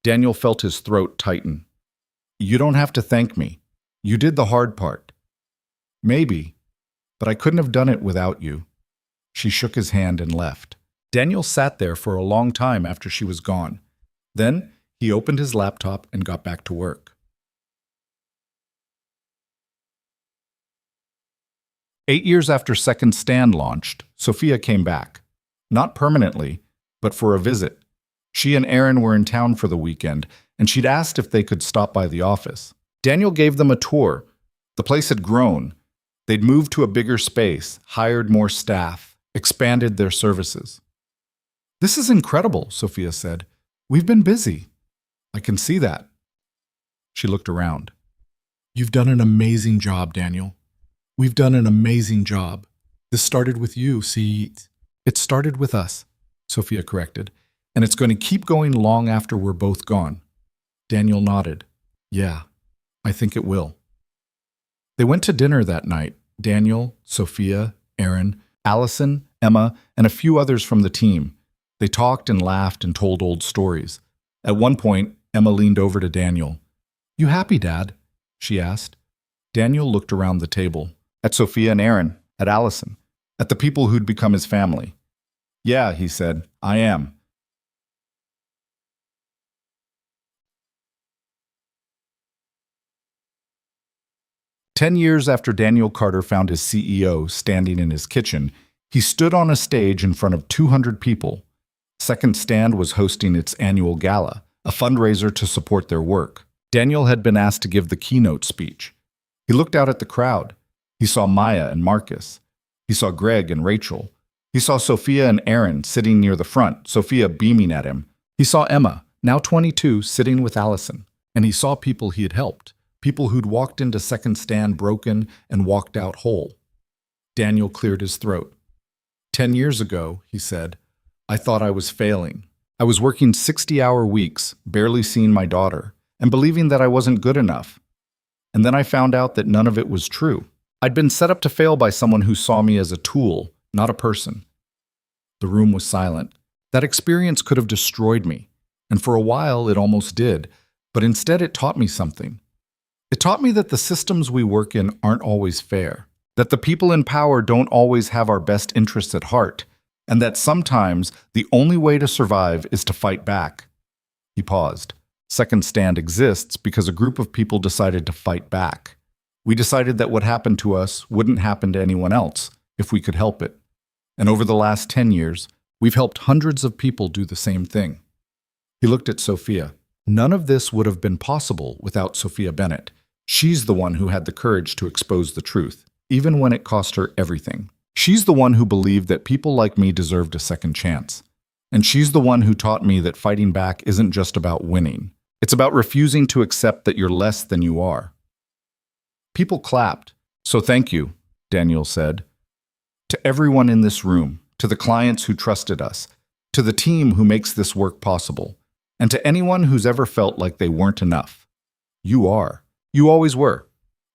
Daniel felt his throat tighten. You don't have to thank me. You did the hard part. Maybe, but I couldn't have done it without you. She shook his hand and left. Daniel sat there for a long time after she was gone. Then he opened his laptop and got back to work. 8 years after Second Stand launched, Sophia came back. Not permanently, but for a visit. She and Aaron were in town for the weekend, and she'd asked if they could stop by the office. Daniel gave them a tour. The place had grown. They'd moved to a bigger space, hired more staff, expanded their services. This is incredible, Sophia said. We've been busy. I can see that. She looked around. You've done an amazing job, Daniel. We've done an amazing job. This started with you, see? It started with us, Sophia corrected, and it's going to keep going long after we're both gone. Daniel nodded. Yeah, I think it will. They went to dinner that night. Daniel, Sophia, Aaron, Allison, Emma, and a few others from the team. They talked and laughed and told old stories. At one point, Emma leaned over to Daniel. You happy, Dad? She asked. Daniel looked around the table. At Sophia and Aaron, at Allison, at the people who'd become his family. Yeah, he said, I am. "10 years after Daniel Carter found his CEO standing in his kitchen, he stood on a stage in front of 200 people. Second Stand was hosting its annual gala, a fundraiser to support their work. Daniel had been asked to give the keynote speech. He looked out at the crowd. He saw Maya and Marcus. He saw Greg and Rachel. He saw Sophia and Aaron sitting near the front, Sophia beaming at him. He saw Emma, now 22, sitting with Allison. And he saw people he had helped, people who'd walked into Second Stand broken and walked out whole. Daniel cleared his throat. 10 years ago, he said, I thought I was failing. I was working 60-hour weeks, barely seeing my daughter, and believing that I wasn't good enough. And then I found out that none of it was true. I'd been set up to fail by someone who saw me as a tool, not a person. The room was silent. That experience could have destroyed me, and for a while it almost did, but instead it taught me something. It taught me that the systems we work in aren't always fair, that the people in power don't always have our best interests at heart, and that sometimes the only way to survive is to fight back. He paused. Second Stand exists because a group of people decided to fight back. We decided that what happened to us wouldn't happen to anyone else if we could help it. And over the last 10 years, we've helped hundreds of people do the same thing. He looked at Sophia. None of this would have been possible without Sophia Bennett. She's the one who had the courage to expose the truth, even when it cost her everything. She's the one who believed that people like me deserved a second chance. And she's the one who taught me that fighting back isn't just about winning. It's about refusing to accept that you're less than you are. People clapped. So thank you, Daniel said. To everyone in this room, to the clients who trusted us, to the team who makes this work possible, and to anyone who's ever felt like they weren't enough. You are. You always were.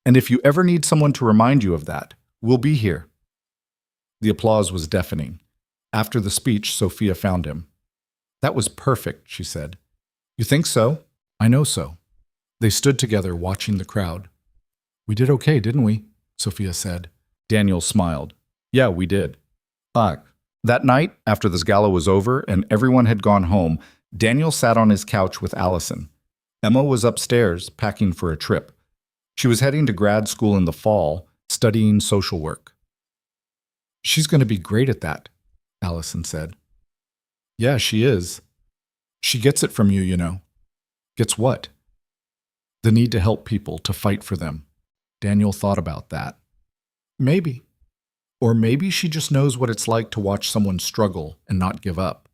And if you ever need someone to remind you of that, we'll be here. The applause was deafening. After the speech, Sophia found him. That was perfect, she said. You think so? I know so. They stood together, watching the crowd. We did okay, didn't we? Sophia said. Daniel smiled. Yeah, we did. That night, after this gala was over and everyone had gone home, Daniel sat on his couch with Allison. Emma was upstairs, packing for a trip. She was heading to grad school in the fall, studying social work. She's going to be great at that, Allison said. Yeah, she is. She gets it from you, you know. Gets what? The need to help people, to fight for them. Daniel thought about that. Maybe. Or maybe she just knows what it's like to watch someone struggle and not give up.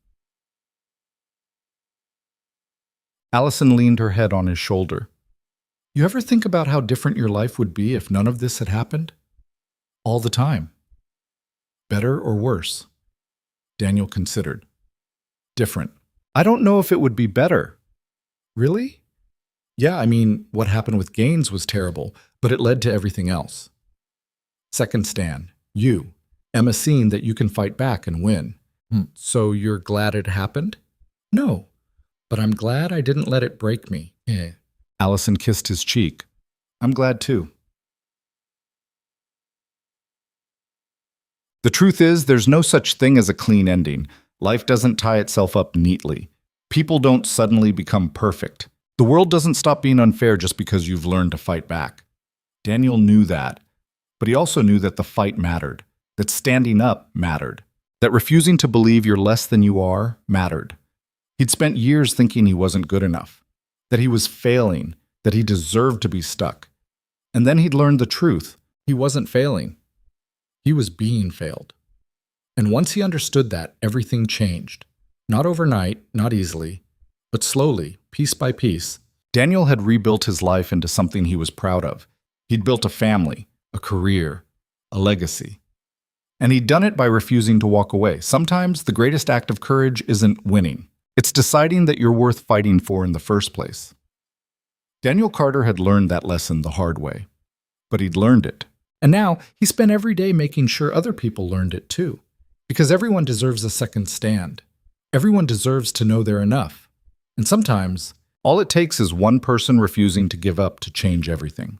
Allison leaned her head on his shoulder. You ever think about how different your life would be if none of this had happened? All the time. Better or worse? Daniel considered. Different. I don't know if it would be better. Really? Yeah, I mean, what happened with Gaines was terrible, but it led to everything else. Second Stand. You. Emma seen that you can fight back and win. So you're glad it happened? No. But I'm glad I didn't let it break me. Allison kissed his cheek. I'm glad too. The truth is, there's no such thing as a clean ending. Life doesn't tie itself up neatly. People don't suddenly become perfect. The world doesn't stop being unfair just because you've learned to fight back. Daniel knew that, but he also knew that the fight mattered, that standing up mattered, that refusing to believe you're less than you are mattered. He'd spent years thinking he wasn't good enough, that he was failing, that he deserved to be stuck. And then he'd learned the truth. He wasn't failing. He was being failed. And once he understood that, everything changed. Not overnight, not easily, but slowly, piece by piece. Daniel had rebuilt his life into something he was proud of. He'd built a family, a career, a legacy. And he'd done it by refusing to walk away. Sometimes the greatest act of courage isn't winning. It's deciding that you're worth fighting for in the first place. Daniel Carter had learned that lesson the hard way, but he'd learned it. And now he spent every day making sure other people learned it too. Because everyone deserves a second stand. Everyone deserves to know they're enough. And sometimes, all it takes is one person refusing to give up to change everything.